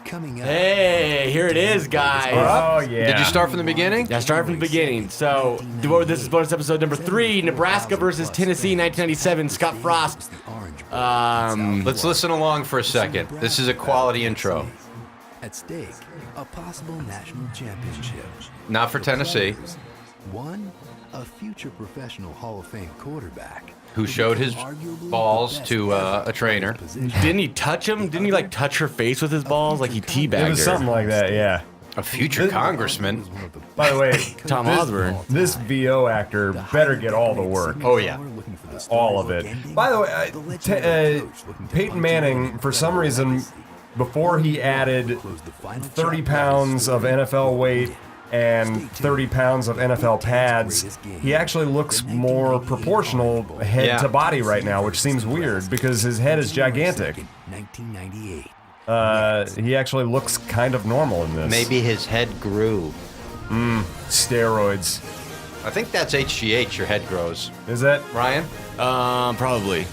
Coming up. Hey, here it is, guys. Oh, yeah. Did you start from the beginning? Yeah, start from the beginning. So, this is bonus episode number 3, Nebraska versus Tennessee, 1997. Scott Frost. Let's listen along for a second. This is a quality intro. At stake, a possible national championship. Not for Tennessee. One, a future professional Hall of Fame quarterback. Who showed his balls to a trainer. Didn't he touch him? Didn't he, like, touch her face with his balls? Like, he teabagged her. It was something like that, yeah. A future congressman. By the way, Tom Osborne. This VO actor better get all the work. Oh, yeah. All of it. By the way, Peyton Manning, for some reason, before he added 30 pounds of NFL weight and 30 pounds of NFL pads, he actually looks more proportional head to body right now, which seems weird because his head is gigantic. 1998. He actually looks kind of normal in this. Maybe his head grew. Steroids. I think that's HGH, your head grows. Is that? Ryan? Probably.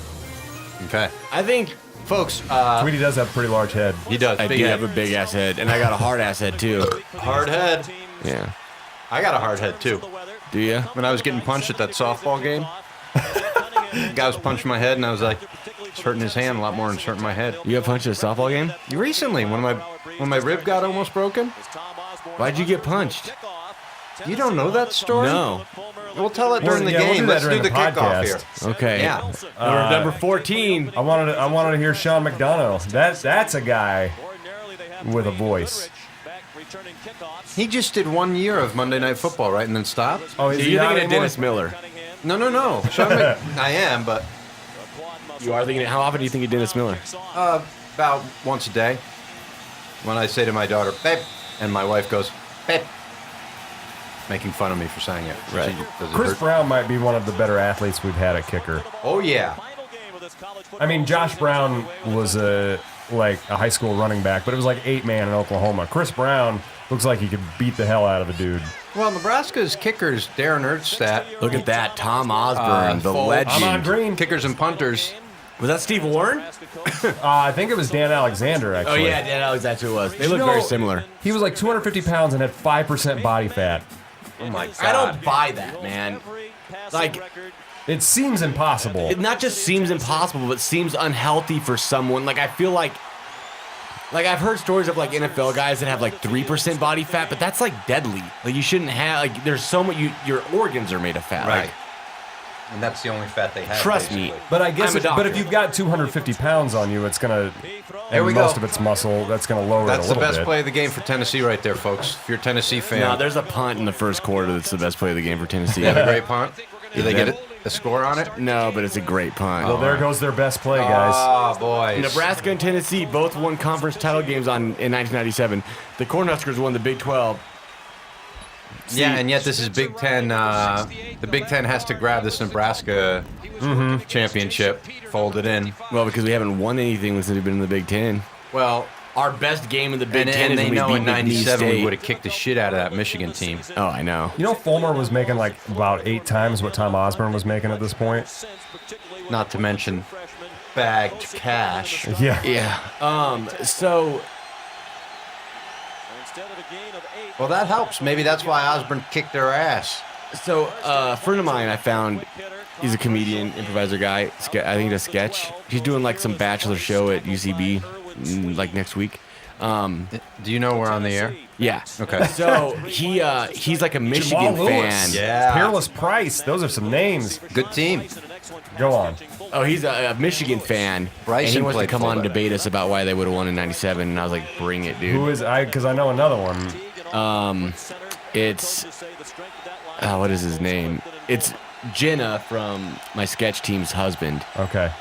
Okay. I think, Folks, Tweedy does have a pretty large head. he does. I Big do head. have a big-ass head, and I got a hard-ass head, too. Hard head. Yeah. I got a hard head, too. Do you? When I was getting punched at that softball game, the guy was punching my head, and I was like, it's hurting his hand a lot more than it's hurting my head. You got punched at a softball game? Recently, when my rib got almost broken. Why'd you get punched? You don't know that story? No. We'll tell it during the We'll game. do that Let's do during the the kickoff here. podcast. Okay. Yeah. Number 14. I wanted to hear Sean McDonough. That's a guy with a voice. He just did 1 year of Monday Night Football, right, and then stopped? Oh, is he You're not thinking of anymore? Dennis Miller. No. I am, but You are thinking. How often do you think of Dennis Miller? about once a day. When I say to my daughter, babe, and my wife goes, babe, making fun of me for saying it. Right. Does it Chris hurt? Brown might be one of the better athletes we've had at kicker. Oh, yeah. I mean, Josh Brown was a high school running back, but it was like 8-man in Oklahoma. Chris Brown looks like he could beat the hell out of a dude. Well, Nebraska's kickers, Darren Ertzstadt, Look at that. Tom Osborne, the full- legend. I'm on green. kickers and punters. Was that Steve Warren? I think it was Dan Alexander, Oh, actually. yeah, that was actually was. They You look know, very similar. He was like 250 pounds and had 5% body fat. Oh, my God. I don't buy that, man. Like, It seems impossible. it not just seems impossible, but seems unhealthy for someone. Like, I feel like I've heard stories of, like, NFL guys that have, like, 3% body fat, but that's, like, deadly. Like, you shouldn't have, like, there's so much, your organs are made of fat. Right. Like, And that's the only fat they have. trust basically. me. But I guess, I'm a doctor. but if you've got 250 pounds on you, it's gonna, and we most go. of it's muscle, that's gonna lower That's it a the little best bit. play of the game for Tennessee right there, folks. If you're a Tennessee fan, No, there's a punt in the first quarter that's the best play of the game for Tennessee. they have a great punt. Do they get a score on it? No, but it's a great punt. Well, there goes their best play, guys. Oh, boys. Nebraska and Tennessee both won conference title games in 1997. The Cornhuskers won the Big 12. Yeah, and yet this is Big Ten. The Big Ten has to grab this Nebraska championship, fold it in. Well, because we haven't won anything since we've been in the Big Ten. Well, Our best game in the Big and Ten is they when we know beat in McNeese '97 we State. would have kicked the shit out of that Michigan team. Oh, I know. You know, Fulmer was making like about 8 times what Tom Osborne was making at this point. Not to mention bagged cash. Yeah. Yeah. So Well, that helps. Maybe that's why Osborne kicked their ass. a friend of mine I found, he's a comedian, improviser guy. I think he does sketch. He's doing like some bachelor show at UCB like next week. Do you know we're on the air? Yeah. Okay. So he's like a Michigan Jamal fan. Lewis. Yeah. Peerless Price. Those are some names. Good team. Go on. Oh, he's a Michigan fan. Bryson and he wants to played come on and fullback. debate us about why they would have won in '97. And I was like, bring it, dude. Who is because I know another one. It's what is his name? It's Jenna from my sketch team's husband. Okay.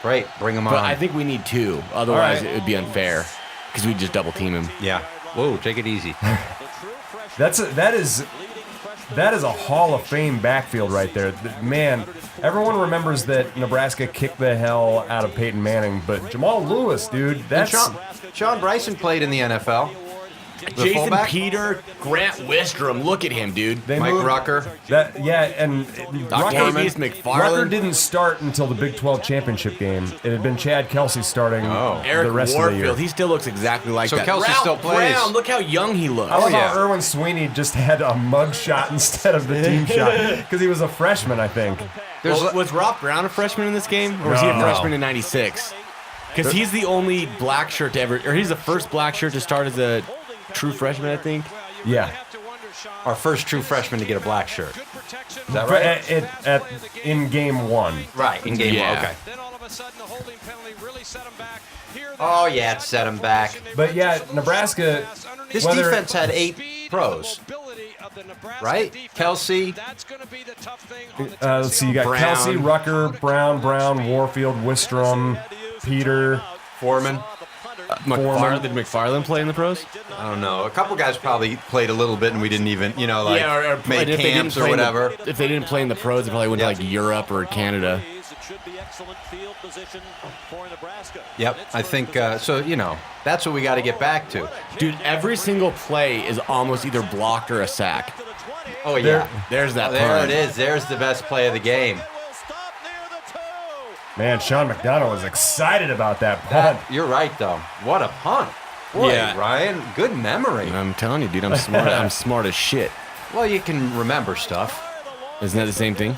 Great. Bring him on. But I think we need 2. Otherwise, All right. it would be unfair because we just double team him. Yeah. Whoa, take it easy. That is a Hall of Fame backfield right there. Man, everyone remembers that Nebraska kicked the hell out of Peyton Manning, but Jamal Lewis, dude, And that's Sean Bryson played in the NFL. Jason fullback? Peter, Grant Wistrom. Look at him, dude. They Mike moved- Rucker. And Dr. Rucker, Davies, McFarland. Rucker didn't start until the Big 12 championship game. It had been Chad Kelsey starting Eric the rest of the year. Warfield, he still looks exactly like So that. Kelsey Ralph still plays. Brown, look how young he looks. I love yeah. how Erwin Sweeney just had a mug shot instead of the team shot because he was a freshman, I think. Was Ralph Brown a freshman in this game, or was he a No. freshman in '96? Because he's the only black shirt to ever, or he's the first black shirt to start as a true freshman, I think. Yeah. Our first true freshman to get a black shirt. Is that right? In game 1. Right, in game 1. Yeah. Okay. Oh, yeah, it set him back. But yeah, Nebraska. This whether- defense had 8 pros, right? Kelsey. Let's see, you got Brown. Kelsey, Rucker, Brown, Warfield, Wistrom, Peter. Foreman. McFarland, did McFarland play in the pros? I don't know. A couple guys probably played a little bit, and we didn't even, or made if they didn't camps or play in the- whatever. if they didn't play in the pros, they probably went to like Europe or Canada. Yep, I think so. That's what we got to get back to. Dude, every single play is almost either blocked or a sack. Oh yeah, There's that there punt. it is. There's the best play of the game. Man, Sean McDonough was excited about that punt. You're right, though. What a punt. Boy, Yeah. Ryan, good memory. I'm telling you, dude, I'm smart. I'm smart as shit. Well, you can remember stuff. Isn't that the same thing?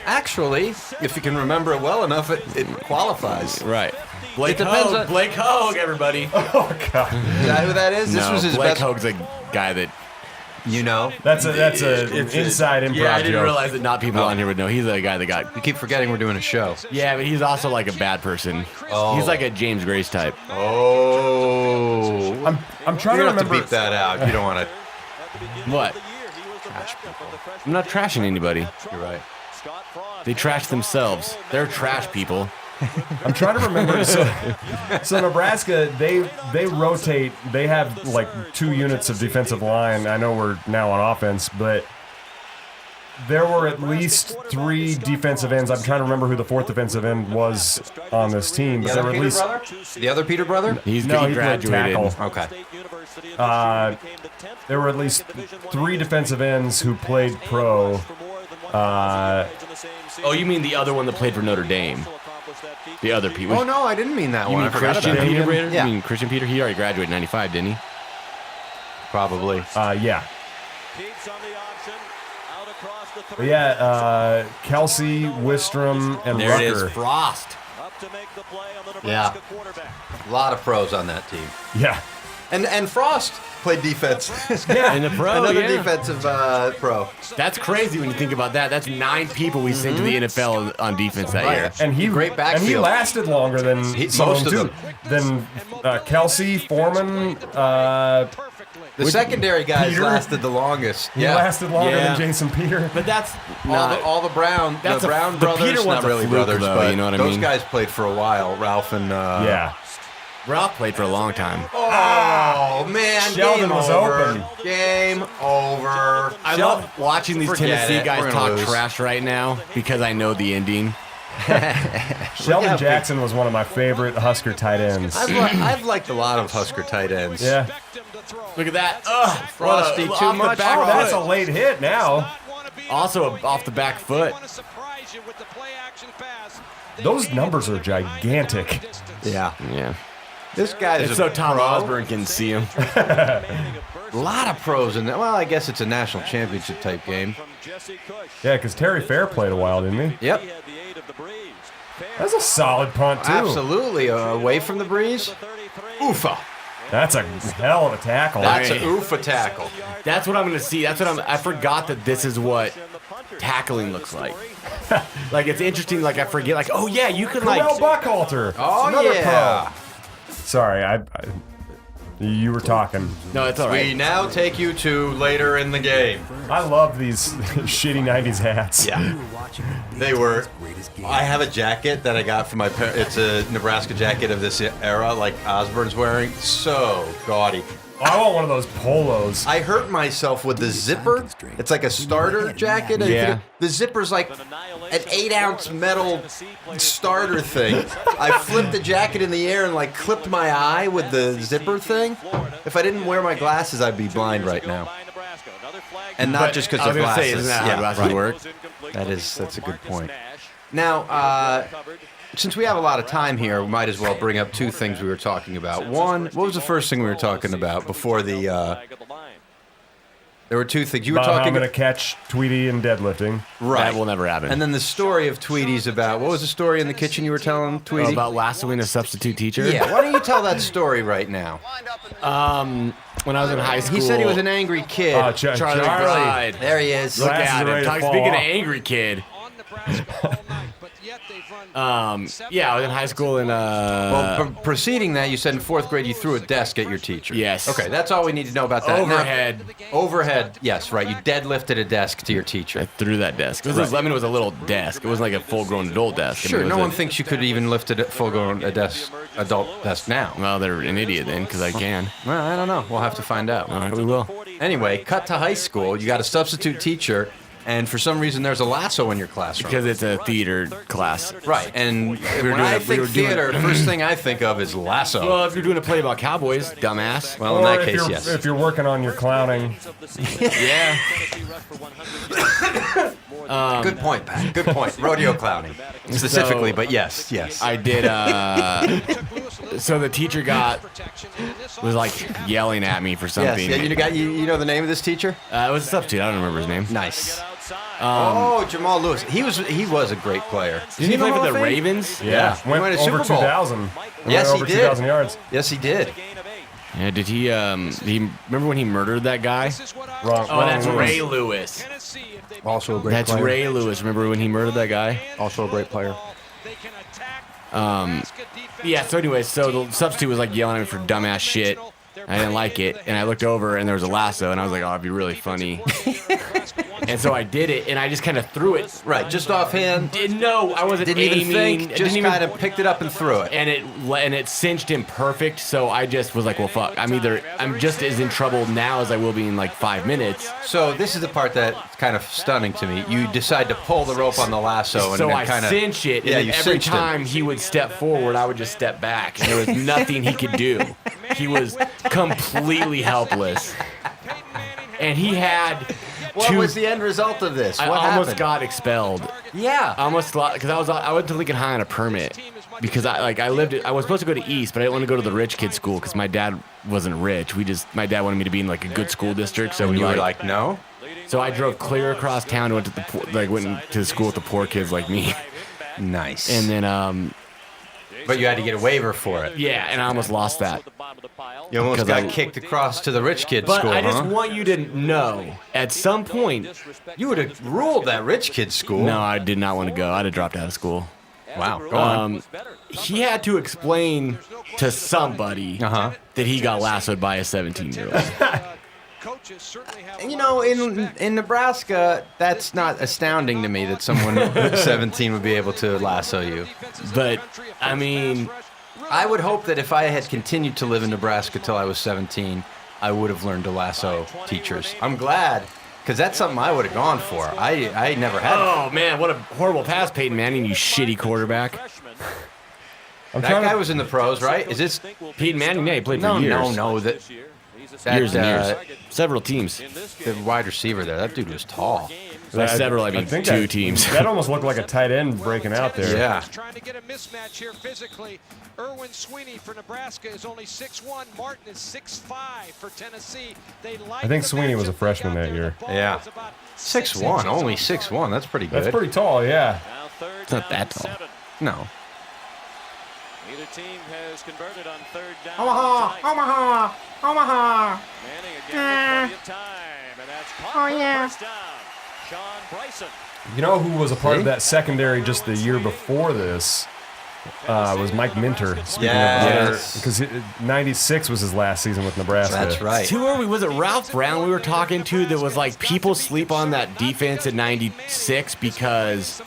Actually, if you can remember it well enough, it qualifies. Right. Blake depends Hogue. on- Blake Hogue, everybody. Oh God, Is that who that is? This No, was his Blake best. Hogue's a guy that. that's an inside improv Yeah, I didn't joke. realize that not people on here would know. He's a guy that got. You keep forgetting we're doing a show. Yeah, but he's also like a bad person. Oh. He's like a James Grace type. Oh. I'm trying You're to gonna have to remember. beep that out. You don't want to What? trash people. I'm not trashing anybody. You're right. They trash themselves. They're trash people. I'm trying to remember. So Nebraska, they rotate. They have like 2 units of defensive line. I know we're now on offense, but there were at least 3 defensive ends. I'm trying to remember who the 4th defensive end was on this team, but there were at least The other Peter brother? He he played graduated. tackle. Okay. There were at least 3 defensive ends who played pro. Oh, you mean the other one that played for Notre Dame? The other Peter. Oh no, I didn't mean that You one. mean I forgot Christian about it. Peter? Brader? Yeah. You mean Christian Peter? He already graduated in '95, didn't he? Probably. Yeah. But yeah, Kelsey, Wistrom, and There Rucker. it is, Frost. Yeah. A lot of pros on that team. Yeah. And Frost played defense. In the pro, Another yeah. defensive pro. That's crazy when you think about that. That's 9 people we sent to the NFL on defense that year. And he Great And he backfield. lasted longer than some most of them of too. Than Kelsey, Foreman. The secondary guys Peter? lasted the longest. He lasted longer Yeah. than Jason Peter. But that's All the Brown, That's the a- Brown the brothers, Peter one's not a really fluke, brothers, though, but you know what I those mean? guys played for a while. Ralph and Yeah. Ralph played for a long time. Oh man, Sheldon game was over. open. Game over. I love watching these Forget Tennessee it. guys We're gonna talk lose. trash right now because I know the ending. Sheldon Jackson was one of my favorite Husker tight ends. I've liked a lot of Husker tight ends. Yeah. Look at that. Ugh, Frosty, what a- too off the much. back Oh, that's a foot. late hit now. Also off the back foot. Those numbers are gigantic. Yeah. Yeah. This guy's It's a so Tom pro. Osborne can see him. A lot of pros in that. Well, I guess it's a national championship type game. Yeah, because Terry Fair played a while, didn't he? Yep. That's a solid punt, too. Absolutely. Away from the breeze. Oofa. That's a hell of a tackle. That's Right. a oofa tackle. That's what I'm going to see. I forgot that this is what tackling looks like. Like, it's interesting. Like, I forget. Like, oh, yeah, you can, like. Correll Buckhalter. Oh, Another yeah. pro. Sorry, you were talking. No, it's all We right. now take you to later in the game. I love these shitty 90s hats. Yeah. They were. I have a jacket that I got from my parents. It's a Nebraska jacket of this era, like Osborne's wearing. So gaudy. I want one of those polos. I hurt myself with the zipper. It's like a starter jacket. Yeah. The zipper's like an 8-ounce metal starter thing. I flipped the jacket in the air and like clipped my eye with the zipper thing. If I didn't wear my glasses, I'd be blind right now. And not just because of glasses. Say, isn't that how glasses work? That's a good point. Now, since we have a lot of time here, we might as well bring up two things we were talking about. One, what was the first thing we were talking about before the... there were two things. You were talking... I'm going to catch Tweedy and deadlifting. Right. That will never happen. And then the story of Tweedy's about... What was the story in the kitchen you were telling, Tweedy? About lassoing a substitute teacher? Yeah, why don't you tell that story right now? When I was in high school... He said he was an angry kid. Charlie McBride. There he is. Look at him. Speaking of off. angry kid... yeah, I was in high school and Well, preceding that, you said in 4th grade you threw a desk at your teacher. Yes. Okay, that's all we need to know about that. Overhead. Overhead, yes, right. You deadlifted a desk to your teacher. I threw that desk. It was, I mean, it was a little desk. It wasn't like a full-grown adult desk. Sure, no one thinks you could even lift a full-grown adult desk now. Well, they're an idiot then, because I can. Well, I don't know. We'll have to find out. All right, we will. Anyway, cut to high school. You got a substitute teacher, and for some reason there's a lasso in your classroom. Because it's a theater class. Right, and when I think theater, first thing I think of is lasso. Well, if you're doing a play about cowboys, dumbass. Well, in that case, yes. If you're working on your clowning. Yeah. Good point, Pat. Good point. Rodeo clowning, specifically, but yes. I did. So the teacher was like yelling at me for something. Yes, you know the name of this teacher? It was a substitute. I don't remember his name. Nice. Jamal Lewis. He was a great player. Didn't he play for the Ravens? Yeah. Went Went to over Super Bowl. 2,000. Yes, over he did. 2,000 yards. Yes, he did. Yeah. Did he remember when he murdered that guy? Wrong. Oh, that's wrong Ray Lewis. Also a great That's player. Ray Lewis. Remember when he murdered that guy? Also a great player. Yeah, so anyway, so the substitute was like yelling at me for dumbass shit. I didn't like it, and I looked over and there was a lasso, and I was like, oh, it'd be really funny. And so I did it, and I just kind of threw it. Right, just offhand. No, I wasn't Didn't aiming. even think. Just kind of picked it up and threw it. And it cinched him perfect, so I just was like, well, fuck. I'm just as in trouble now as I will be in like 5 minutes. So this is the part that's kind of stunning to me. You decide to pull the rope on the lasso, and So then I kind of cinch it, Yeah, and you then every cinched him. time he would step forward, I would just step back. And there was nothing he could do. He was completely helpless. And he had What was the end result of this? I What almost happened? got expelled. Yeah. I almost because I went to Lincoln High on a permit because I was supposed to go to East, but I didn't want to go to the rich kid school because my dad wasn't rich. My dad wanted me to be in like a good school district. So And we you were like, no? so I drove clear across town and went to school with the poor kids like me. Nice. And then But you had to get a waiver for it. yeah, and I almost lost that. You almost 'Cause got kicked across to the rich kid But school, I just huh? want you to know, at some point, You would have ruled that rich kid school. no, I did not want to go. I'd have dropped out of school. Wow. Go on. He had to explain to somebody Uh-huh. that he got lassoed by a 17-year-old. You know, in Nebraska, that's not astounding to me that someone 17 would be able to lasso you. But, I mean, I would hope that if I had continued to live in Nebraska till I was 17, I would have learned to lasso teachers. I'm glad, because that's something I would have gone for. I never had. oh man, what a horrible pass, Peyton Manning, you shitty quarterback. I'm That trying guy to, was in the pros, right? Is this? Peyton Manning, yeah, he played for No, years. no. That Years and years. Several teams. The wide receiver there, that dude was tall. By several, I mean think two that- teams. That almost looked like a tight end breaking out there. Yeah. Trying to get a mismatch here physically. Erwin Sweeney for Nebraska is only 6'1". Martin is 6'5" for Tennessee. I think Sweeney was a freshman that year. Yeah. 6'1", only 6'1". That's pretty good. That's pretty tall, yeah. It's not that tall. No. Neither team has converted on third down. Omaha! Manning again with plenty of time, and that's caught for a first down. Sean Bryson. You know who was a part of that secondary just the year before this? Was Mike Minter. Speaking Yes. of because 96 was his last season with Nebraska. That's right. Who were we? Was it Ralph Brown we were talking to that was like people sleep on that defense at 96 because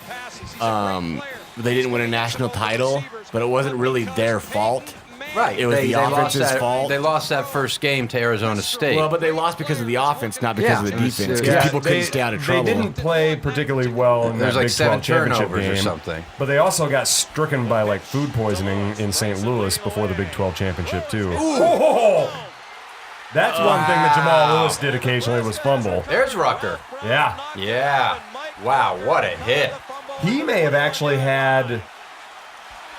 they didn't win a national title, but it wasn't really their fault. Right. it was the offense's fault. They lost that first game to Arizona State. Well, but they lost because of the offense, not because of the it was, defense. Because people couldn't stay out of trouble. They didn't play particularly well in There's that like Big 12 7 championship turnovers game. or something. But they also got stricken by like food poisoning in St. Louis before the Big 12 championship too. Oh! That's one thing that Jamal Lewis did occasionally was fumble. There's Rucker. Yeah. Yeah. Wow, what a hit. He may have actually had,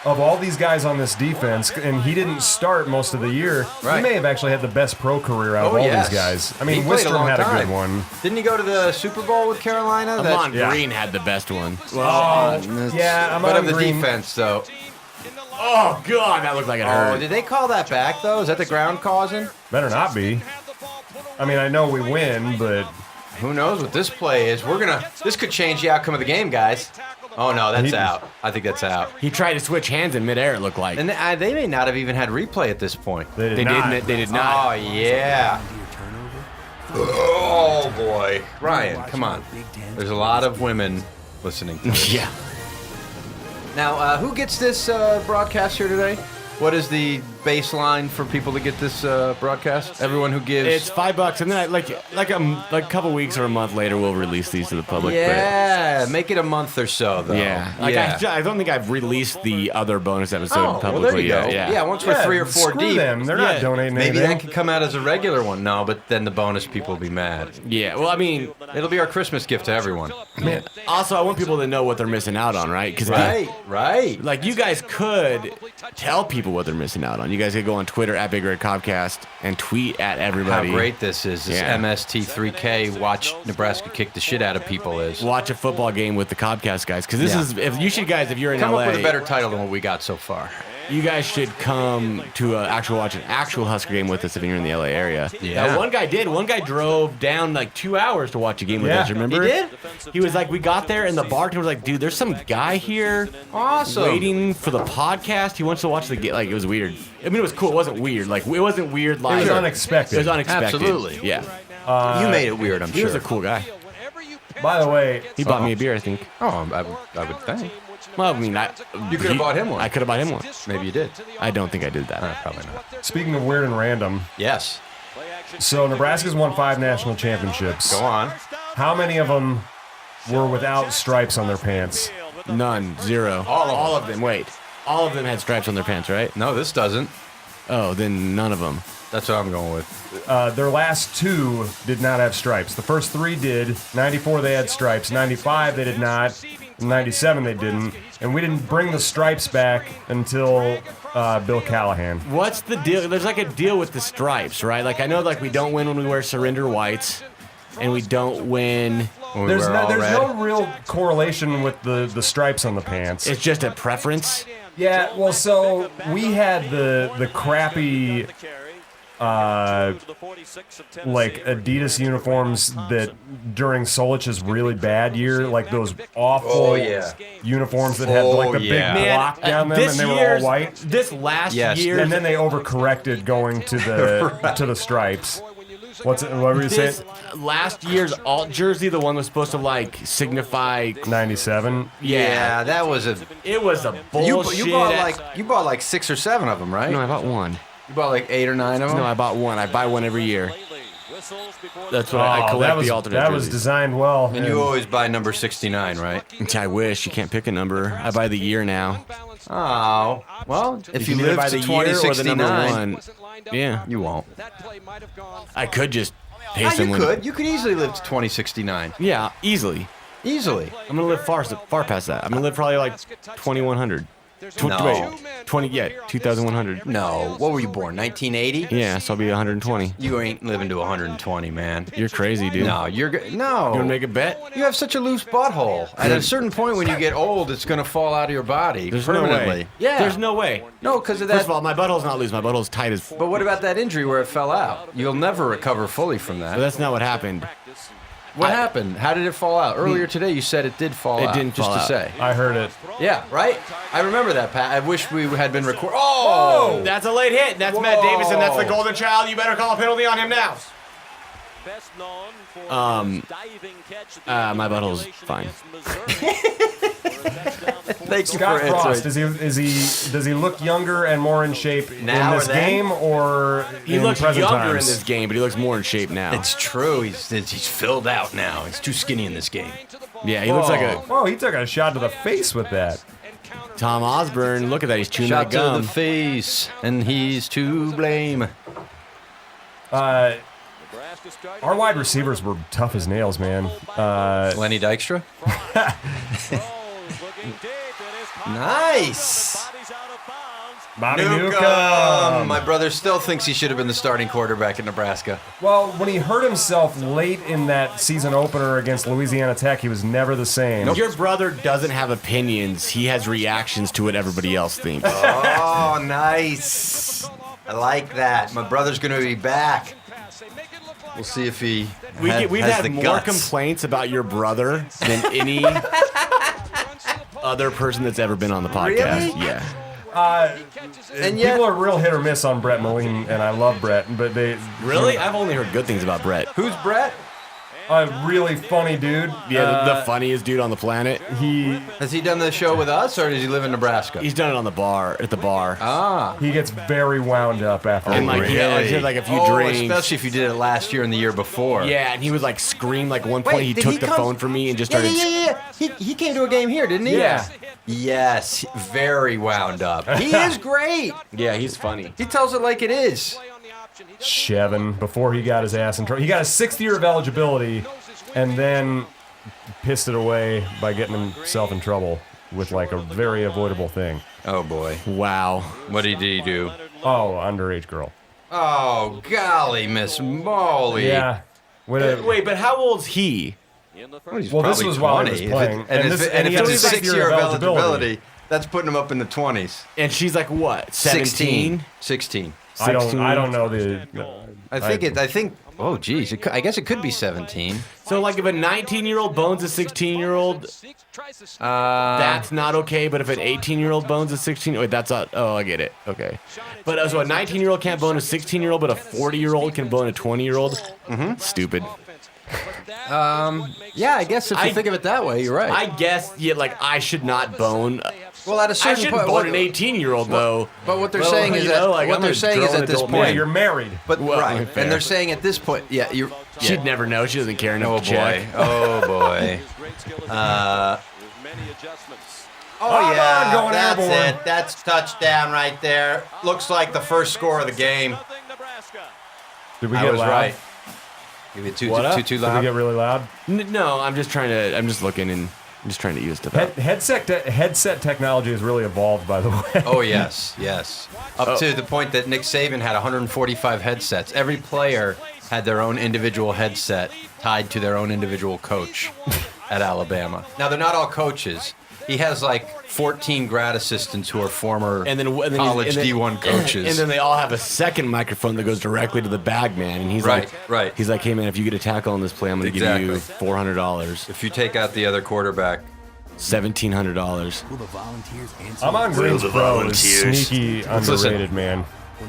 of all these guys on this defense, and he didn't start most of the year, Right. he may have actually had the best pro career out of all yes. these guys. I He mean, played a Wistrom long had a time. good one. Didn't he go to the Super Bowl with Carolina? Amon Yeah. Green had the best one. Yeah, But of Amon the Green. defense, though. Oh, God, that looked like it Oh, hurt. did they call that back, though? Is that the ground causing? Better not be. I mean, I know we win, but Who knows what this play is? This could change the outcome of the game, guys. Oh, no, that's out. I think that's out. He tried to switch hands in midair, it looked like. And they may not have even had replay at this point. they They not. did not. Oh, yeah. Oh, boy. Ryan, come on. There's a lot of women listening to this. Yeah. Now, who gets this broadcast here today? What is the baseline for people to get this broadcast? Everyone who gives... It's $5, and then like a couple weeks or a month later, we'll release these to the public. Yeah, make it a month or so, though. But yeah. Like I don't think I've released the other bonus episode Oh, well, publicly there you go. yet. Yeah, once we're 3 or 4 screw deep. them. They're not donating Maybe anything. that could come out as a regular one. No, but then the bonus people will be mad. Yeah. Well, I mean, It'll be our Christmas gift to everyone. Man, also I want people to know what they're missing out on, right? Because Right. like you guys could tell people what they're missing out on. You guys could go on Twitter at Big Red Cobcast and tweet at How everybody. great this is. This Yeah. MST3K, watch Nebraska kick the shit out of people is. Watch a football game with the Cobcast guys, because this is if you're in Come LA, up with a better title than what we got so far. you guys should come to watch an actual Husker game with us if you're in the LA area. Yeah. One guy did. One guy drove down like 2 hours to watch a game with Yeah. us. Remember? He did? He was like, we got there and the bartender was like, dude, there's some guy here Awesome. waiting for the podcast. He wants to watch the game. Like, it was weird. I mean, it was cool. It wasn't weird. Like, it wasn't weird. Like, was unexpected. It was unexpected. Absolutely. Yeah. You made it weird, I'm He sure. was a cool guy. by the way, He bought me a beer, I think. Oh, I would think. Well, I mean, You could have bought him one. I could have bought him one. Maybe you did. I don't think I did that. Probably not. speaking of weird and random, Yes. so Nebraska's won 5 national championships. Go on. How many of them were without stripes on their pants? None. Zero. All of them. Wait. All of them had stripes on their pants, right? No, this doesn't. Oh, then none of them. That's what I'm going with. Their last 2 did not have stripes. The first 3 did. 94 they had stripes. 95 they did not. 97 they didn't. And we didn't bring the stripes back until Bill Callahan. What's the deal? There's like a deal with the stripes, right? Like I know, like we don't win when we wear surrender whites, and we don't win. When we There's wear all red. no real correlation with the stripes on the pants. It's just a preference. Yeah, well, so we had the crappy like Adidas uniforms that during Solich's really bad year, like those awful Oh, yeah. uniforms that had like the yeah. big block down them, and they were all white. This last Yes. year, And then they overcorrected going to the to the stripes. What were you this saying? last year's alt jersey, the one was supposed to like signify. 97. Yeah, that was a. It was a bullshit. You bought like 6 or 7 of them, right? No, I bought one. You bought like 8 or 9 of them. No, I bought one. I buy one every year. That's what I collect that was, the alternate that was jerseys. designed well. And you always buy number 69, right? I wish. You can't pick a number. I buy the year now. Oh, well, if you can either live buy to the year or the number 2069, one. Yeah. you won't. I could just pay You someone. could. You could easily live to 2069. Yeah, easily. Easily. I'm gonna live far past that. I'm gonna live probably like 2100. No. 2100. No. What were you born? 1980? Yeah, so I'll be 120. You ain't living to 120, man. You're crazy, dude. No, you're good. No. You wanna make a bet? You have such a loose butthole. At a certain point when you get old, it's going to fall out of your body There's permanently. no way. Yeah. There's no way. No, because of that. First of all, my butthole's not loose. My butthole's tight as. But what about that injury where it fell out? You'll never recover fully from that. But that's not what happened. What happened? How did it fall out? Earlier today, you said it did fall out. It didn't just fall to out. say. I heard it. Yeah, right? I remember that, Pat. I wish we had been recording. Oh! That's a late hit. That's Matt Davison. That's the golden child. You better call a penalty on him now. My butthole's fine. Scott Frost, does he look younger and more in shape Now in this or then? game or He in looks present younger times? in this game, but he looks more in shape now. It's true. He's filled out now. He's too skinny in this game. Yeah, he looks like a Oh, he took a shot to the face with that. Tom Osborne. Look at that, he's chewing Shot that to gum. the face, and he's to blame. Our wide receivers were tough as nails, man. Lenny Dykstra. Nice. Bobby Newcomb. Newcomb. My brother still thinks he should have been the starting quarterback in Nebraska. Well, when he hurt himself late in that season opener against Louisiana Tech, he was never the same. Your brother doesn't have opinions. He has reactions to what everybody else thinks. Oh, nice. I like that. My brother's going to be back. We'll see if he We've has had the more guts. complaints about your brother than any other person that's ever been on the podcast. Really? Yeah. And yet, People are real hit or miss on Brett Moline, and I love Brett, but they Really? I've only heard good things about Brett. who's Brett? a really funny dude. Yeah, the funniest dude on the planet. Has he done the show with us, or does he live in Nebraska? He's done it on the bar, at the bar. Ah. He gets very wound up after And like, he had like a few drinks. Especially if you did it last year and the year before. Yeah, and he was like scream like one point. Wait, He did took he the come- phone from me and just Yeah, started. yeah. He came to a game here, didn't he? Yeah. Yes, very wound up. He is great. Yeah, he's funny. He tells it like it is. Chevin before he got his ass in trouble. He got a 6th year of eligibility and then pissed it away by getting himself in trouble with like a very avoidable thing. Oh boy. Wow. What did he do? Oh, underage girl. Oh golly, Miss Molly. Yeah. Wait, but how old's he? Well, he's Well, this probably was while he 20. was playing. And he if has it's a a 6 year of eligibility, that's putting him up in the 20s. And she's like what? 17? 16. I don't know the. I think. Oh, geez. I guess it could be 17. So like if a 19-year-old bones a 16-year-old, that's not okay. But if an 18-year-old bones a 16, wait, that's not. Oh, I get it. Okay. But so a 19-year-old can't bone a 16-year-old, but a 40-year-old can bone a 20-year-old. Mm-hmm. Stupid. Yeah, I guess if you think of it that way, you're right. I guess like I should not bone. well, at a I certain shouldn't point, bone an 18-year-old though. But what they're Well, saying is you that know, like, what I'm they're a saying is grown at this adult Yeah, point. you're married. But Well, right, fair. and they're saying at this point, yeah, you're. She'd Yeah. never know. She doesn't care enough Oh to check. boy. Oh boy. Oh on, yeah, going that's airborne. it. That's touchdown right there. Looks like the first score of the game. Did we I get was loud? right. Give it too What up? too Did we loud. get really loud? No, I'm just looking and I'm just trying to use stuff out. Headset technology has really evolved, by the way. Oh yes, yes. Up to the point that Nick Saban had 145 headsets. Every player had their own individual headset tied to their own individual coach at Alabama. Now they're not all coaches. He has like 14 grad assistants who are former college D1 coaches. And then they all have a second microphone that goes directly to the bag man. And he's Right, like, right. He's like, hey man, if you get a tackle on this play, I'm going to give you $400, If you take out the other quarterback, $1,700. Will the volunteers answer? I'm on Green's the Pro is volunteers. sneaky underrated, man.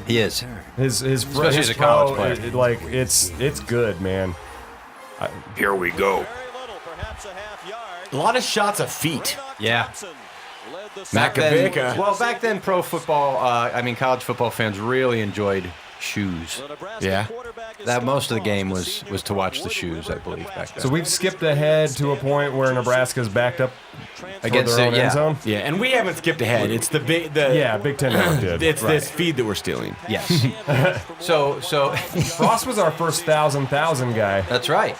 he is. His Especially his as a college pro, player. like it's good, man. Here we go. A lot of shots of feet. Yeah. Matt Then, Kavika. well, back then, pro football, college football fans really enjoyed shoes. Yeah. That most of the game was to watch the shoes, I believe, back then. So we've skipped ahead to a point where Nebraska's backed up Against their the- own end zone. Yeah, and we haven't skipped ahead. It's the big, Yeah, Big Ten Network did. It's Right. this feed that we're stealing. Yes. so Frost was our first thousand guy. that's right.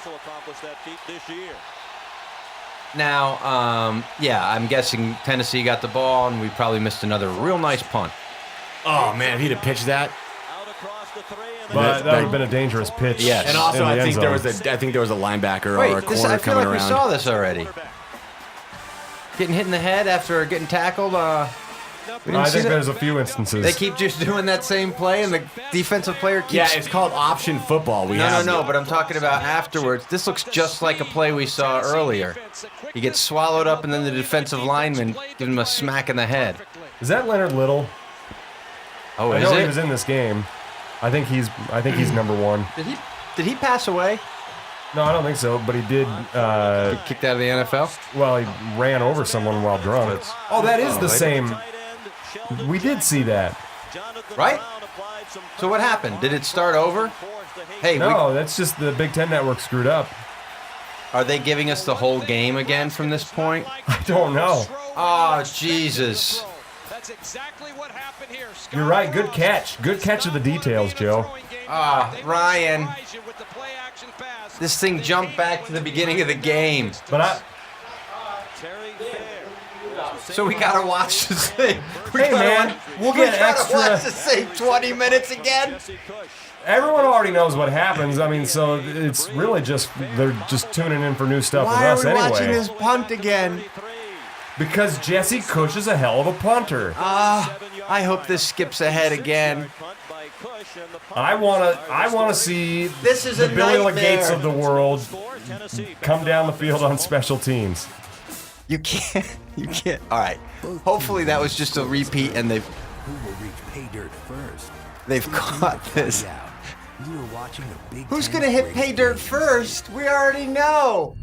Now, I'm guessing Tennessee got the ball, and we probably missed another real nice punt. Oh man, if he'd have pitched that. But that would have been a dangerous pitch. Yes. And also, in the I end think there zone. was a linebacker or a Wait, corner I feel coming like we around. saw this already. Getting hit in the head after getting tackled. We I didn't see think that. there's a few instances. They keep just doing that same play, and the defensive player keeps. Yeah, it's called option football. No, but I'm talking about afterwards. This looks just like a play we saw earlier. He gets swallowed up, and then the defensive lineman gives him a smack in the head. Is that Leonard Little? Oh, I is know it? he was in this game. I think he's number one. Did he? Did he pass away? No, I don't think so, but he did. Kicked out of the NFL? Well, he ran over someone while drunk. Oh, that is the same. We did see that. Right? So what happened? Did it start over? Hey, no, that's just the Big Ten Network screwed up. Are they giving us the whole game again from this point? I don't know. Oh, Jesus. That's exactly what happened here. You're right. Good catch. Good catch of the details, Joe. Ryan. This thing jumped back to the beginning of the game. But So we gotta watch this thing. Hey, man, we'll get extra. Watch this thing 20 minutes again. Everyone already knows what happens. I mean, so it's really just they're just tuning in for new stuff with Why us are we anyway. watching this punt again? Because Jesse Cush is a hell of a punter. I hope this skips ahead again. I wanna see This is the a Billy nightmare. Gates of the world come down the field on special teams. You can't. All right. Hopefully that was just a repeat, and Who will reach pay dirt first? they've caught this. You were watching a Big Who's Ten gonna hit great pay dirt first? We already know.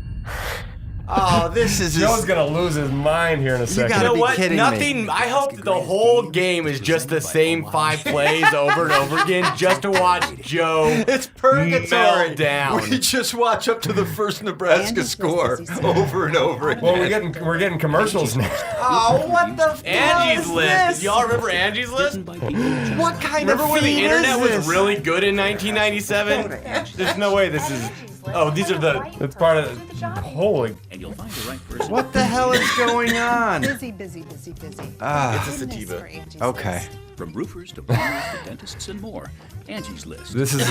Oh, this is Joe's gonna lose his mind here in a second. gotta You know be what? kidding me. Nothing. I hope that the whole game is just the same 5 plays over and over again, just to watch Joe It's purgatory. melt down. We just watch up to the first Nebraska score over and over again. Well, we're getting commercials now. Oh, what the fuck Angie's is List. this? Y'all remember Angie's List? What kind Remember of when the feed internet is was this? really good in 1997? There's no way this is. Oh, these are the. It's part of. Holy. And you'll find the right person. What the hell is going on? Busy. It's a sativa. Okay. From roofers to plumbers to dentists and more. Angie's List. This is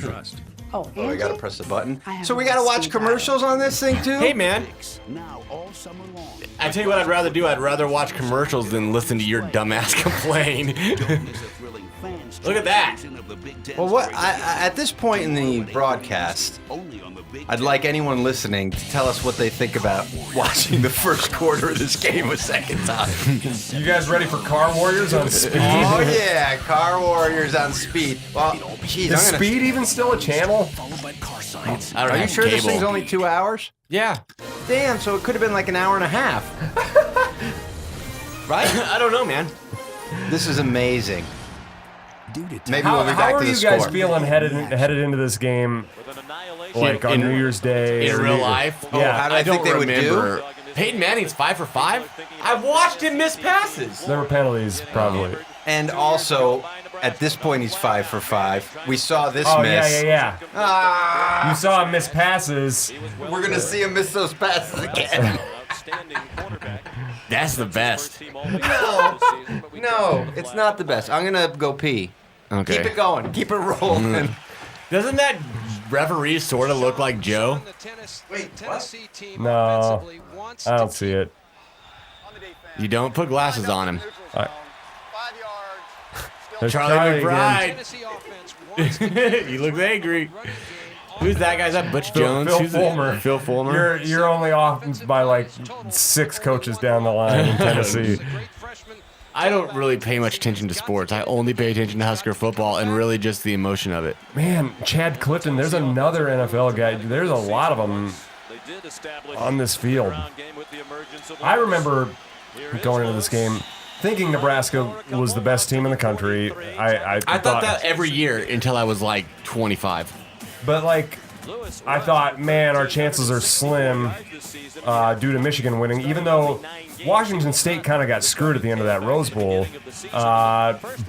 Trust. Oh, Oh, I gotta press the button. I have So we a gotta watch speed commercials on this thing too? Hey, man. Now all summer long. I tell you what I'd rather do. I'd rather watch commercials than listen to your dumbass complain. Look at that. Well, what? At this point in the broadcast, I'd like anyone listening to tell us what they think about watching the first quarter of this game a second time. You guys ready for Car Warriors on Speed? Oh yeah, Car Warriors on Speed. Well, geez, Is I'm gonna. Speed even still a channel? I don't Are you have sure this cable. thing's only 2 hours? Yeah. Damn, so it could have been like an hour and a half. Right? I don't know, man. This is amazing. Maybe How, we'll be how back are to the you guys score. feeling headed into this game, like on In- New Year's Day? In or real New- life? Yeah. how do I think don't they would do? remember. Peyton Manning's 5 for 5. I've watched him miss passes. There were penalties, probably. And also, at this point, he's 5 for 5. We saw this Oh, miss. yeah. Ah, You saw him miss passes. we're gonna see him miss those passes again. That's the best. No, it's not the best. I'm gonna go pee. Okay. Keep it going. Keep it rolling. Doesn't that referee sort of look like Joe? Wait, what? No, I don't see it. You don't put glasses on him. There's Charlie again. McBride. You look angry. Who's that guy? Is that Butch Jones? Phil Who's the- Fulmer. Phil Fulmer. You're only off by like 6 coaches down the line in Tennessee. I don't really pay much attention to sports. I only pay attention to Husker football and really just the emotion of it. Man, Chad Clifton, there's another NFL guy. There's a lot of them on this field. I remember going into this game thinking Nebraska was the best team in the country. I thought that every year until I was like 25. But like, I thought, man, our chances are slim due to Michigan winning, even though Washington State kind of got screwed at the end of that Rose Bowl.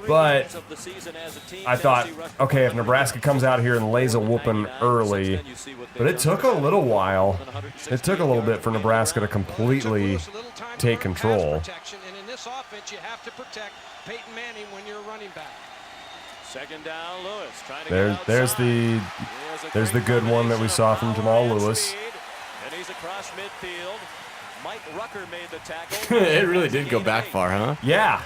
But I thought, okay, if Nebraska comes out here and lays a whooping early, but it took a little while. It took a little bit for Nebraska to completely take control. And in this offense, you have to protect Peyton Manning when you're a running back. Second down, Lewis trying to get There's outside. the good great one that we saw from release Jamal on Lewis. speed, and he's across midfield. Mike Rucker made the tackle. It really did go back far, huh? Yeah.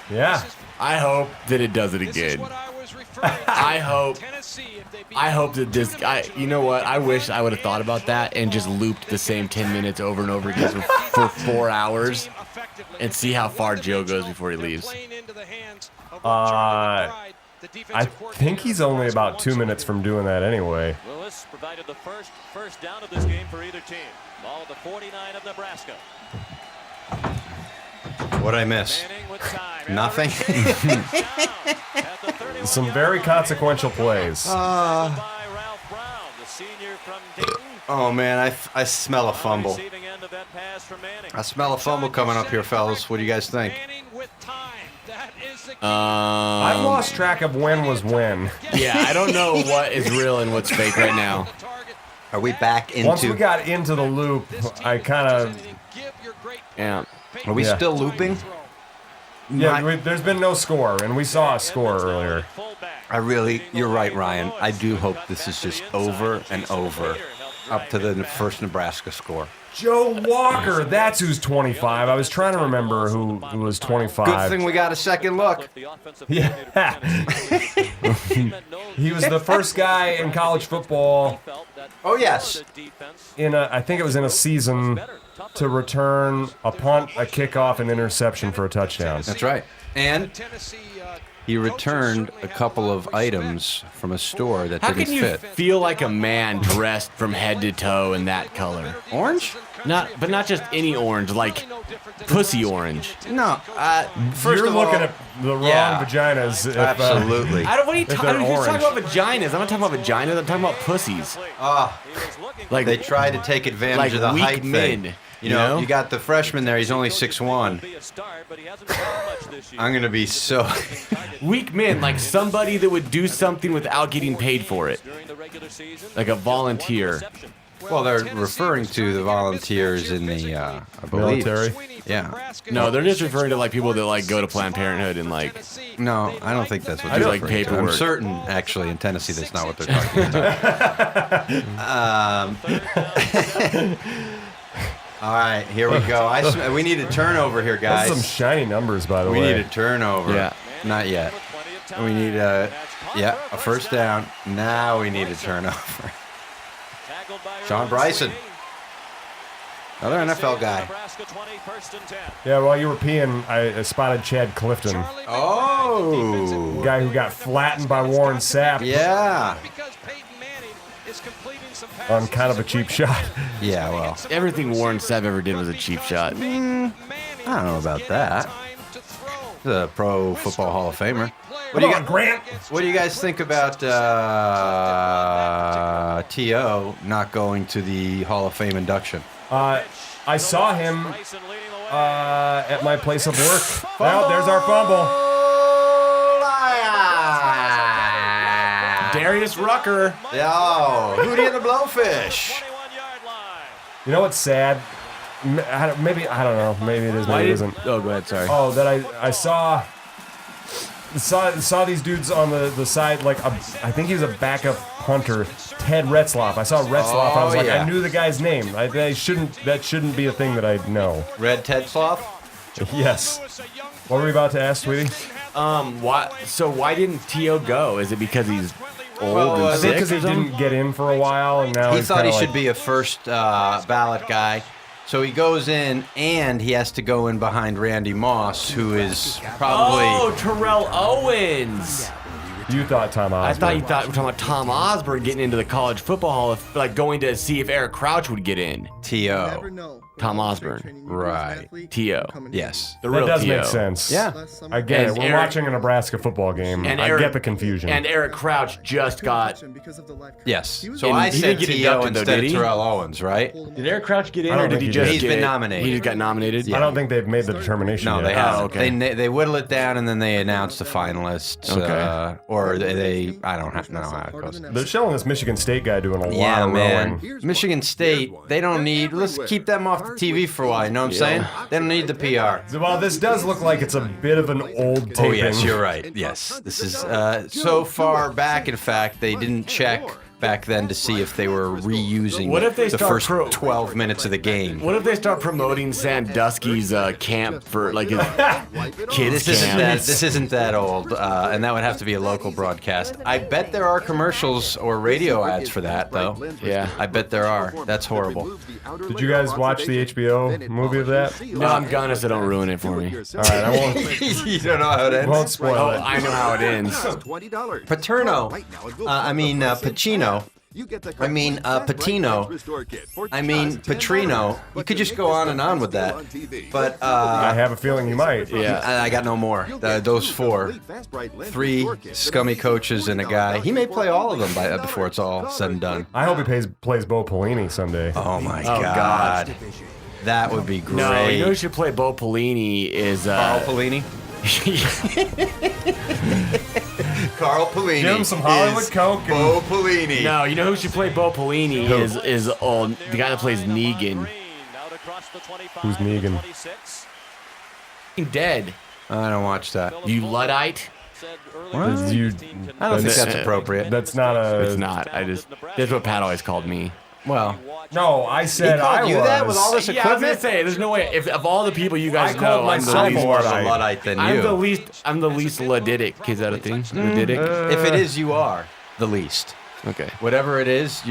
I hope that it does it This is again. what I was referring to. I hope. Tennessee, if they beat I hope that this guy, you know what? I wish I would have thought about that and just looped the same 10 minutes over and over again for 4 hours and see how far Joe goes before he leaves. I think he's only about 2 minutes from doing that anyway. Lewis provided the first down of this game for either team. Ball at the 49 of Nebraska. What'd I miss? Nothing. Some very consequential plays. Oh, man, I smell a fumble. I smell a fumble coming up here, fellas. What do you guys think? I've lost track of when was when. Yeah, I don't know what is real and what's fake right now. Are we back into... Once we got into the loop, I kind of... Yeah. Are we still looping? Yeah, there's been no score, and we saw a score earlier. You're right, Ryan. I do hope this is just over and over up to the first Nebraska score. Joe Walker, that's who's 25. I was trying to remember who was 25. Good thing we got a second look. Yeah. He was the first guy in college football. Oh, yes. I think it was in a season to return a punt, a kickoff, an interception for a touchdown. That's right. And he returned a couple of items from a store that How didn't can you fit. feel like a man dressed from head to toe in that color? Orange? But not just any orange, like pussy orange. No. First You're of all, looking at the wrong vaginas. If, absolutely. What are you they're talking orange. about vaginas. I'm not talking about vaginas. I'm talking about pussies. Like They tried to take advantage of the weak height men. thing. You know, you got the freshman there. He's only 6'1". I'm going to be so... Weak men, like somebody that would do something without getting paid for it. Like a volunteer. Well, they're referring to the volunteers in the, I believe. Military? Yeah. No, they're just referring to like people that like go to Planned Parenthood and like. No, I don't think that's what I they're like referring to. paperwork. I'm certain, actually, in Tennessee, that's not what they're talking about. All right, here we go. We need a turnover here, guys. That's some shiny numbers, by the way. We need a turnover. Yeah. Not yet. We need a first down. Now we need a turnover. Sean Bryson. Another NFL guy. Yeah, while you were peeing, I spotted Chad Clifton. Oh. The guy who got flattened by Warren Sapp Yeah. on kind of a cheap shot. Yeah, well, Everything Warren Sapp ever did was a cheap shot. I don't know about that. He's a Pro Football Hall of Famer. What do you got, Grant? What do you guys think about T.O. not going to the Hall of Fame induction? I saw him at my place of work. Well, there's our fumble. Darius Rucker. Yo, Hootie and the Blowfish. You know what's sad? Maybe, I don't know. Maybe it is, maybe it isn't. Oh, go ahead. Sorry. Oh, that I saw these dudes on the side, like I think he was a backup punter, Ted Retzloff. I saw Retzloff, and I was like, yeah. I knew the guy's name. That shouldn't be a thing that I know. Red Ted Sloth? Yes. What were we about to ask, sweetie? Why didn't T.O. go? Is it because he's old and I think sick? because he didn't get in for a while, and now He he's thought he kinda should be a first ballot guy. So he goes in, and he has to go in behind Randy Moss, who is probably... Oh, Terrell Owens. You thought Tom Osborne. I thought you thought we were talking about Tom Osborne getting into the college football hall, like going to see if Eric Crouch would get in. T.O. Tom Osborne. Right. T.O. Yes. The That real does T.O. make sense. Yeah. I get And it. We're Eric- watching a Nebraska football game. And I Eric- get the confusion. And Eric Crouch just got. Yes. So And I he said didn't get T.O. inducted, though, instead did of he? Terrell Owens, right? Did Eric Crouch get in, I don't or did think he he just did. He's get? been nominated. He just got nominated. I don't think they've made the determination No, yet. they haven't. okay. They whittle it down, and then they announce the finalists. Okay. Or they I don't know how it goes. They're showing this Michigan State guy doing a lot Yeah, of man. rowing. Michigan State, they don't need... Let's keep them off the TV for a while, you know what I'm saying? They don't need the PR. Well, this does look like it's a bit of an old taping. Oh, yes, you're right. Yes. This is so far back, in fact, they didn't check back then to see if they were reusing What if they the start first 12 minutes of the game. What if they start promoting Sandusky's camp for like his kids' camp? This isn't that old, and that would have to be a local broadcast. I bet there are commercials or radio ads for that, though. Yeah. I bet there are. That's horrible. Did you guys watch the HBO movie of that? No, I'm gonna, so don't ruin it for me. All right, I won't. You don't know how it ends? Won't spoil Oh, it. I know how it ends. Paterno, Pacino, I mean, Patino. I mean, Petrino. You could just go on and on with that. But I have a feeling you might. Yeah. I got no more. Those 4. 3 scummy coaches and a guy. He may play all of them before it's all said and done. I hope he plays Bo Pelini someday. Oh, my God. That would be great. No, you know who should play Bo Pelini is... Carl Pelini? Carl Pelini. Give him some Hollywood is Coke. Bo Pelini. No, you know who should play Bo Pelini is the guy that plays Negan. Who's Negan? Dead. I don't watch that. You Luddite. I don't think that's appropriate. That's not a... It's not. That's what Pat always called me. Well, No, I said he called I you was. that with all this Yeah, I was gonna equipment? say, there's no way. If of all the people you guys I called know, I'm myself the least. more of a Luddite. Luddite than I'm you. the least Ludditic. Is that a thing? Ludditic. If it is, you are the least. Okay. Whatever it is,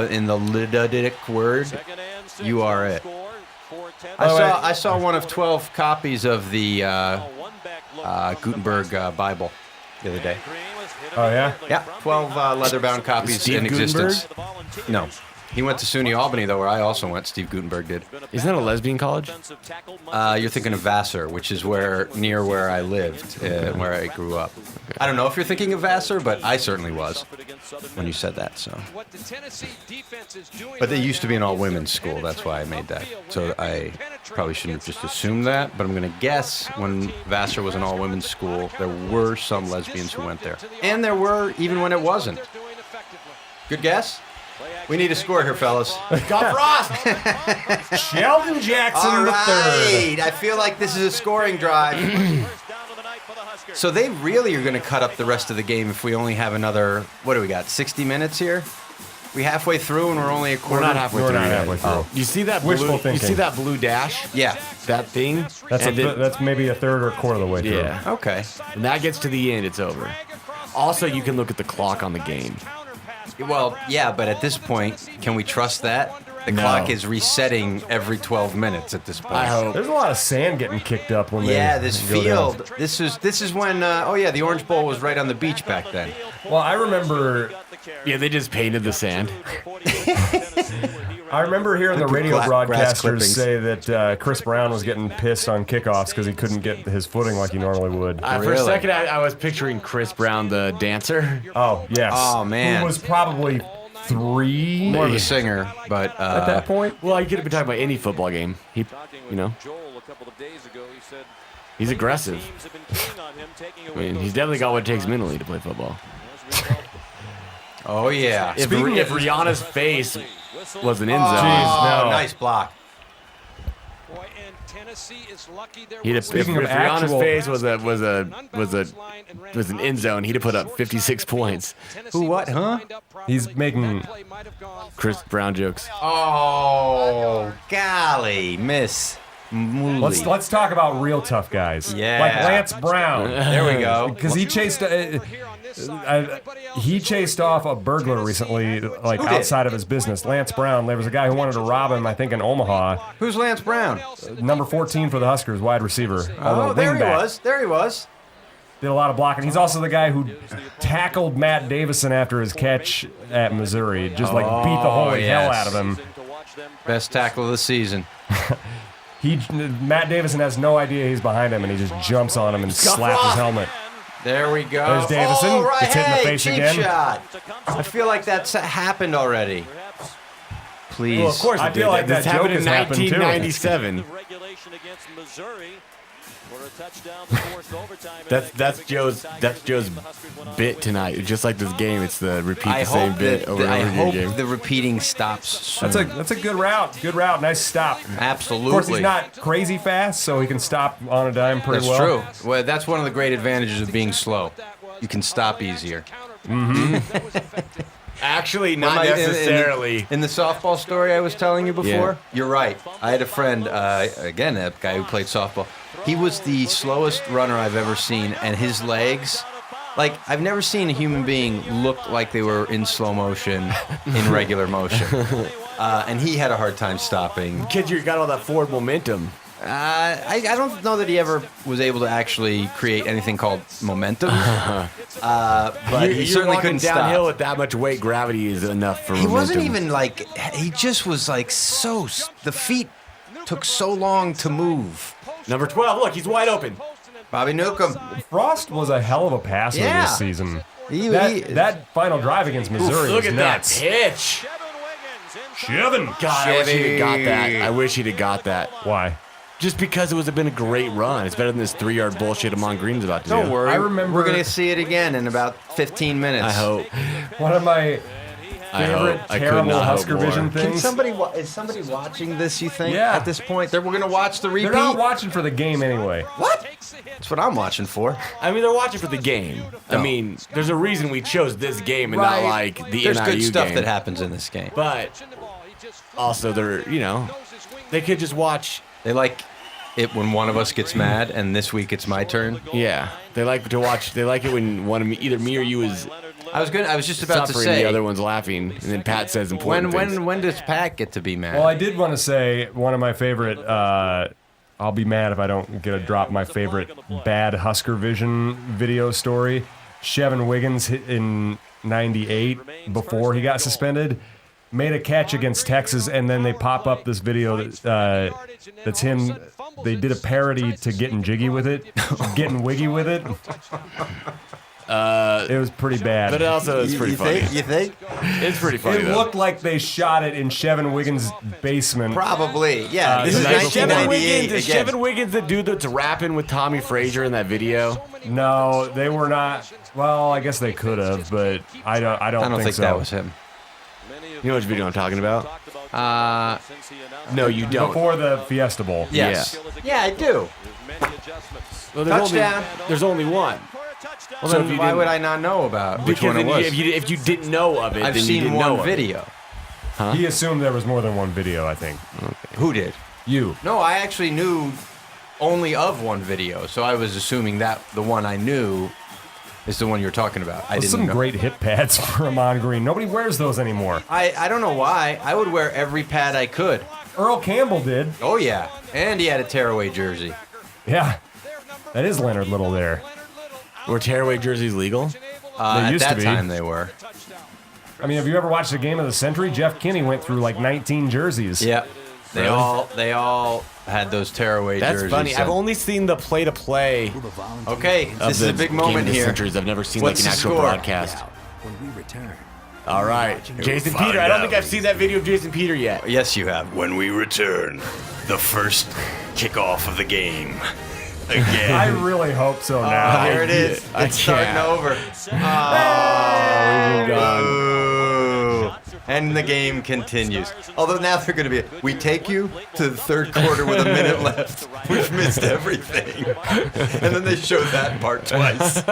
in the Ludic word, you are it. I saw one of 12 copies of the Gutenberg Bible the other day. Oh, yeah? Yeah, 12 leather-bound copies Steve in existence. Gutenberg? No. He went to SUNY Albany, though, where I also went. Steve Gutenberg did. Isn't that a lesbian college? You're thinking of Vassar, which is near where I lived, where I grew up. Okay. I don't know if you're thinking of Vassar, but I certainly was when you said that. So, but they used to be an all-women's school. That's why I made that. So I probably shouldn't have just assumed that. But I'm going to guess when Vassar was an all-women's school, there were some lesbians who went there, and there were even when it wasn't. Good guess. We need a score here, fellas. Scott Frost. Sheldon Jackson All III. right. I feel like this is a scoring drive. So they really are going to cut up the rest of the game if we only have another, what do we got, 60 minutes here? We halfway through and we're only a quarter? We're not halfway We're through. not yet. halfway through. Oh. You see that Wishful blue? thinking. You see that blue dash? Yeah. That thing? That's maybe a third or a quarter of the way through. Yeah. Okay. When that gets to the end, it's over. Also, you can look at the clock on the game. Well, yeah, but at this point, can we trust that? The clock is resetting every 12 minutes at this point. I hope. There's a lot of sand getting kicked up when Yeah, they this go down. field. This is when. The Orange Bowl was right on the beach back then. Well, I remember Yeah, they just painted the sand. hearing the radio Grass broadcasters clippings. say that Chris Brown was getting pissed on kickoffs because he couldn't get his footing like he normally would. For a Really? second, I was picturing Chris Brown, the dancer. Oh, yes. Oh, man. Who was probably 3 More of a singer, but at that point. Well, you could have been talking about any football game. He's aggressive. I mean, he's definitely got what it takes mentally to play football. oh yeah. If Rihanna's face was an end zone, Jeez, no. Nice block. if Speaking of Rihanna's actual- face was an end zone, he'd have put up 56 points. Who, what, huh? He's making Chris Brown jokes. Oh, golly, Miss Mooley. Let's talk about real tough guys. Yeah. Like Lance Brown. There we go. Because he chased off a burglar recently, like Who did? outside of his business. Lance Brown. There was a guy who wanted to rob him, I think, in Omaha. Who's Lance Brown? Number 14 for the Huskers, wide receiver. Oh, there he was. There he was. Did a lot of blocking. He's also the guy who tackled Matt Davison after his catch at Missouri. Just like beat the holy hell yes. out of him. Best tackle of the season. Matt Davison has no idea he's behind him, and he just jumps on him and slaps his helmet. There we go. There's Davison. Oh, right. Gets hit in the Hey, face cheap again. shot. I feel like that's happened already. Please. Well, of course, I it feel did. like that This happened joke in has happened, too. 1997. That's Joe's bit tonight. Just like this game, it's the repeat the same bit over and over again game. the repeating stops soon. That's a good route. Good route. Nice stop. Absolutely. Of course, he's not crazy fast, so he can stop on a dime pretty That's well. true. Well, that's one of the great advantages of being slow. You can stop easier. Actually, not Well, necessarily. In the softball story I was telling you before, Yeah. you're right. I had a friend, again, a guy who played softball. He was the slowest runner I've ever seen, and his legs, like, I've never seen a human being look like they were in slow motion in regular motion. And he had a hard time stopping. Kid, you got all that forward momentum. I don't know that he ever was able to actually create anything called momentum. But he certainly couldn't downhill stop. with that much weight. Gravity is enough for He momentum. wasn't even like, he just was like so, the feet took so long to move. Number 12, look, he's wide open. Bobby Newcomb. Frost was a hell of a passer Yeah. this season. He- That final drive against Missouri Look was at nuts. that pitch. Shevin. God, I wish he'd have got that. I wish he'd have got that. Why? Just because it would have been a great run. It's better than this 3-yard bullshit Amon Green's about to do. Don't worry. I remember- We're going to see it again in about 15 minutes. I hope. One of my I favorite hope. I could terrible not hope Husker more. Vision Can things. is somebody watching this, you think, Yeah. at this point? We're going to watch the repeat? They're not watching for the game anyway. What? That's what I'm watching for. I mean, they're watching for the game. I mean, there's a reason we chose this game and not like the There's NIU good stuff game. that happens in this game. But also, they're, you know, they could just watch. They like it when one of us gets mad, and this week it's my turn. Yeah, they like to watch. They like it when one of me, either me or you, is I was just about to suffering, say. the other one's laughing, and then Pat says important things. When does Pat get to be mad? Well, I did want to say one of my favorite. I'll be mad if I don't get to drop my favorite bad Husker Vision video story. Shevin Wiggins hit in '98 before he got suspended. Made a catch against Texas, and then they pop up this video that's him. They did a parody to Getting Jiggy with it, Getting Wiggy with it. It was pretty bad. But also, it's pretty funny. You think? It's pretty funny. It though. looked like they shot it in Shevin Wiggins' basement. Probably. Yeah. This the is night before. Shevin 1998. Wiggins. Is again. Shevin Wiggins the dude that's rapping with Tommy Frazier in that video? No, they were not. Well, I guess they could have, but I don't think so. that was him. You know which video I'm talking about? No, you don't. Before the Fiesta Bowl. Yes. Yeah, I do. Well, Touchdown. There's only one. Well, So if then you why didn't- would I not know about which Because one it then was? if you didn't know of it, I've then you seen didn't know one of it. video. He assumed there was more than one video, I think. Who did? You. No, I actually knew only of one video, so I was assuming that the one I knew is the one you're talking about. I didn't Some know. great hit pads for Amon Green. Nobody wears those anymore. I don't know why. I would wear every pad I could. Earl Campbell did. Oh yeah, and he had a tearaway jersey. Yeah. That is Leonard Little there. Were tearaway jerseys legal? They At used to that be. time they were. I mean, have you ever watched a game of the century? Jeff Kinney went through like 19 jerseys. Yep. They all had those tearaway That's jerseys. funny. I've only seen the play-to-play Okay, of this is the a big game moment of the here. centuries. I've never seen What's like an the actual score? broadcast. When we return. All right, Jason find Peter. I don't out. think I've seen that video of Jason Peter yet. Yes, you have. When we return, the first kickoff of the game. Again. I really hope so now. There it is. I It's starting can't. over. We've gone. Boo. And the game continues. Although now they're going to be, we take you to the third quarter with a minute left. We've missed everything. And then they show that part twice.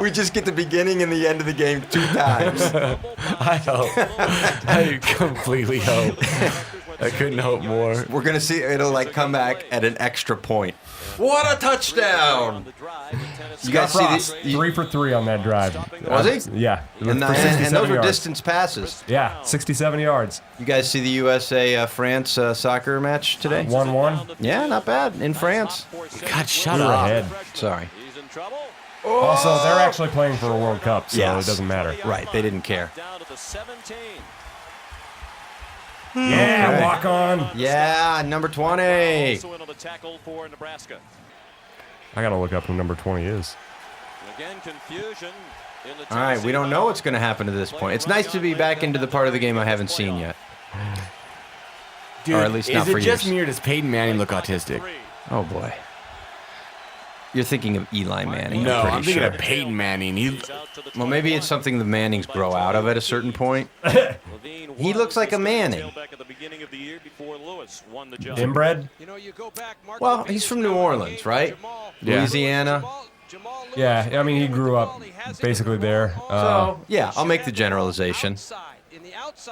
We just get the beginning and the end of the game 2 times. I hope. I completely hope. I couldn't hope more. We're going to see, it'll like come back at an extra point. What a touchdown! You guys see Frost, the, 3 for 3 on that drive. Was he? Yeah. and, for 67 those were yards. distance passes. Yeah, 67 yards. You guys see the USA-France soccer match today? 1-1. Yeah, not bad. In France. God, shut We were up. ahead. Sorry. Also, they're actually playing for a World Cup, so Yes. it doesn't matter. Right, they didn't care. Down to the 17. Yeah, Okay. walk on. Yeah, number 20. Also in on the tackle for Nebraska. I gotta look up who number 20 is. Again, confusion in the All right, we don't know what's going to happen to this point. It's nice to be back into the part of the game I haven't seen yet. Dude, Or at least is not it for just years. me or does Peyton Manning look autistic? Oh, boy. You're thinking of Eli Manning. No, I'm I'm pretty thinking sure. of Peyton Manning. Well, maybe it's something the Mannings grow out of at a certain point. He looks like a Manning. Inbred? You know, you go back, Mark, Well, he's from New Orleans, right? Yeah. Louisiana. Yeah, I mean, he grew up basically there. So, yeah, I'll make the generalization.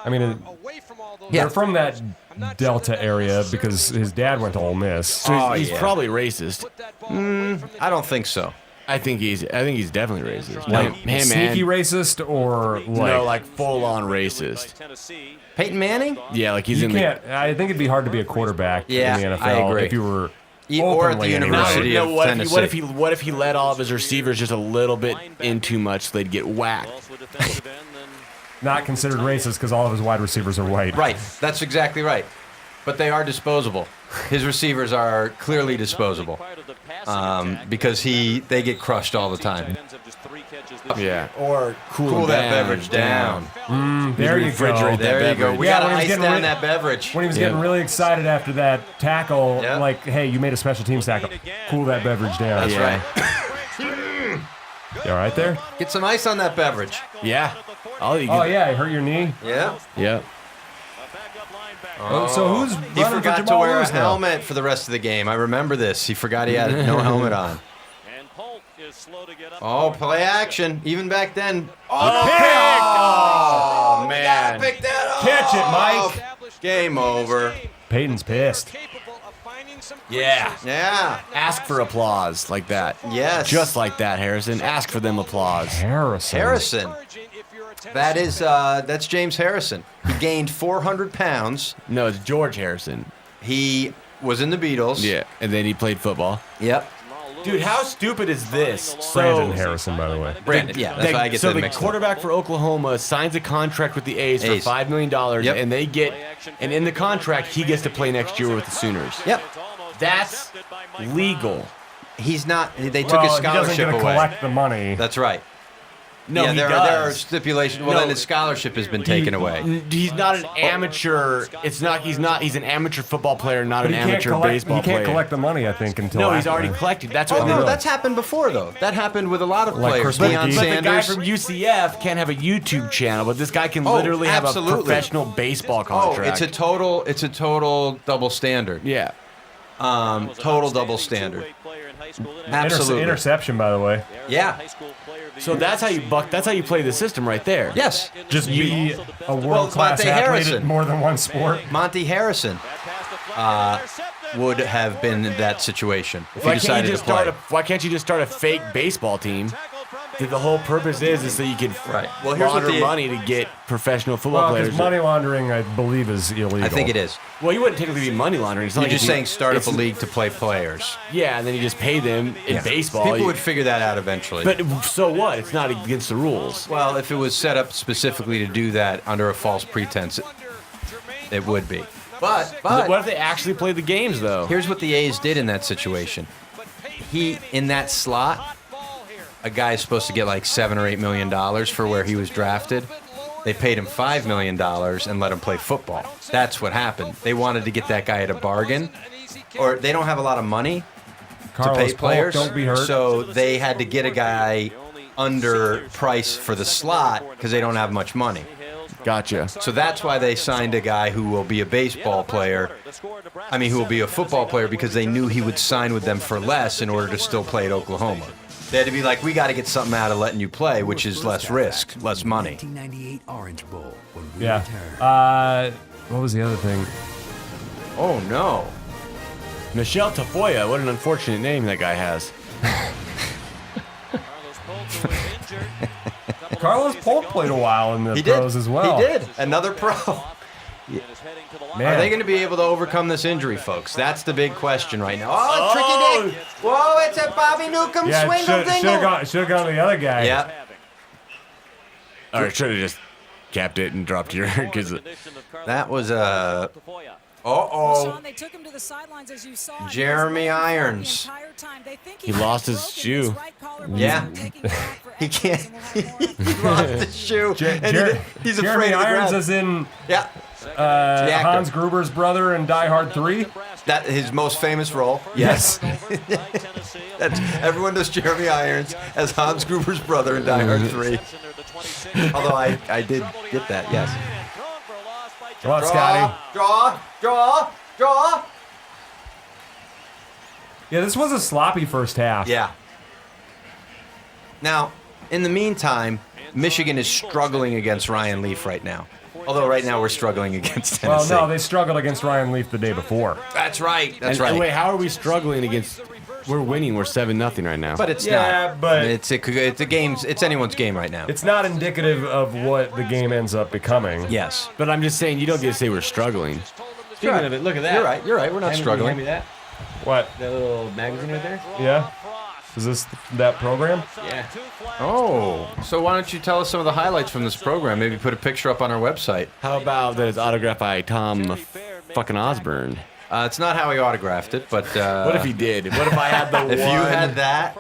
I mean, they're from that Delta area because his dad went to Ole Miss. So Oh, he's yeah. probably racist. I don't think so. I think he's definitely racist. Like, Hey, man. sneaky racist or like... No, like full-on racist. Peyton Manning? Yeah, like he's you in the. can't... I think it'd be hard to be a quarterback Yeah, in the NFL I agree. if you were Or at the Openly, anyway. University of Tennessee. What if he let all of his receivers just a little bit in too much so they'd get whacked? Not considered racist because all of his wide receivers are white. Right. That's exactly right. But they are disposable. His receivers are clearly disposable because they get crushed all the time. Yeah. Or Cool that beverage down. There you go. There you go. We Yeah, got to when he was ice getting down that beverage. When he was getting really excited after that tackle, Yep. like, hey, you made a special teams tackle. Cool that beverage down. That's right. You all right there? Get some ice on that beverage. Yeah. Oh, yeah, it hurt your knee? Yeah. Yeah. Oh, so who's He running for forgot to Jamal wear a Lewis now? helmet for the rest of the game. I remember this. He forgot he had no helmet on. Oh, play action. Even back then. Oh, man. Pick that up. Catch it, Mike. Game over. Peyton's pissed. Yeah. Yeah. Ask for applause like that. Yes. Just like that, Harrison. Ask for them applause. Harrison. That's James Harrison. He gained 400 pounds. No, it's George Harrison. He was in the Beatles. Yeah. And then he played football. Yep. Dude, how stupid is this? Brandon Harrison, by the way. Brandon, yeah, that's why I get so that the mixed up. quarterback for Oklahoma signs a contract with the A's for $5 million, Yep. and and in the contract, he gets to play next year with the Sooners. Yep. That's legal. He's not. They took his He doesn't scholarship get to away. collect the money. That's right. No, yeah, he there does. are stipulations. Well, No. then his scholarship has been taken away. He's not an amateur. He's an amateur football player, not But an amateur baseball he can't player. collect the money, I think, until No, he's after. already collected. That's Oh what no, really? that's happened before though. That happened with a lot of Like players. Chris Deion McGee. But the guy Sanders. from UCF can't have a YouTube channel, but this guy can Oh, literally have a absolutely. professional baseball Oh, contract. it's a total double standard. Yeah. Total double standard. Absolutely. Interception, by the way. Yeah. So that's how you play the system right there. Yes. Just be a world-class Monte athlete Harrison. at more than one sport. Monty Harrison would have been in that situation if he Why can't decided you to just play. why can't you just start a fake baseball team? The whole purpose is so you can Right. Well, here's what launder money to get professional football Well, players. because money laundering, I believe, is illegal. I think it is. Well, you wouldn't technically be money laundering. It's not You're like just you- saying start up a it's- league to play players. Yeah, and then you just pay them in baseball. People would figure that out eventually. But so what? It's not against the rules. Well, if it was set up specifically to do that under a false pretense, it would be. But What if they actually play the games though? here's what the A's did in that situation. In that slot, a guy's supposed to get like $7 or $8 million for where he was drafted. They paid him $5 million and let him play football. That's what happened. They wanted to get that guy at a bargain, or they don't have a lot of money Carlos to pay Polk, players. don't be hurt. So they had to get a guy under price for the slot because they don't have much money. Gotcha. So that's why they signed a guy who will be a baseball player. I mean, who will be a football player because they knew he would sign with them for less in order to still play at Oklahoma. They had to be like, we got to get something out of letting you play, which is less risk, less money. 1998 Orange Bowl. When we Yeah. return. What was the other thing? Oh, no. Michelle Tafoya, what an unfortunate name that guy has. Carlos Polk played a while in the He pros did. as well. He did. Another pro. Man. Are they going to be able to overcome this injury, folks? That's the big question right now. Oh, tricky dick. Whoa, it's a Bobby Newcomb Yeah, swingle dingle. should have gone to the other guy. Yeah. All right, should have just kept it and dropped your because That was a. Uh-oh. They took him to the sidelines, as you saw. Jeremy Irons. He lost his shoe. Yeah. He can't. He lost his shoe. And he's Jeremy afraid of the Irons ground. is in Yeah. The actor. Hans Gruber's brother in Die Hard 3. That his most famous role. Yes. That's everyone knows Jeremy Irons as Hans Gruber's brother in Die Hard 3. Although I did get that. Yes. Come on, Scotty. Draw. Yeah, this was a sloppy first half. Yeah. Now, in the meantime, Michigan is struggling against Ryan Leaf right now. Although right now we're struggling against Well, Tennessee. no, they struggled against Ryan Leaf the day before. That's right. That's And right. wait, how are we struggling against? We're winning. We're 7-0 right now. But it's Yeah, not. but- it's a game's. It's anyone's game right now. It's not indicative of what the game ends up becoming. Yes. But I'm just saying you don't get to say we're struggling. Speaking of it, look at that. You're right. We're not struggling. What? That little magazine right there? Yeah? Is this that program? Yeah. Oh, so why don't you tell us some of the highlights from this program? Maybe put a picture up on our website. How about that it's autographed by Tom fucking Osborne? It's not how he autographed it, but what if he did? What if I had the if one? you had that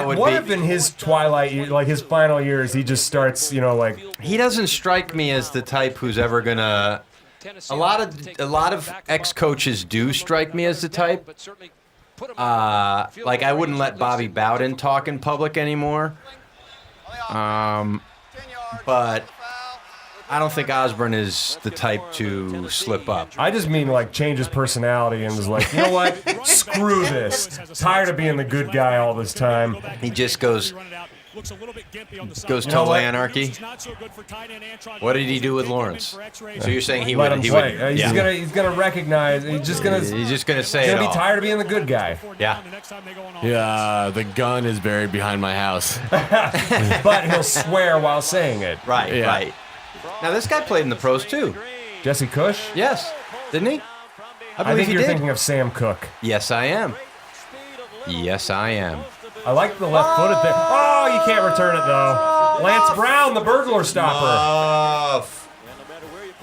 would what be. if in his twilight, like his final years, he just starts, like He doesn't strike me as the type who's ever gonna. A lot of ex-coaches do strike me as the type. Like I wouldn't let Bobby Bowden talk in public anymore. But I don't think Osborne is the type to slip up. I just mean like change his personality and was like, you know what? Screw this. Tired of being the good guy all this time. He just goes total anarchy. What did he do with Lawrence? So you're saying he Let would? him He play. would. He's gonna recognize. He's just gonna say He's it all. be tired of being the good guy. Yeah. Yeah, the gun is buried behind my house. But he'll swear while saying it. Right. Yeah. Right. Now this guy played in the pros too. Jesse Cush? Yes. Didn't he? I think he you're did. thinking of Sam Cooke. Yes, I am. Yes, I am. I like the left-footed thing. Oh, you can't return it though. Lance Brown, the burglar stopper.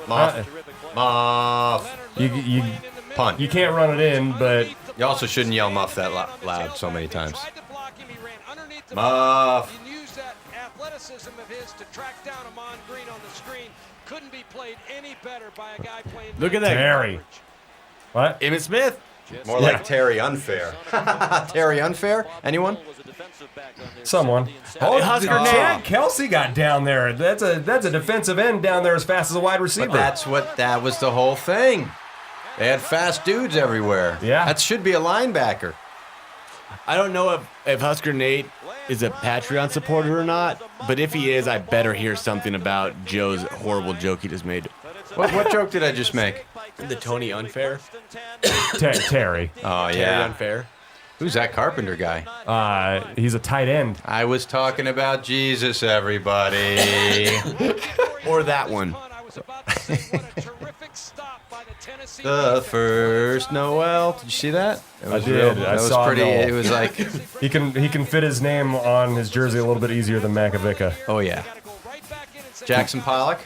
Muff. You Punt. you can't run it in, but You also shouldn't yell muff that loud so many times. Muff. He used that athleticism of his to track down Amon Green on the screen. Couldn't be played any better by a guy playing. Look at that. Terry. What? Emmitt Smith. More like Terry Unfair. Terry Unfair? Anyone? Someone. Oh, Husker Chad Nate. Kelsey got down there. That's a defensive end down there as fast as a wide receiver. But that was the whole thing. They had fast dudes everywhere. Yeah. That should be a linebacker. I don't know if Husker Nate is a Patreon supporter or not, but if he is, I better hear something about Joe's horrible joke he just made. What joke did I just make? The Tony Unfair? Terry. Oh, Terry yeah. Unfair? Who's that Carpenter guy? He's a tight end. I was talking about Jesus, everybody. Or that one. The first Noel. Did you see that? It was I did. real- I That was saw pretty. Noel. It was like, He can fit his name on his jersey a little bit easier than Makovica. oh yeah. Jackson Pollock.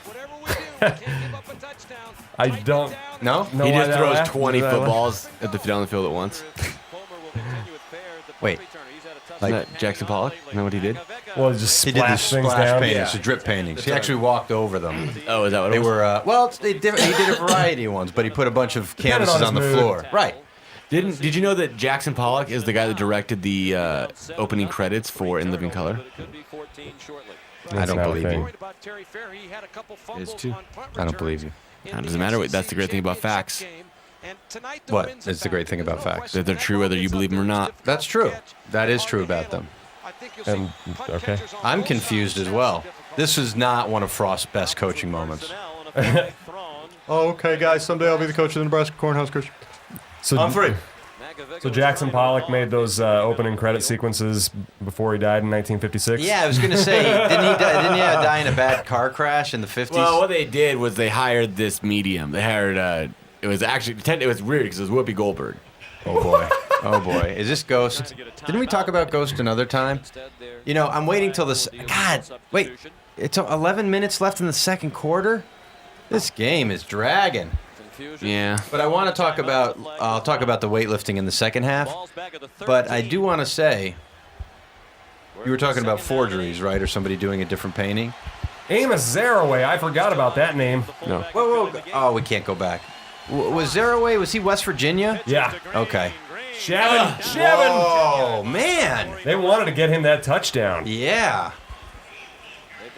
I don't No. know He why just that throws laughed. 20 Is that footballs on the field at once. Wait. Isn't that Jackson Pollock? Isn't that what he did? Well, just He did the splash things splash down. paintings, the drip paintings. He actually walked over them. Oh, is that what They it was? were he did a variety of ones, but he put a bunch of Depending canvases on on the his mood. floor. Right. Did you know that Jackson Pollock is the guy that directed the opening credits for In Living Color? I don't not a believe thing. you. Is too. I don't believe you. It doesn't matter. That's the great thing about facts. What is the great thing about facts? That they're true whether you believe them or not. That's true. That is true about them. And okay. I'm confused as well. This is not one of Frost's best coaching moments. Oh, okay, guys. Someday I'll be the coach of the Nebraska Cornhuskers. So I'm free. So Jackson Pollock made those opening credit sequences before he died in 1956. Yeah, I was gonna say, didn't he die in a bad car crash in the 50s? Well, what they did was they hired this medium. They hired. It was weird because it was Whoopi Goldberg. Oh boy. Oh boy. Is this Ghost? Didn't we talk about Ghost another time? You know, I'm waiting till this. God, wait. It's 11 minutes left in the second quarter. This game is dragging. Yeah. But I want to talk about. I'll talk about the weightlifting in the second half. But I do want to say, you were talking about forgeries, right, or somebody doing a different painting. Amos Zaraway. I forgot about that name. No. Whoa. Oh, we can't go back. Was Zaraway? Was he West Virginia? Yeah. Okay. Shavin. Oh man. They wanted to get him that touchdown. Yeah.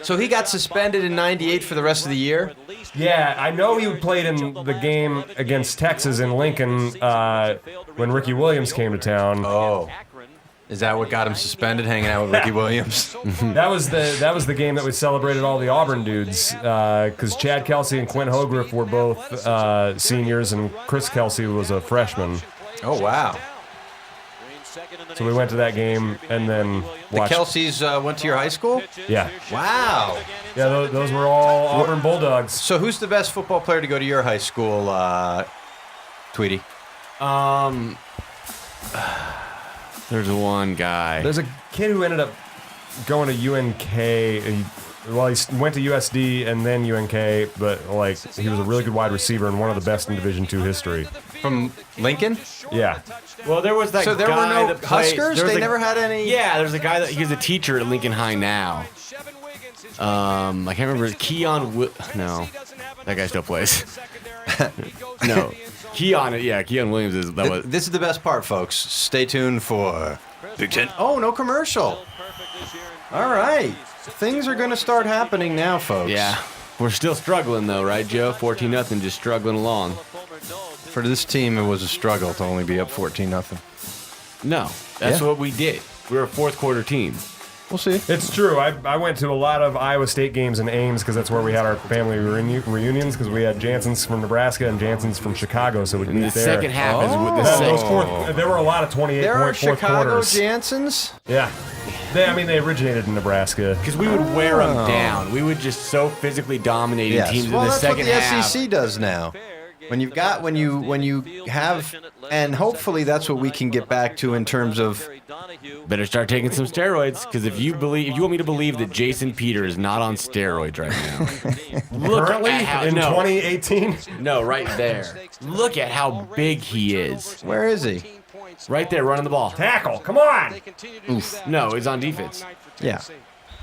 So he got suspended in '98 for the rest of the year? Yeah, I know he played in the game against Texas in Lincoln when Ricky Williams came to town. Oh. Is that what got him suspended, hanging out with Ricky Williams? That was the game that we celebrated all the Auburn dudes because Chad Kelsey and Quint Hogriff were both seniors and Chris Kelsey was a freshman. Oh, wow. So we went to that game and then The watched. Kelseys went to your high school? Yeah. Wow. Yeah, those were all Auburn Bulldogs. So who's the best football player to go to your high school, Tweedy? There's one guy. There's a kid who ended up going to UNK. He went to USD and then UNK, but like he was a really good wide receiver and one of the best in Division II history. From Lincoln? Yeah. Well, there was that So there guy were no that played, Huskers? They never had any? Yeah, there's a guy that he's a teacher at Lincoln High now. I can't remember. No, that guy still plays. No, Keon Williams is that was. This is the best part, folks. Stay tuned for Big Ten. Oh, no commercial. All right. Things are going to start happening now, folks. Yeah, we're still struggling though, right, Joe? 14-0, just struggling along. For this team, it was a struggle to only be up 14-0. No, that's what we did. We were a fourth quarter team. We'll see. It's true. I went to a lot of Iowa State games in Ames because that's where we had our family reunions because we had Jansen's from Nebraska and Jansen's from Chicago, so we'd And meet the there. second half is with the There were a lot of 28-point There are fourth Chicago quarters. Jansons? Yeah. They originated in Nebraska. Because we would wear them down. We would just so physically dominate teams well, in the that's second what the half. SEC does now. When you have, and hopefully that's what we can get back to in terms of. Better start taking some steroids, because if you want me to believe that Jason Peter is not on steroids right now, look Currently, at how, in no, 2018? No, right there. Look at how big he is. Where is he? Right there, running the ball. Tackle, come on! Oof. No, he's on defense. Yeah.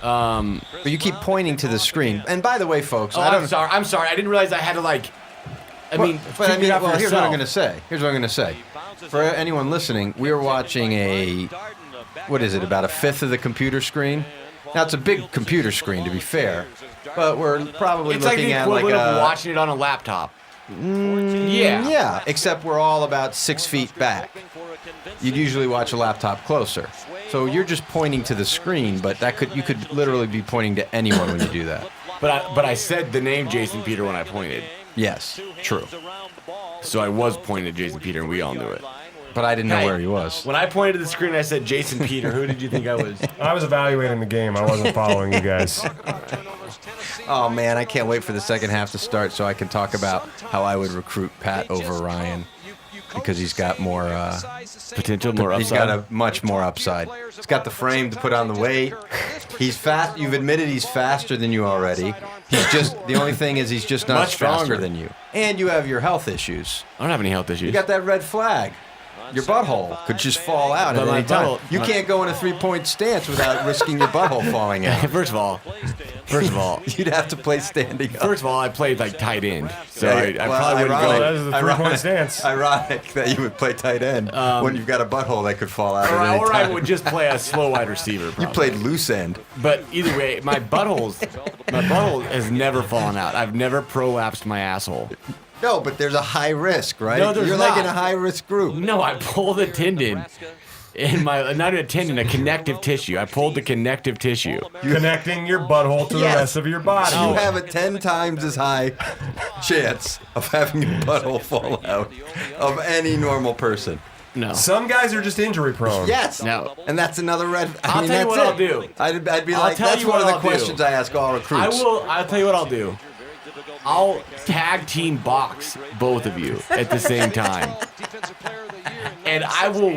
But you keep pointing to the screen. And by the way, folks, I'm sorry. I didn't realize I had to like. Here's what I'm yourself. going to say. For anyone listening, we are watching about a fifth of the computer screen? Now, it's a big computer screen, to be fair, but we're probably It's like looking the at equivalent like of watching it on a laptop. Yeah, except we're all about 6 feet back. You'd usually watch a laptop closer. So you're just pointing to the screen, but you could literally be pointing to anyone when you do that. But I said the name Jason Peter when I pointed. Yes, true. So I was pointing at Jason Peter, and we all knew it. But I didn't know where he was. When I pointed to the screen, I said Jason Peter. Who did you think I was? I was evaluating the game. I wasn't following you guys. Oh, man, I can't wait for the second half to start so I can talk about how I would recruit Pat over Ryan. Because he's got more potential, more upside. He's got a much more upside. He's got the frame to put on the weight. He's fast. You've admitted he's faster than you already. The only thing is he's just not Much stronger faster than you. And you have your health issues. I don't have any health issues. You got that red flag. Your butthole could just fall out at any time. You can't go in a 3-point stance without risking your butthole falling out. First of all, you'd have to play standing up. First of all, I played like tight end, so I probably wouldn't That go. is a 3-point stance. Ironic that you would play tight end when you've got a butthole that could fall out at any Or time. I would just play a slow wide receiver. Probably. You played loose end. But either way, my butthole has never fallen out. I've never prolapsed my asshole. No, but there's a high risk, right? No, there's You're not. like in a high risk group. No, I pulled a tendon in my, not a tendon, a connective tissue. I pulled the connective tissue. Connecting your butthole to the rest of your body. You have a 10 times as high chance of having your butthole fall out of any normal person. No. Some guys are just injury prone. Yes. No. And that's another red. I'll tell you what I'll do. I'd be I'll like, tell that's you one what of the I'll do. questions I ask all recruits. I'll tell you what I'll do. I'll tag team box both of you at the same time. And I will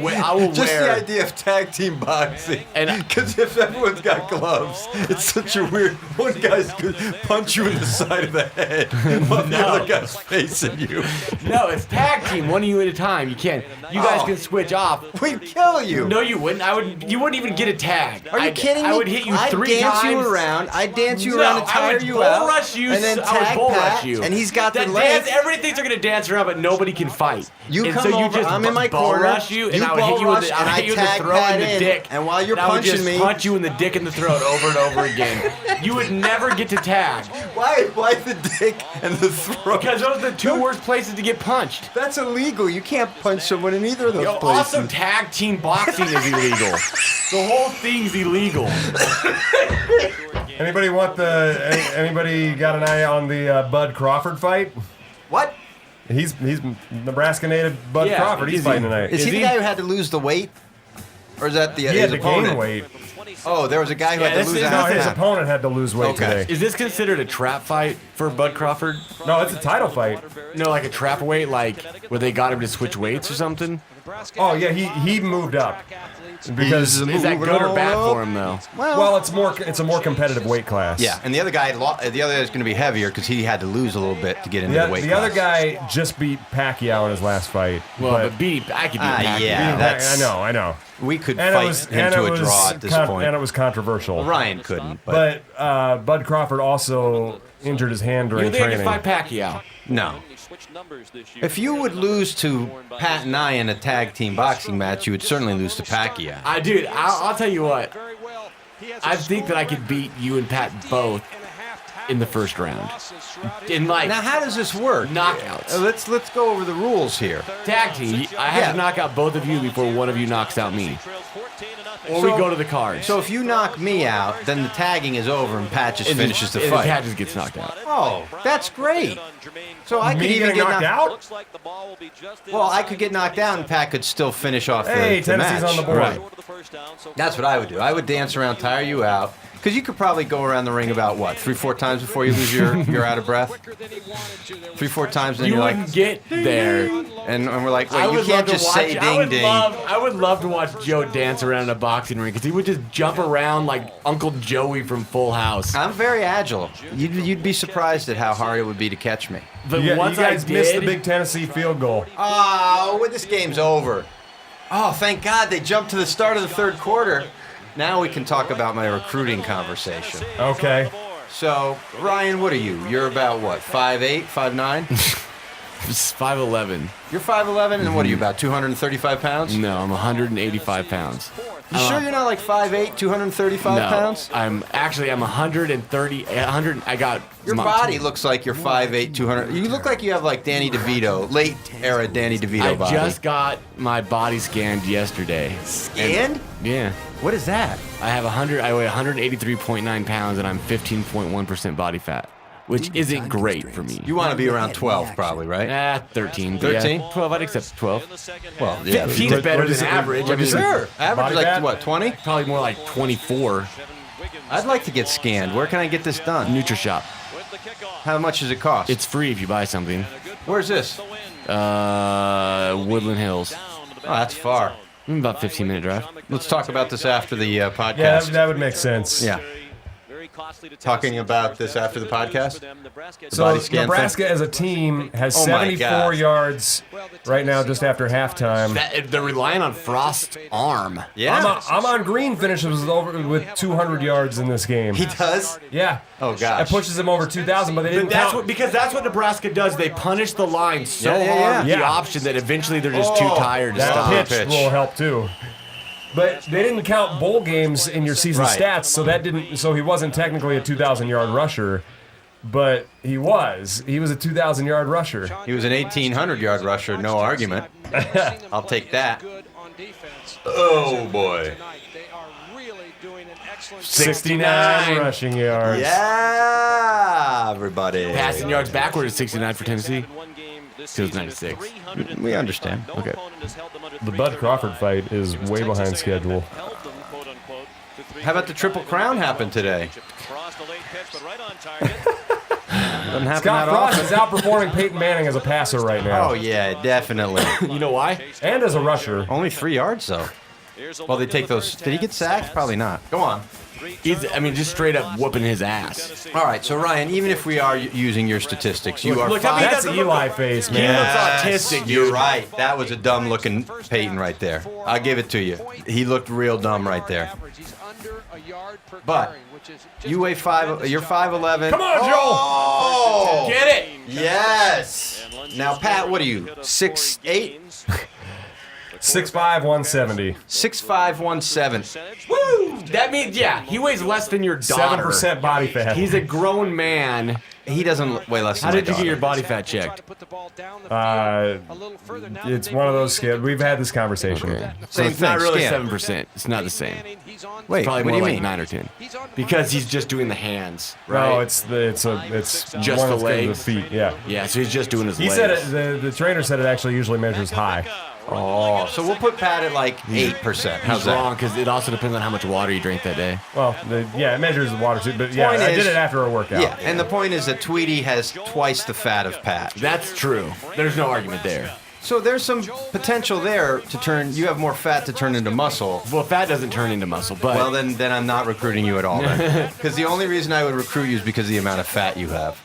Just wear. the idea of tag team boxing. And because if everyone's got gloves, it's such a weird. One guy's could punch you in the side of the head while the other guy's facing you. No, it's tag team, one of you at a time. You can't. You guys can switch off. We'd kill you. No, you wouldn't. You wouldn't even get a tag. Are you kidding me? I would hit you 3 times. I'd dance you around and tire you I out. would bull rush you. And then I would tag bull Pat, rush you. and he's got the That legs. dance, everything's gonna dance around, but nobody can fight. You and come so you over, just I'm in my bull corner, rush you, and you I would hit you bull in the, rush, and I I hit you in the tag throat Pat and the in, dick. and while you're I would punching just me- punch you in the dick and the throat over and over again. You would never get to tag Why the dick and the throat? because those are the 2 worst places to get punched. That's illegal. You can't punch someone in either of those places. Also, tag team boxing is illegal. The whole thing's illegal. Anybody got an eye on the Bud Crawford fight? What? He's Nebraska native Bud Crawford. He's fighting tonight. Is he the guy who had to lose the weight? Or is that He had his to opponent? gain weight. Oh, there was a guy who had to lose a No, half his pound. opponent had to lose weight Okay. today. Is this considered a trap fight for Bud Crawford? No, it's a title fight. No, like a trap weight, like where they got him to switch weights or something? Oh yeah, he moved up because Is that good or bad for him though? well, it's a more competitive weight class. Yeah, and the other guy is going to be heavier because he had to lose a little bit to get into the weight The class. other guy just beat Pacquiao in his last fight. Well, but I could beat Pacquiao. yeah, that's- I know. We could And fight it was, him and to it a was draw at this point. And it was controversial. Well, Ryan couldn't, but Bud Crawford also injured his hand during You think I training. could fight Pacquiao? no. If you would lose to Pat and I in a tag team boxing match, you would certainly lose to Pacquiao. I'll tell you what. I think that I could beat you and Pat both in the first round. In like Now, how does this work? knockouts. Let's go over the rules here. Tag team. I have to knock out both of you before one of you knocks out me. Or we go to the cards. So if you knock me out, then the tagging is over and Pat just finishes the and fight. Pat just gets knocked out. Oh, that's great. So I could Me even getting get knocked out? Well, I could get knocked out and Pat could still finish off Hey, the match. Tennessee's on the board. Right. That's what I would do. I would dance around, tire you out. Because you could probably go around the ring about, what, 3-4 times before you lose you're out of breath? 3-4 times, and You you're wouldn't like... get there. And we're like, I wait, you would can't love to just watch. say ding ding. I would love to watch Joe dance around in a boxing ring because he would just jump around like Uncle Joey from Full House. I'm very agile. You'd be surprised at how hard it would be to catch me. But You once guys I missed did, the big Tennessee field goal. Oh, well, this game's over. Oh, thank God they jumped to the start of the third quarter. Now we can talk about my recruiting conversation. Okay. So, Ryan, what are you? You're about what, 5'8", 5'9"? it's 5'11". You're 5'11", and what are you, about 235 pounds? No, I'm 185 pounds. You sure you're not like 5'8", 235 No, pounds? I'm 100. I got Your body looks like you're 5'8", 200. You look like you have like Danny DeVito, late era Danny DeVito I body. just got my body scanned yesterday. Scanned? Yeah. What is that? I weigh 183.9 pounds and I'm 15.1% body fat, which isn't great for me. You want to be around 12 probably, right? 13. 13? Yeah, 12, I'd accept 12. Well, yeah. 15 is better than average. I mean, Sure. Average Body like, fat? what, 20? probably more like 24. I'd like to get scanned. Where can I get this done? NutriShop. How much does it cost? It's free if you buy something. Where's this? Woodland Hills. Oh, that's far. About 15-minute drive. Let's talk about this after the podcast. Yeah, that would make sense. Yeah. Talking about this after the podcast? So body scan Nebraska as a team has Oh my 74 God. yards right now just after halftime. They're relying on Frost's arm. Yeah. I'm on Green finishes with 200 yards in this game. He does? Yeah. Oh, gosh. It pushes him over 2,000, but they didn't count. Because that's what Nebraska does. They punish the line so Yeah, yeah, hard yeah. with the Yeah. option that eventually they're just too tired to That stop. pitch will help too. But they didn't count bowl games in your season Right. stats, so he wasn't technically a 2,000-yard rusher, but he was. He was a 2,000-yard rusher. He was an 1,800-yard rusher, no argument. I'll take that. Oh, boy. 69 rushing yards. Yeah, everybody. Passing yards backward is 69 for Tennessee. It was 96. We understand. Okay. The Bud Crawford fight is way behind schedule. How about the Triple Crown happen today? Doesn't happen Scott that Frost often. is outperforming Peyton Manning as a passer right now. Oh, yeah, definitely. You know why? And as a rusher. Only 3 yards, though. Well, they take those. Did he get sacked? Probably not. Go on. He's, just straight up whooping his ass. All right, so Ryan, even if we are using your statistics, you are look, I mean, That's Eli face, man. He looks autistic, You're dude. right. That was a dumb-looking Peyton right there. I'll give it to you. He looked real dumb right there. But you weigh 5. You're 5'11". Come on, Joe! Oh! Get it! Yes. Now, Pat, what are you? 6'8"? 6'5", 170. 6'5", 170. Woo! That means, he weighs less than your daughter. 7% body fat. He's a grown man. He doesn't weigh less than How my did you get your daughter. body fat checked? It's one of those kids. We've had this conversation. So Same it's not thing, really scan. 7%. It's not the same. Wait, Probably what do more you like mean? 9 or 10. Because he's just doing the hands, right? No, it's Just one the that's good to legs? the feet. Yeah. Yeah, so he's just doing his He legs. said it. The trainer said it actually usually measures high. Oh, so we'll put Pat at like 8%. How's He's that? wrong because it also depends on how much water you drink that day. Well, it measures the water too, but yeah, Point I is- did it after a workout. Yeah, and the point is that Tweedy has twice the fat of Pat. That's true. There's no argument there. So there's some potential there to turn. You have more fat to turn into muscle. Well, fat doesn't turn into muscle, but Well, then I'm not recruiting you at all. Because the only reason I would recruit you is because of the amount of fat you have.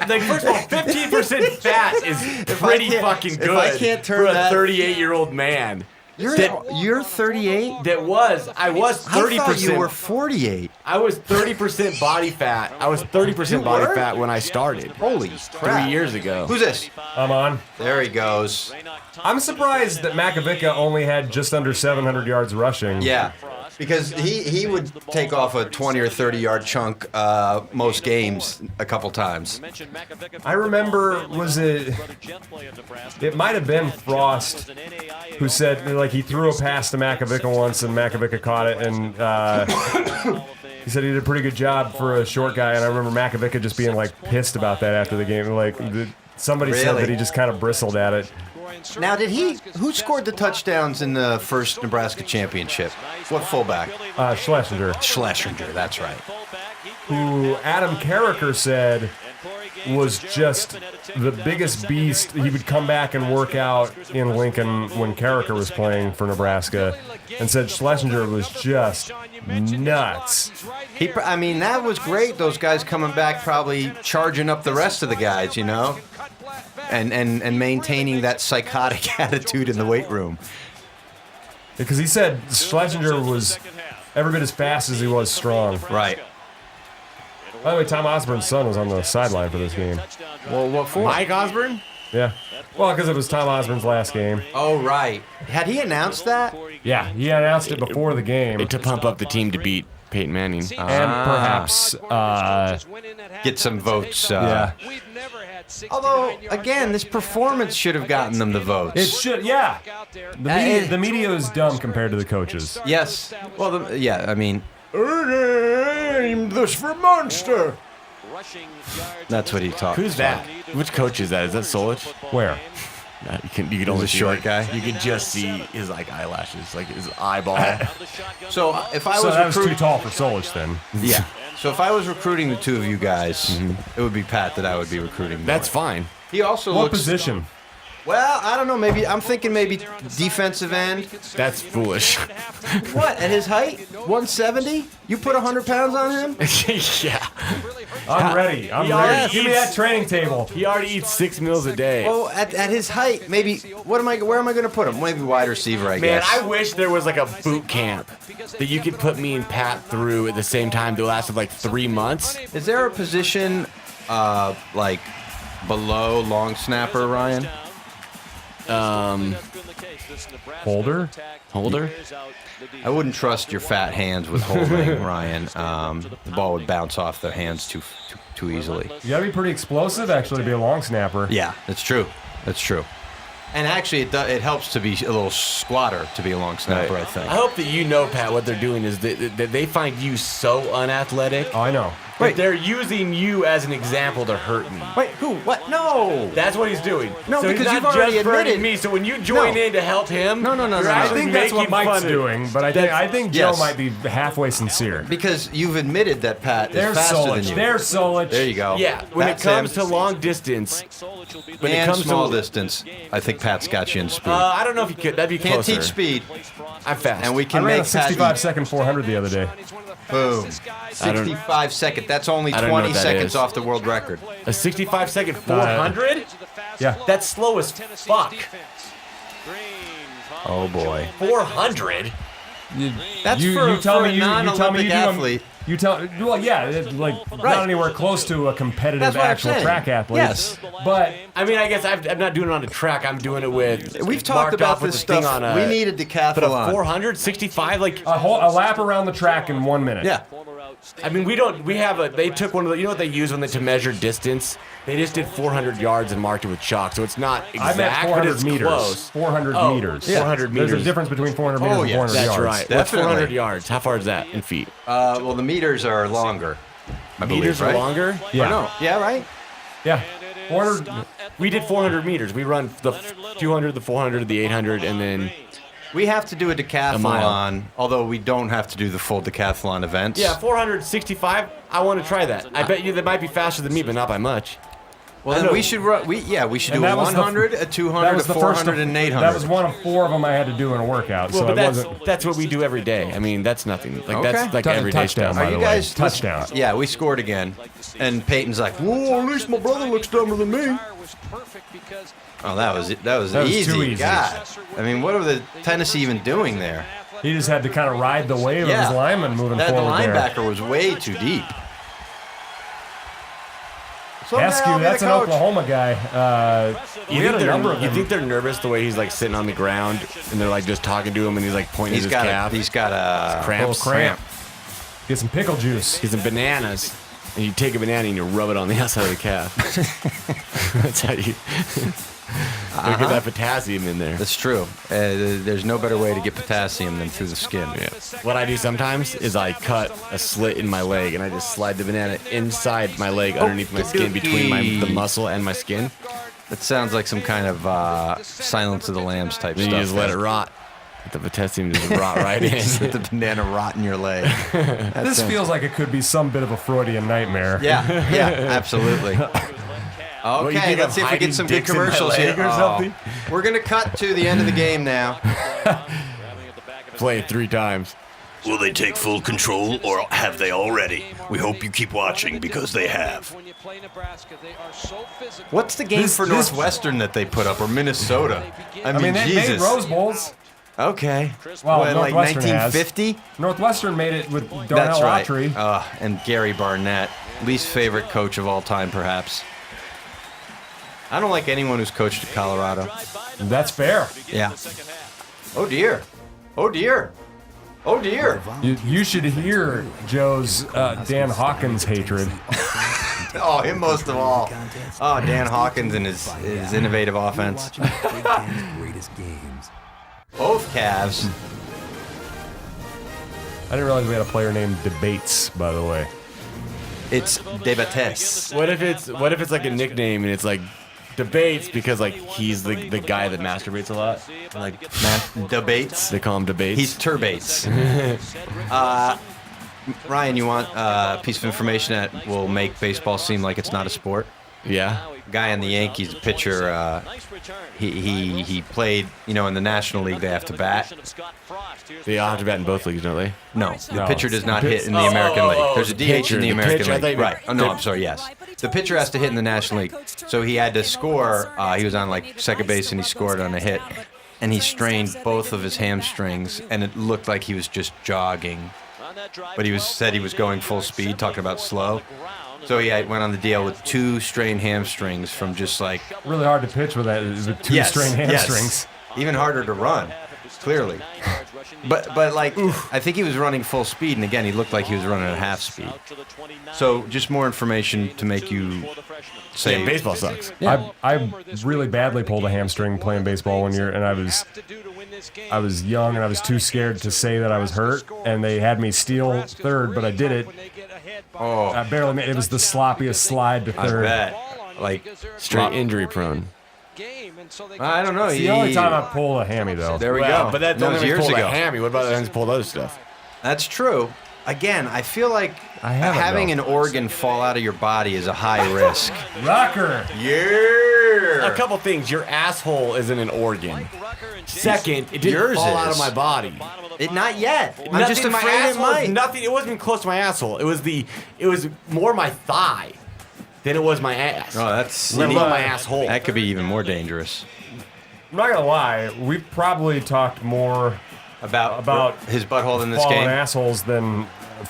like first of all, 15% fat is pretty fucking good if I can't turn for a that- 38-year-old man. You're 38. I was 30%. I thought you were 48. I was 30% body fat. I was 30% body were? fat when I started. Holy crap! 3 years ago. Who's this? I'm on. There he goes. I'm surprised that Makovica only had just under 700 yards rushing. Yeah, because he would take off a 20 or 30-yard chunk most games a couple times. I remember, it might have been Frost who said, like, he threw a pass to Makovica once and Makovica caught it, and he said he did a pretty good job for a short guy, and I remember Makovica just being, like, pissed about that after the game. Like, somebody said Really? that he just kind of bristled at it. Now, who scored the touchdowns in the first Nebraska championship? What fullback? Schlesinger, Schlesinger, that's right. who Adam Carricker said was just the biggest beast. He would come back and work out in Lincoln when Carricker was playing for Nebraska, and said Schlesinger was just nuts. I mean, that was great, those guys coming back probably charging up the rest of the guys, you know? And maintaining that psychotic attitude in the weight room. Because he said Schlesinger was every bit as fast as he was strong. Right. By the way, Tom Osborne's son was on the sideline for this game. Well, what for? Mike Osborne? Yeah. Well, because it was Tom Osborne's last game. Oh, right. Had he announced that? Yeah, he announced it before the game. To pump up the team to beat Peyton Manning. And perhaps, get some votes. yeah. Although, again, this performance should have gotten them the votes. It should, yeah. The media is dumb compared to the coaches. Yes. Well, I mean, This for monster. that's what he talked. Who's that? Which coach is that? Is that Solich? Where? You could only a see, short like, guy? You could just see his like eyelashes, like his eyeball. So if I So was that was too recruiting, tall for Solich then. yeah. So if I was recruiting the two of you guys, it would be Pat that I would be recruiting. More. That's fine. He also What looks. position? Well, I don't know. I'm thinking maybe defensive end. That's foolish. What, at his height? 170? You put 100 pounds on him? Yeah. I'm ready. I'm He ready. already Give me eats- that training table. He already eats 6 meals a day. Well, at his height, maybe. Where am I going to put him? Maybe wide receiver, I Man, guess. I wish there was like a boot camp that you could put me and Pat through at the same time that lasted like 3 months. Is there a position, like, below long snapper, Ryan? Holder? Holder? I wouldn't trust your fat hands with holding, Ryan. The ball would bounce off the hands too easily. You gotta be pretty explosive, actually, to be a long snapper. Yeah, that's true. That's true. And actually, it helps to be a little squatter to be a long snapper, I think. I hope that you know, Pat, what they're doing is that they find you so unathletic. Oh, I know. Wait, they're using you as an example to hurt me. Wait, who? What? No! That's what he's doing. No, so because he's you've not already just burning admitted- me. So when you join No. in to help him, No. you're I actually think that's what making Mike's fun of- doing, but I think Joe Yes. might be halfway sincere. Because you've admitted that Pat is There's faster than Solich. you. There's Solich. There you go. Yeah, when That's it comes him. to long distance, when it and comes small to distance, I think Pat's got you in speed. I don't know if you could. That'd be Can't closer. teach speed, I'm fast. and we I can ran a make Pat 65-second 400 the other day. boom. I don't- 65 second. That's only I don't know 20 what that seconds is. off the world record. a 65-second 400. Yeah. That's slow as fuck. Oh boy. 400. That's You for tell a me you tell me non-Olympic you do 'em- athlete. You tell well, yeah, it's like not anywhere close to a competitive That's what I'm actual saying. track athlete. Yes. But I mean, I guess I'm not doing it on the track. I'm doing it with. We've talked marked about off with this the thing stuff. on a, We need a But a decathlon. 400, 65, like. a lap around the track in 1 minute. Yeah. I mean, they took one of the, you know what they use when to measure distance? They just did 400 yards and marked it with chalk, so it's not I exact, meant but 400 it's meters. close. 400 Oh, meters. yeah. 400 There's meters. a difference between 400 meters and yes. 400 That's yards. right. What's Definitely. 400 yards? How far is that in feet? Well, the meters are longer. I believe, Meters right? are longer? Yeah. Or no? Yeah, right? Yeah. 400. We did 400 meters. We run the 200, the 400, the 800, and then We have to do a mile. decathlon, although we don't have to do the full decathlon events. yeah, 465. I want to try that. I bet you that might be faster than me, but not by much. Well, then we should run. We should do And a that was the- 100, a That 200, was a the first 400, of, and 800. That was one of 4 of them I had to do in a workout. Well, so but it wasn't. that's what we do every day. I mean, that's nothing. Like Okay. that's like everyday Touchdown, stuff. by Are the you way. guys Touchdown. Yeah, we scored again, and Peyton's like, "Whoa, at least my brother looks dumber than me." Oh, that was easy. too easy. God, I mean, what are the Tennessee even doing there? He just had to kind of ride the wave of his lineman moving The forward there. linebacker was way too deep. Someday I'll Askew, be that's the an coach. Oklahoma guy. We had a number of You them. think they're nervous the way he's like sitting on the ground and they're like just talking to him and he's like pointing He's his got calf? he's got a cramps. cramp. Get some pickle juice. He's some bananas. And you take a banana and you rub it on the outside of the calf. That's how you get that potassium in there. That's true. There's no better way to get potassium than through the skin. Yeah. What I do sometimes is I cut a slit in my leg and I just slide the banana inside my leg underneath my skin between the muscle and my skin. That sounds like some kind of Silence of the Lambs type And stuff. you just let it rot. Let the potassium just rot right in. Let the banana rot in your leg. This feels like it could be some bit of a Freudian nightmare. Yeah, absolutely. What, you Okay, think let's I'm see if we hiding get some good dicks in my commercials leg here. or something? We're going to cut to the end of the game now. Play it 3 times. Will they take full control, or have they already? We hope you keep watching, because they have. What's the game for Northwestern that they put up, or Minnesota? I mean, they Jesus. made Rose Bowls. Okay. Well, What, like Northwestern has. 1950? Northwestern made it with Darnell That's right. Autry. And Gary Barnett, least favorite coach of all time, perhaps. I don't like anyone who's coached at Colorado. That's fair. Yeah. Oh dear. Oh dear. Oh dear. You should hear Joe's Dan Hawkins hatred. Oh, him most of all. Oh, Dan Hawkins and his innovative offense. Greatest games. Both Cavs. I didn't realize we had a player named Debates, by the way. It's Debates. What if it's like a nickname and it's like Debates because like he's the guy that masturbates a lot? Like Debates. they call him Debates. He's Turbates. Ryan, you want a piece of information that will make baseball seem like it's not a sport? yeah. Guy in the Yankees, pitcher, he played, in the National League they have to bat. They all have to bat in both leagues, don't they? No, the No. pitcher does not hit in the American League. There's a DH pitcher, in the the American pitcher, I thought League. you Right. meant- Oh, no, I'm sorry, yes. The pitcher has to hit in the National League. So he had to score. He was on like second base and he scored on a hit. And he strained both of his hamstrings and it looked like he was just jogging. But he said he was going full speed, talking about slow. So he went on the DL with 2 strained hamstrings from just like... Really hard to pitch with that. With 2 strained hamstrings. Yes. Even harder to run, clearly. But like, I think he was running full speed, and again, he looked like he was running at half speed. So just more information to make you say... Yeah, baseball sucks. Yeah. I really badly pulled a hamstring playing baseball one year, and I was young and I was too scared to say that I was hurt, and they had me steal third, but I did it. Oh, I barely made it. It was the sloppiest slide to I third. bet. Like, Straight injury prone. I don't know. It's the only time I pulled a hammy, though. There we Well, go. but that's That only was when years he's pulled ago. a hammy. What about the ones pulled other stuff? That's true. Again, I feel like I haven't, having though. an organ fall out of your body is a high risk. Rocker. Yeah. A couple things. Your asshole isn't an organ. Second, it didn't Yours fall out is. of my body. Not yet. I'm Nothing just in my afraid it asshole. might. Nothing. It wasn't even close to my asshole. It was more my thigh than it was my ass. Oh, that's... Let alone my asshole. That could be even more dangerous. I'm not gonna lie. We've probably talked more About his butthole in this fallen game. assholes than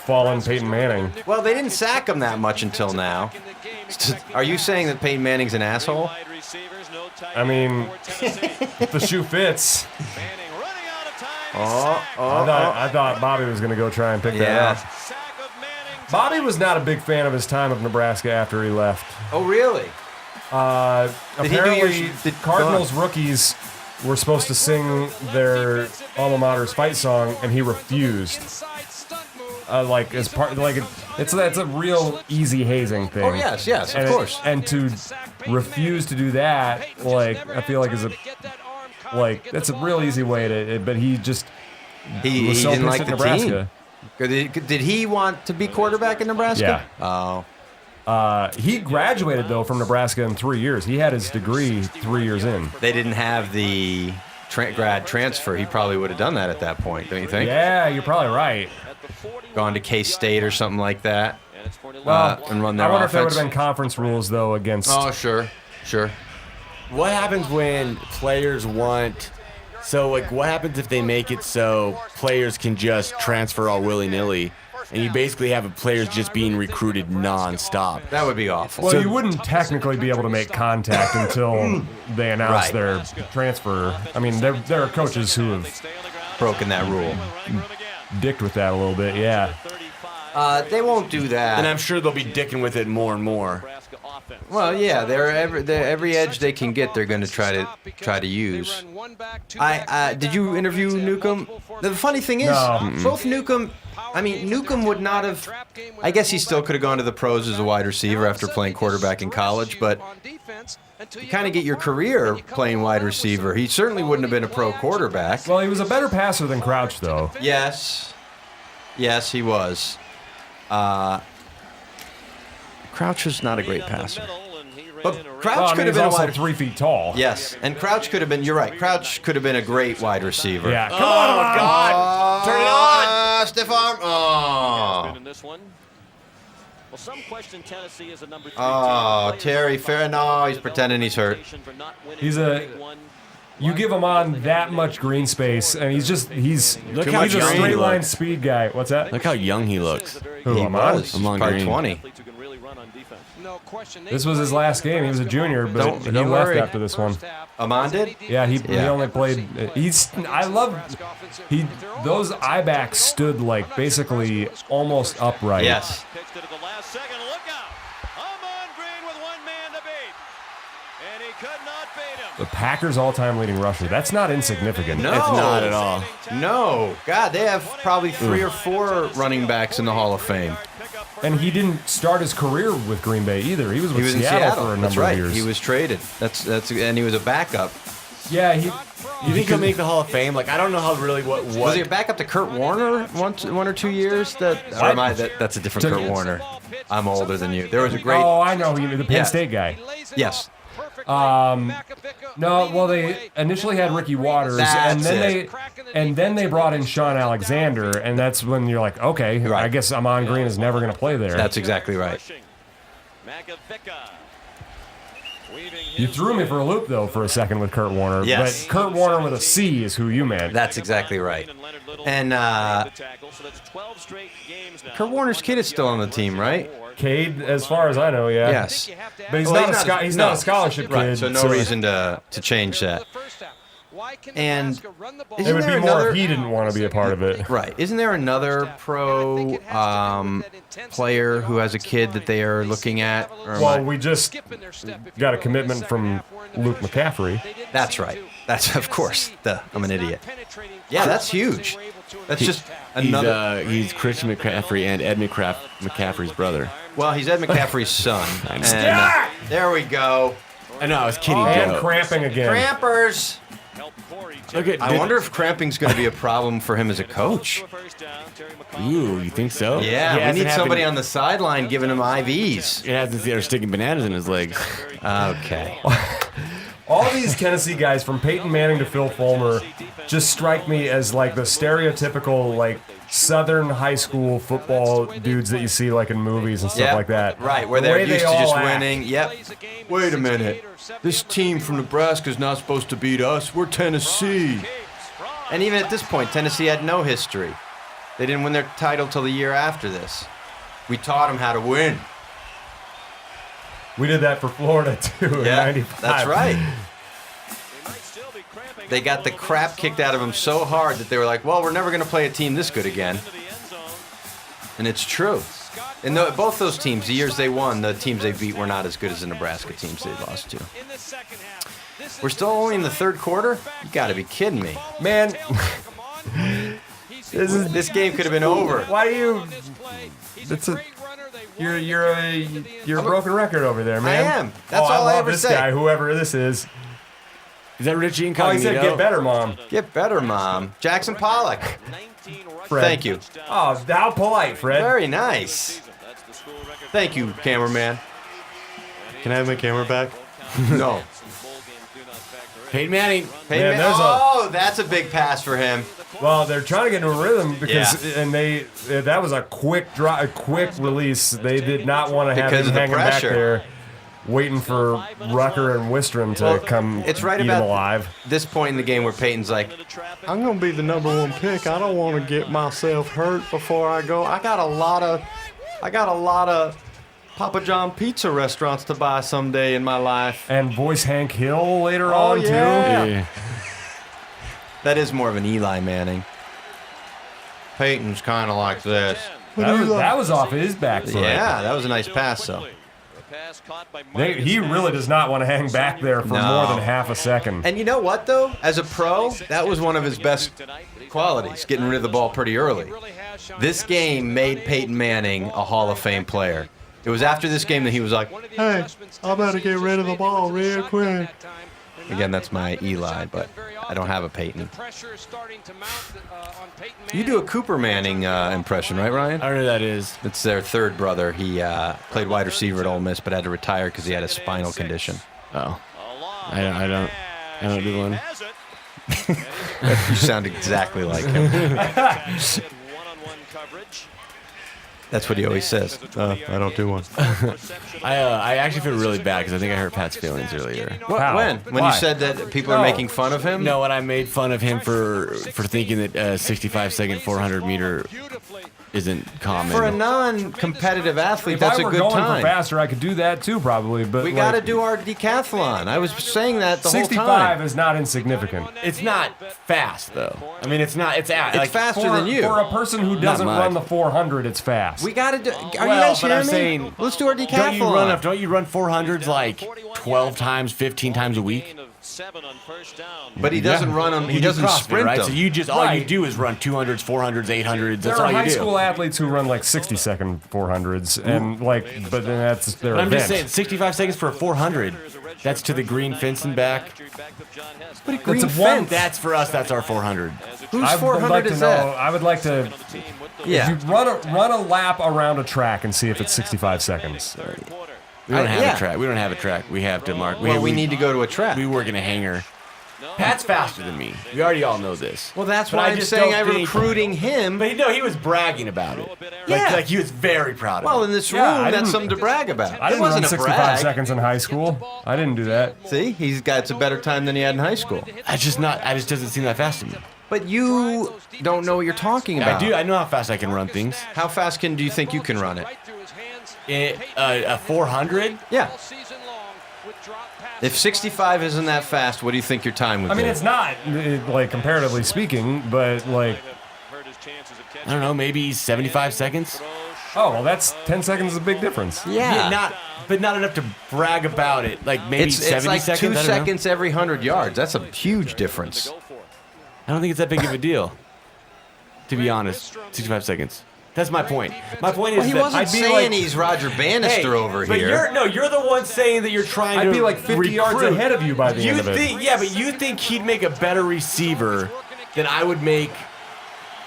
fallen Peyton Manning. Well, they didn't sack him that much until now. Are you saying that Peyton Manning's an asshole? I mean, if the shoe fits. I thought Bobby was gonna go try and pick that Yeah. up. Bobby was not a big fan of his time of Nebraska after he left. Oh, really? Did he do Apparently, your- Cardinals rookies were supposed to sing their alma mater's fight song, and he refused. like as part like it's a real easy hazing thing. Oh yes, of course. And to refuse to do that, like I feel like that's a real easy way to. But he was so didn't pissed like at the Nebraska. team. Did he want to be quarterback in Nebraska? Yeah. Oh. He graduated though from Nebraska in 3 years. He had his degree 3 years in. They didn't have the grad transfer. He probably would have done that at that point, don't you think? Yeah, you're probably right. Gone to K-State or something like that. Well, And run their I wonder offense. if there would have been conference rules though against. Oh, sure. What happens when players want? So, like, what happens if they make it so players can just transfer all willy-nilly, and you basically have players just being recruited nonstop? That would be awful. Well, you wouldn't technically be able to make contact until they announce Right. their transfer. I mean, there are coaches who have broken that rule. dicked with that a little bit. Yeah. They won't do that. And I'm sure they'll be dicking with it more and more. Well, yeah, they're every edge they can get, they're going to try to use. Did you interview Newcomb? The funny thing is, both Newcomb. I mean, Newcomb would not have. I guess he still could have gone to the pros as a wide receiver after playing quarterback in college, but you kind of get your career playing wide receiver. He certainly wouldn't have been a pro quarterback. Well, he was a better passer than Crouch, though. Yes, he was. Crouch was not a great passer. But Crouch could have been also a wide 3 feet tall. Yes, and Crouch could have been. You're right. Crouch could have been a great wide receiver. Yeah. Come on, God! Turn it on! Stiff arm. Oh. Well, some question Tennessee is a number 3 Oh, team. Terry Fair. No, he's pretending he's hurt. You give him on that much green space, and he's Look a how young he straight line looks. speed guy. What's that? Look how young he looks. Who, He Amon? was. Amon Probably Green. 20. This was his last game. He was a junior, but he Don't left worry. after this one. Amon did? Yeah, he only played. Those eye backs stood like basically almost upright. Yes. Pitched it at the last second. Look out! Amon Green with one man to beat, and he could not beat him. The Packers' all-time leading rusher. That's not insignificant. No. It's not at all. No. God, they have probably 3 or 4 running backs in the Hall of Fame. And he didn't start his career with Green Bay either. He was with in Seattle for a That's number right. of years. He was traded. And he was a backup. Yeah, You think he'll make the Hall of Fame? Like, I don't know how really what. Was he a backup to Kurt Warner one or 2 years? That's a different Kurt Warner. I'm older than you. There was a great. Oh, I know. The Penn Yeah. State guy. Yes. No, well, they initially had Ricky Waters, and then they brought in Sean Alexander, and that's when you're like, okay, Right. I guess Amon Green is never going to play there. That's exactly right. You threw me for a loop, though, for a second with Kurt Warner. Yes. But Kurt Warner with a C is who you meant. That's exactly right. And Kurt Warner's kid is still on the team, right? Cade, as far as I know, yeah. Yes. But he's Well, not a scholarship right, kid. so no reason to change that. And It isn't would there be more another if he didn't want to be a part of it. right? Isn't there another pro player who has a kid that they are looking at? Or am I- Well, we just got a commitment from Luke McCaffrey. That's right. That's of course. I'm an idiot. Yeah, that's huge. That's just another. He's Christian McCaffrey and Ed McCaffrey's brother. Well, he's Ed McCaffrey's son. And there we go. I know, I was kidding, And Joe. cramping again. Crampers. Okay, I wonder if cramping's going to be a problem for him as a coach. Ooh, you think so? Yeah, we need somebody on the sideline giving him IVs. It hasn't seen her sticking bananas in his legs. Okay. All these Tennessee guys, from Peyton Manning to Phil Fulmer, just strike me as like the stereotypical like Southern high school football dudes that you see like in movies and stuff like that. Right, where The they're way used they to just all act. winning. Yep. Wait a minute. This team from Nebraska is not supposed to beat us. We're Tennessee. And even at this point, Tennessee had no history. They didn't win their title till the year after this. We taught them how to win. We did that for Florida too in '95. That's right. They got the crap kicked out of them so hard that they were like, well, we're never going to play a team this good again. And it's true. And both those teams, the years they won, the teams they beat were not as good as the Nebraska teams they lost to. We're still only in the third quarter? You got to be kidding me. Man, This game could have been over. Why do you? You're a broken record over there, man. I am. That's all I I love ever this say. guy, whoever this is. Is that Richie and Oh, he said, "Get better, Mom." Get better, Mom. Jackson Pollock. Fred. Thank you. Oh, how polite, Fred. Very nice. Thank you, cameraman. Can I have my camera back? No. Peyton Manning. Peyton Man, that's a big pass for him. Well, they're trying to get into a rhythm because, that was a quick release. They did not want to have Because him of the hanging back pressure. there, waiting for Rucker and Wistrom to come It's right eat about him alive. this point in the game where Peyton's like, I'm going to be the #1 pick. I don't want to get myself hurt before I go. I got a lot of Papa John pizza restaurants to buy someday in my life. And voice Hank Hill later on, too. Yeah. That is more of an Eli Manning. Peyton's kind of like this. That was off his back foot. Yeah, that was a nice pass, though. He really does not want to hang back there for more than half a second. And you know what, though? As a pro, that was one of his best qualities, getting rid of the ball pretty early. This game made Peyton Manning a Hall of Fame player. It was after this game that he was like, hey, I better get rid of the ball real quick. Again, that's my Eli, but I don't have a Peyton. You do a Cooper Manning impression, right, Ryan? I don't know who that is. It's their third brother. He played wide receiver at Ole Miss, but had to retire because he had a spinal condition. Oh. I don't do one. You sound exactly like him. That's what he always says. I don't do one. I actually feel really bad because I think I hurt Pat's feelings earlier. How? When Why? you said that people are making fun of him? No, when I made fun of him for thinking that 65-second 400-meter isn't common. For a non-competitive athlete, If that's I a were good going time. for faster, I could do that too, probably. But We got to do our decathlon. I was saying that the whole 65 time. is not insignificant. It's not fast though. I mean, it's not. It's It's faster For, than you. for a person who doesn't much. run the 400, it's fast. We got to do. Are you Well, guys but hearing I'm me? saying, Let's do our decathlon. Don't you run 400s like 12 times, 15 times a week? But he doesn't run them. He You do doesn't CrossFit, sprint right? them. So you just all you Right. do is run 200s, 400s, 800s. There That's are all you high do. school athletes who run like 60-second 400s, and but then that's their But I'm event. just saying, 65 seconds for a 400. That's to the green fence and back. But a green That's a one- fence. That's for us. That's our 400. Whose I would 400 like to is know. that? I would like to. Yeah. If you run a lap around a track and see if it's 65 seconds. We don't have yeah. a track. We don't have a track. We have to mark. Well, we need to go to a track. We work in a hangar. Pat's faster than me. We already all know this. Well, that's But why I I'm just saying don't I'm think- recruiting him. But no, he was bragging about it. Yeah. Like he was very proud of Well, it. in this room, Yeah, I that's didn't- something to brag about. I It didn't wasn't run a 65 brag. seconds in high school. I didn't do that. See, it's a better time than he had in high school. I just doesn't seem that fast to me. But you don't know what you're talking about. I do. I know how fast I can run things. How fast do you think you can run it? A 400? Yeah. If 65 isn't that fast, what do you think your time would I be? mean, it's not like comparatively speaking, but like, I don't know, maybe 75 seconds. oh well, that's 10 seconds is a big difference. Yeah. But not enough to brag about it. Like maybe It's 70 like seconds. 2 I don't know. seconds every 100 yards. That's a huge difference. I don't think it's that big of a deal. To be honest, 65 seconds. That's my point. My point is Well, he that wasn't I'd be saying like, he's Roger Bannister over but here. you're the one saying that you're trying to I'd be like 50 yards recruit. ahead of you by the end of it. Yeah, but you think he'd make a better receiver than I would make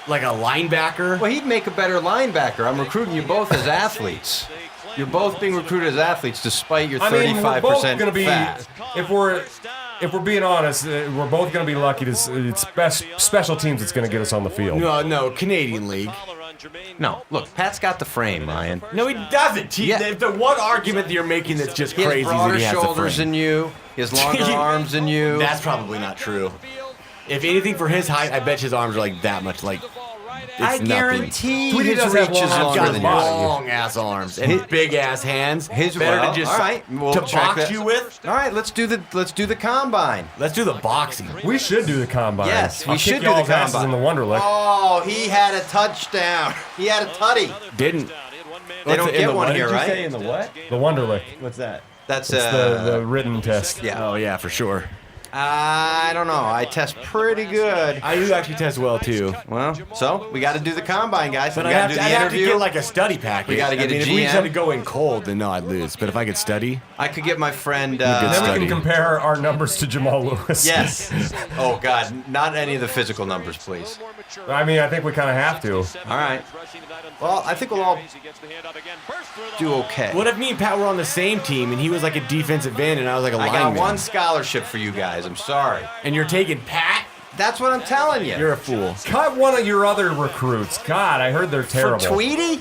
like a linebacker? Well, he'd make a better linebacker. I'm recruiting you both as athletes. You're both being recruited as athletes despite your 35% I mean, we're both going to be, fat. if we're being honest, we're both going to be lucky to. It's special teams that's going to get us on the field. No, Canadian League. No, look, Pat's got the frame, Ryan. No, he doesn't. Yeah. The one argument that you're making that's just He crazy has is that broader he has the shoulders frame. than you. He has longer arms than you. That's probably not true. If anything, for his height, I bet his arms are like that much. Like it's I nothing. guarantee Tweedy his does reach have is long arms. longer Got than body. yours. long ass arms and big ass hands. His better well, to just all right, we'll to check box that. you with. All right, let's do the combine. Let's do the boxing. We should do the combine. Yes, we I'll should kick do the y'all's asses combine. in the Wonderlick. Oh, he had a touchdown. He had a tutty. Didn't. They don't In get the one what? here, Did you right? say in the what? The Wonderlick. What's that? That's It's the written test. yeah. Oh yeah, for sure. I don't know. I test pretty good. I do actually test well too. Well, so we got to do the combine, guys. But we I'd got to do the have to interview. get like a study package. We gotta get a If we just GM. had to go in cold, then no, I'd lose. But if I could study, I could get my friend. Then we study. can compare our numbers to Jamal Lewis. Yes. Oh God, not any of the physical numbers, please. I mean, I think we kind of have to. All right. Well, I think we'll all do okay. what if me and Pat were on the same team and he was like a defensive end and I was like a I lineman? got one scholarship for you guys. I'm sorry. And you're taking Pat? That's what I'm telling you. You're a fool. Cut one of your other recruits. God, I heard they're For terrible. Tweedy?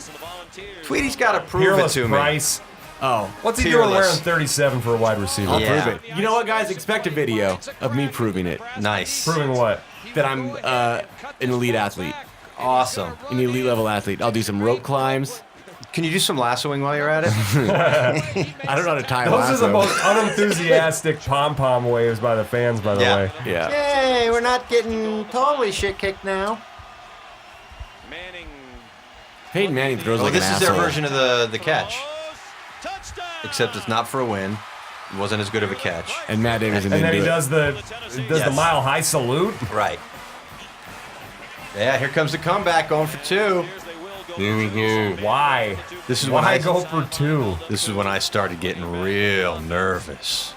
Tweedy's got to prove Peerless it to me. Price. Oh, What's he Peerless. doing wearing 37 for a wide receiver? I'll Yeah. prove it. You know what, guys? Expect a video of me proving it. Nice. Proving what? That I'm an elite athlete, Awesome. an elite level athlete. I'll do some rope climbs. Can you do some lassoing while you're at it? I don't know how to tie a Those are the lasso. most unenthusiastic pom-pom waves by the fans, by the Yeah. way. Yeah. Yay, we're not getting totally shit kicked now. Peyton Manning throws Oh, like this an is their asshole. version of the catch. Except it's not for a win. It wasn't as good of a catch. And Matt Davidson And didn't then he do it. does the Yes. mile high salute. Right. Yeah, here comes the comeback going for two. Why? This is when Why I go for two? This is when I started getting real nervous.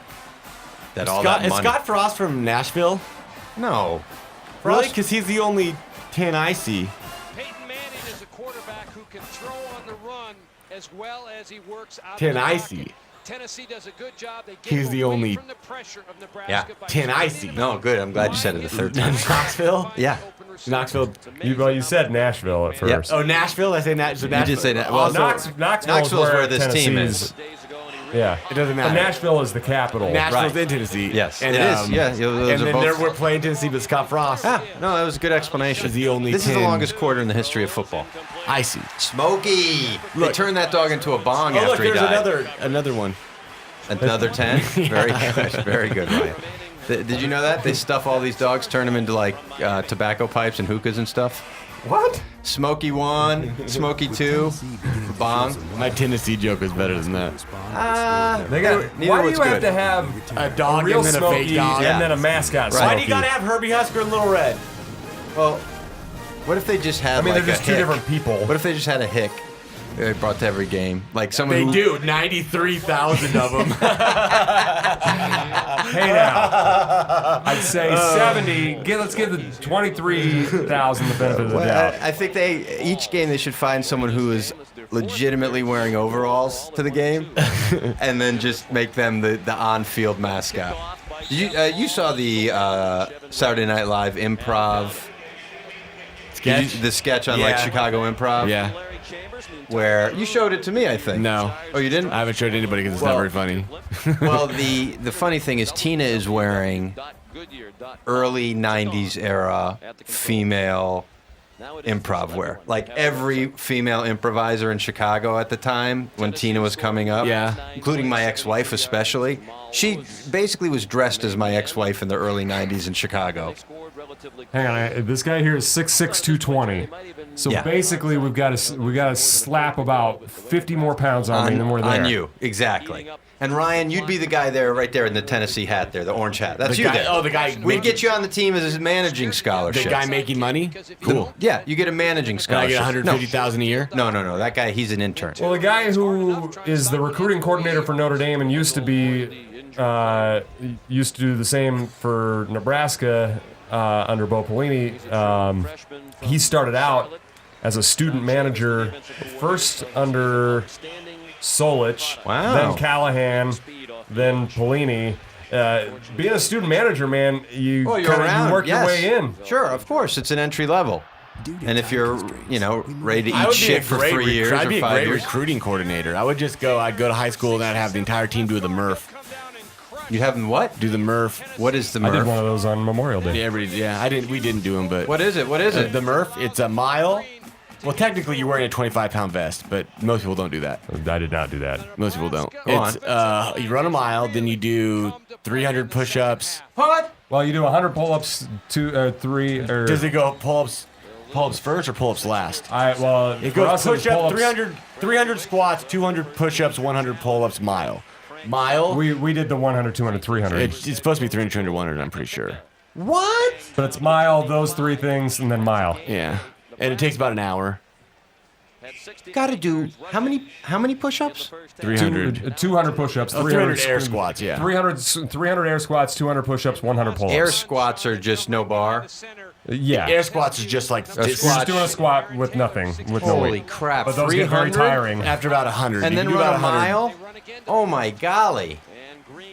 That all Scott, that is money. Scott Frost from Nashville? No. Really? Frost- Because he's the only 10 I see. Peyton Manning is a quarterback who can throw on the run as well as he works out 10 of the I pocket. see. Tennessee does a good job. They get He's the away only- from the pressure of Nebraska Yeah, by 10 I spreading see. the No, good. I'm glad you said it the third time. Knoxville? Yeah. Knoxville. You said Nashville at first. Oh, Nashville? I say Nashville. You did say that. Well, Also, Knoxville's where this team Tennessee's- is. Yeah. It doesn't But matter. Nashville is the capital. Nashville's Right. in Tennessee. Yes, and, it is. Yeah, those and are then both- we're playing Tennessee, but Scott Frost. Yeah, no, that was a good explanation. Is the only This is 10. the longest quarter in the history of football. I see. Smokey! They Look. turned that dog into a bong Oh, look, after he there's died. another one. Another 10? Very good. Very good, Ryan. Did you know that? They stuff all these dogs, turn them into like tobacco pipes and hookahs and stuff. What? Smokey 1, Smokey 2, bong. My Tennessee joke was better than that. They got. Neither Why do was you have good. to have A a dog real and then a Smokey fake dog. and then a mascot Right. Why Smokey? do you gotta have Herbie Husker and Little Red? Well, what if they just had I mean, like they're just a two hick? different people. What if they just had a hick they brought to every game? Like someone They who... do. 93,000 of them. Hey now, I'd say 70. Let's give the 23,000 the benefit of the Well, doubt. I think each game they should find someone who is legitimately wearing overalls to the game, and then just make them the on-field mascot. You saw the Saturday Night Live improv Sketch? the sketch on like Yeah. Chicago Improv, Yeah. where you showed it to me, I think. No. Oh, you didn't? I haven't showed anybody because it's Well- not very funny. Well, the funny thing is Tina is wearing early 90s era female improv wear. Like every female improviser in Chicago at the time when Tina was coming up, Yeah. including my ex-wife especially. She basically was dressed as my ex-wife in the early 90s in Chicago. Hang on, this guy here is 6'6", 220. So Yeah. basically, we got to slap about 50 more pounds on me, and then we're there. On you, exactly. And Ryan, you'd be the guy there, right there in the Tennessee hat there, the orange hat. That's The you guy- there. oh, the guy We'd making- get you on the team as a managing The scholarship. guy making money? Cool. Yeah, you get a managing Can I scholarship. get 150,000 a year? No. That guy, he's an intern. Well, the guy who is the recruiting coordinator for Notre Dame and used to do the same for Nebraska under Bo Pelini. He started out as a student manager, first under Solich, Wow. then Callahan, then Pelini. Being a student manager, man, you Oh, you're kinda, around. you work yes. your way in. Sure, of course, it's an entry level. And if you're, ready to I eat would be shit a for great 3 years I'd or be a 5 great years, recruiting coordinator. I'd go to high school and I'd have the entire team do the Murph. you have them what? Do the Murph. What is the I did Murph? one of those on Memorial Day. Yeah, we didn't do them, but What is it? What is it? the Murph, it's a mile. Well, technically you're wearing a 25-pound vest, but most people don't do that. I did not do that. Most people don't. Go It's you run a mile, then you do 300 push-ups. What? Well, you do 100 pull-ups, 3 or. Does it go pull-ups first or pull-ups last? Well, It for goes us, it was push-up, pull-ups. 300 squats, 200 push-ups, 100 pull-ups, mile. Mile? We did the 100, 200, 300. It's supposed to be 300, 200, 100, I'm pretty sure. What? But it's mile, those three things, and then mile. Yeah. And it takes about an hour. Got to do how many push-ups? 300. 200 push-ups. 300 air squats, yeah. 300 air squats, 200 push-ups, 100 pull-ups. Air squats are just no bar. Yeah. Air squats is just like You're just doing a squat with nothing, with no Holy weight. crap! But those get very 300? tiring. After about 100. And You then can do run about a 100. mile? Oh my golly.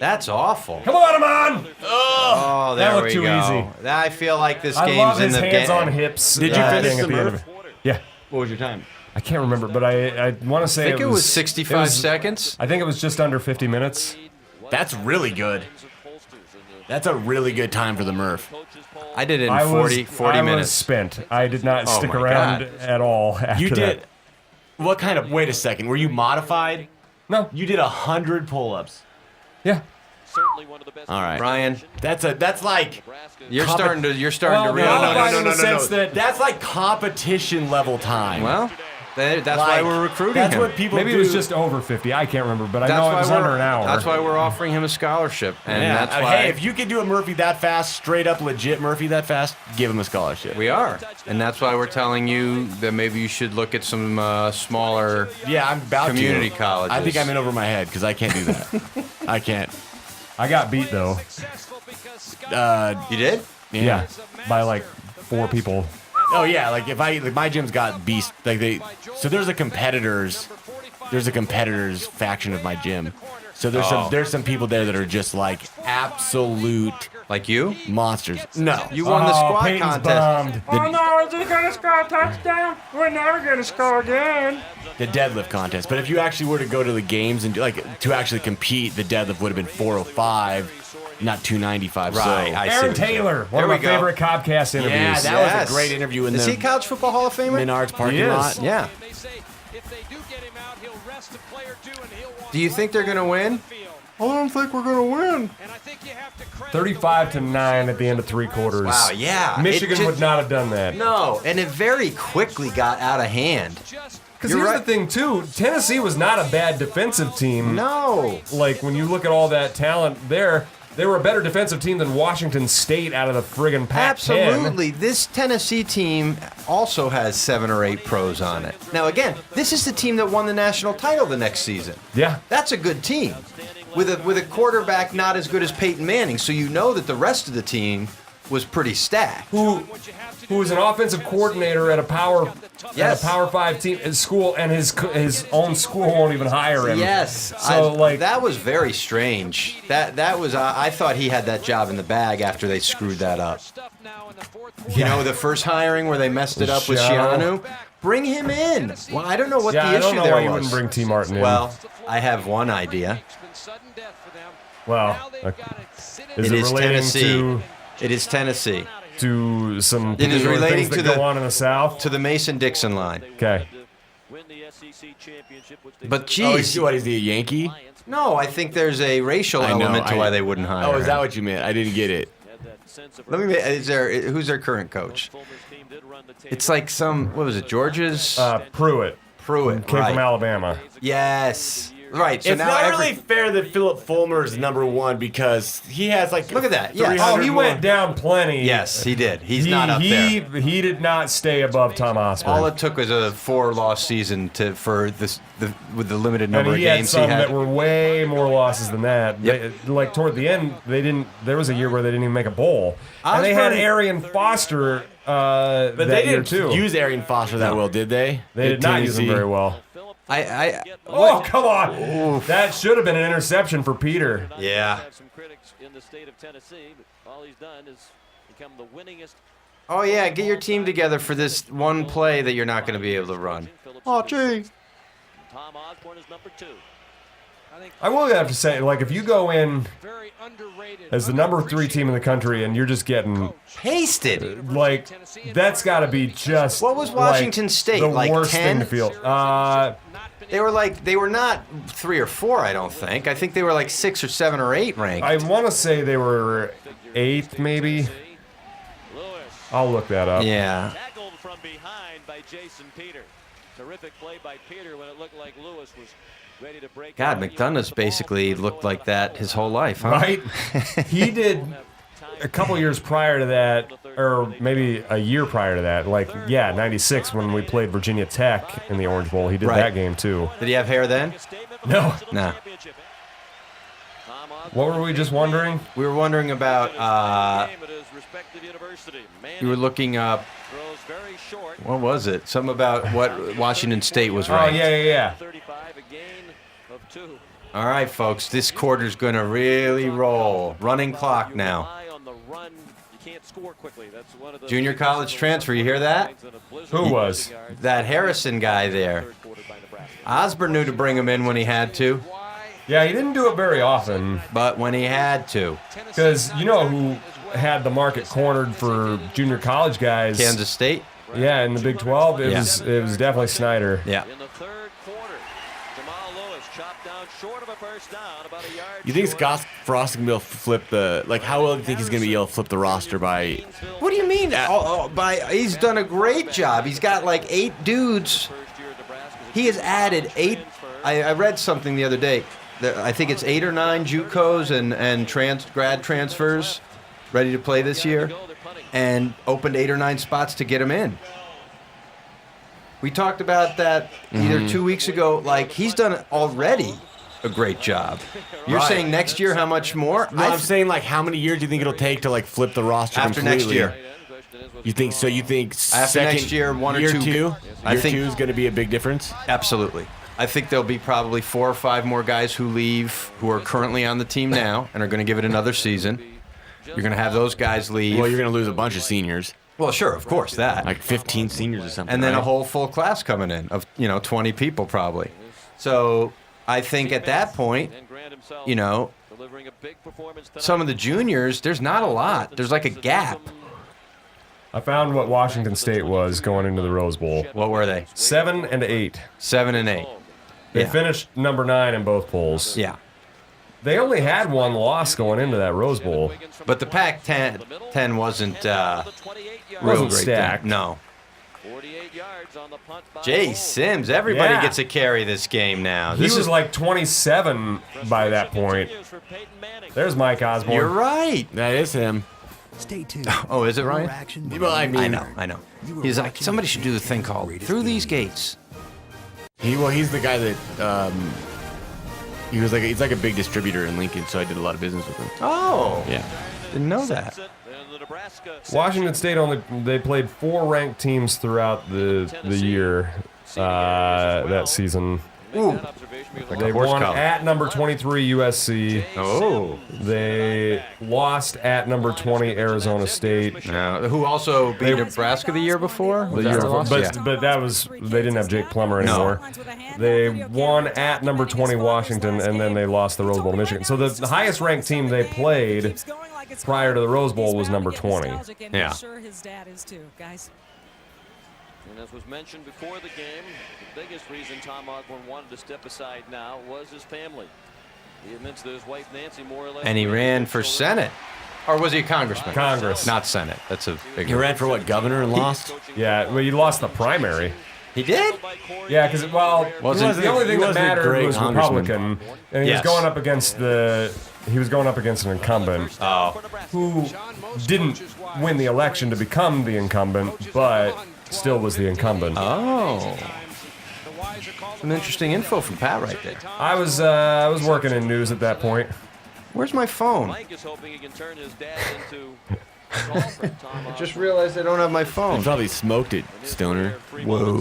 That's awful. Come on, Amon! Oh, there That looked we too go. easy. I feel like this I game's love in his the hands game. on hips. Did you finish thing the at the end Murph? of it. Yeah. What was your time? I can't remember, but I want to say I think it was 65 seconds. I think it was just under 50 minutes. That's really good. That's a really good time for the Murph. I did it in I 40 was minutes. spent. I did not Oh stick my around God. at all after You did. that. What kind of? Wait a second. Were you modified? No. You did 100 pull-ups. Yeah. All right, Brian, That's like. you're starting to Well, realize. modified in the sense that That's like competition level time. Well, that's Like, why we're recruiting That's him. what people maybe do. it was just over 50. I can't remember, but I That's know it why was we're under an hour. That's why we're offering him a scholarship, and Yeah. that's why Hey, if you can do a Murphy that fast, straight up legit Murphy that fast, give him a scholarship. we are, and that's why we're telling you that maybe you should look at some smaller. Yeah, I'm about Community to. colleges. I think I'm in over my head because I can't do that. I can't. I got beat though. You did? Yeah. By like 4 people. Oh yeah, like if my gym's got beast so there's a competitors faction of my gym. So there's some people there that are just like absolute Like you? monsters. No. You won the squat Peyton's contest. bummed. no, is he gonna score a touchdown? We're never gonna score again. The deadlift contest. But if you actually were to go to the games and to actually compete, the deadlift would have been 405, not 295. Right, So I see Aaron what you're saying. Taylor, one of There my we go. favorite Cobcast interviews. yeah, that Yes. was a great interview in Is the he College Football Hall of Famer? Menards parking He is. lot. Yeah. Do you think they're gonna win? I don't think we're gonna win. 35-9 at the end of 3 quarters. Wow, yeah. Michigan It just- would not have done that. No, and it very quickly got out of hand. Because You're here's right. the thing, too. Tennessee was not a bad defensive team. No. Like, when you look at all that talent there, they were a better defensive team than Washington State out of the friggin' Pac-10. Absolutely. This Tennessee team also has 7 or 8 pros on it. Now, again, this is the team that won the national title the next season. Yeah. That's a good team. With a quarterback not as good as Peyton Manning, so you know that the rest of the team was pretty stacked. Who was an offensive coordinator at a Power Yes. at a Power 5 team at school, and his own school won't even hire him. Yes. So that was very strange. That was I thought he had that job in the bag after they screwed that up. You know, the first hiring where they messed it up with Shianu. Bring him in. Well, I don't know what the issue I don't know there why you was. wouldn't bring T. Martin in. Well, I have one idea. Well, is It it is relating Tennessee. It is Tennessee. to some It is particular relating things to that go the- on in the South? To the Mason-Dixon line. Okay. But Oh, geez. is he a Yankee? No, I think there's a racial I know, element to why they wouldn't hire Oh, is that him. what you meant? I didn't get it. Who's their current coach? It's like what was it, Georgia's? Pruitt. Pruitt, Came right. from Alabama. Yes. Right, so It's now not really fair that Philip Fulmer is number 1 because he has like Look at that, yeah. 300 Oh, he more. went down plenty. Yes, he did. He's not up there. He did not stay above Tom Osborne. All it took was a 4-loss season with the limited and number of he had games some he had. that were way more losses than that. Yep. Like toward the end, they didn't. There was a year where they didn't even make a bowl, and they had Osborne- Arian Foster. But that they year didn't too. use Arian Foster that well, did they? They did not use him very well. What? Come on! That should have been an interception for Peter. Yeah. Oh yeah, get your team together for this one play that you're not going to be able to run. Oh gee. Tom Osborne is number 2. I will have to say, like, if you go in as the number 3 team in the country and you're just getting pasted, like, that's got to be just. What was Washington like, State, the like worst 10? thing to feel. They were not 3 or 4. I don't think. I think they were like 6 or 7 or 8 ranked. I want to say they were 8th, maybe. I'll look that up. Yeah. Tackled from behind by Jason Peter. Terrific play by Peter when it looked like Lewis was God, McDonough's basically looked like that his whole life, huh? Right? He did a couple years prior to that, or maybe a year prior to that, 96 when we played Virginia Tech in the Orange Bowl. He did that game too. Did he have hair then? No. No. What were we just wondering? We were wondering about, we were looking up, what was it? Something about what Washington State was ranked. Oh, yeah. All right, folks, this quarter's going to really roll. Running clock now. Junior college transfer, you hear that? Who was? That Harrison guy there. Osborne knew to bring him in when he had to. Yeah, he didn't do it very often. But when he had to. Because you know who had the market cornered for junior college guys? Kansas State? Yeah, in the Big 12, it was definitely Snyder. Yeah. You think Scott Frost can be able to flip the how well do you think he's going to be able to flip the roster by? What do you mean? He's done a great job. He's got 8 dudes. He has added 8. I read something the other day. I think it's 8 or 9 JUCOs and grad transfers ready to play this year, and opened 8 or 9 spots to get them in. We talked about that either 2 weeks ago. He's done already a great job. You're saying next year how much more? No, I'm saying how many years do you think it'll take to flip the roster after completely? next year? You think so? You think after next year, 1 or 2? I think 2 is going to be a big difference. Absolutely. I think there'll be probably 4 or 5 more guys who leave who are currently on the team now and are going to give it another season. You're going to have those guys leave. Well, you're going to lose a bunch of seniors. Well, sure, of course, that. 15 seniors or something. And then a whole full class coming in of 20 people probably. So I think at that point, some of the juniors, there's not a lot. There's a gap. I found what Washington State was going into the Rose Bowl. What were they? 7 and 8. 7 and 8. They finished number 9 in both polls. Yeah. They only had 1 loss going into that Rose Bowl. But the Pac-10 wasn't real great stacked. No. Jay Sims, everybody gets a carry this game now. He was 27 by that point. There's Mike Osborne. You're right. That is him. Stay tuned. Oh, is it Ryan? Well, I mean, I know. He's somebody should do the thing called Through These Gates. He's the guy that he's a big distributor in Lincoln, so I did a lot of business with him. Oh, yeah, didn't know that. Washington State they played 4 ranked teams throughout the year that season. Ooh. They won at number 23 USC. Oh. They lost at number 20 Arizona State. Who also beat Nebraska the year before? But they didn't have Jake Plummer anymore. No. They won at number 20 Washington, and then they lost the Rose Bowl to Michigan. So the highest ranked team they played prior to the Rose Bowl was number 20. Yeah. And as was mentioned before the game, the biggest reason Tom Osborne wanted to step aside now was his family. He admits that his wife Nancy more or less. And he ran for Senate. Or was he a congressman? Congress. Not Senate. That's a big He ran for what, governor, and lost? Yeah, well, he lost the primary. He did? Yeah, because, the only thing that mattered was Republican. And he was going up against an incumbent who didn't win the election to become the incumbent, but still was the incumbent. Oh. Some interesting info from Pat right there. I was working in news at that point. Where's my phone? Mike is hoping he can turn his dad into I just realized I don't have my phone. You probably smoked it, Stoner. Whoa,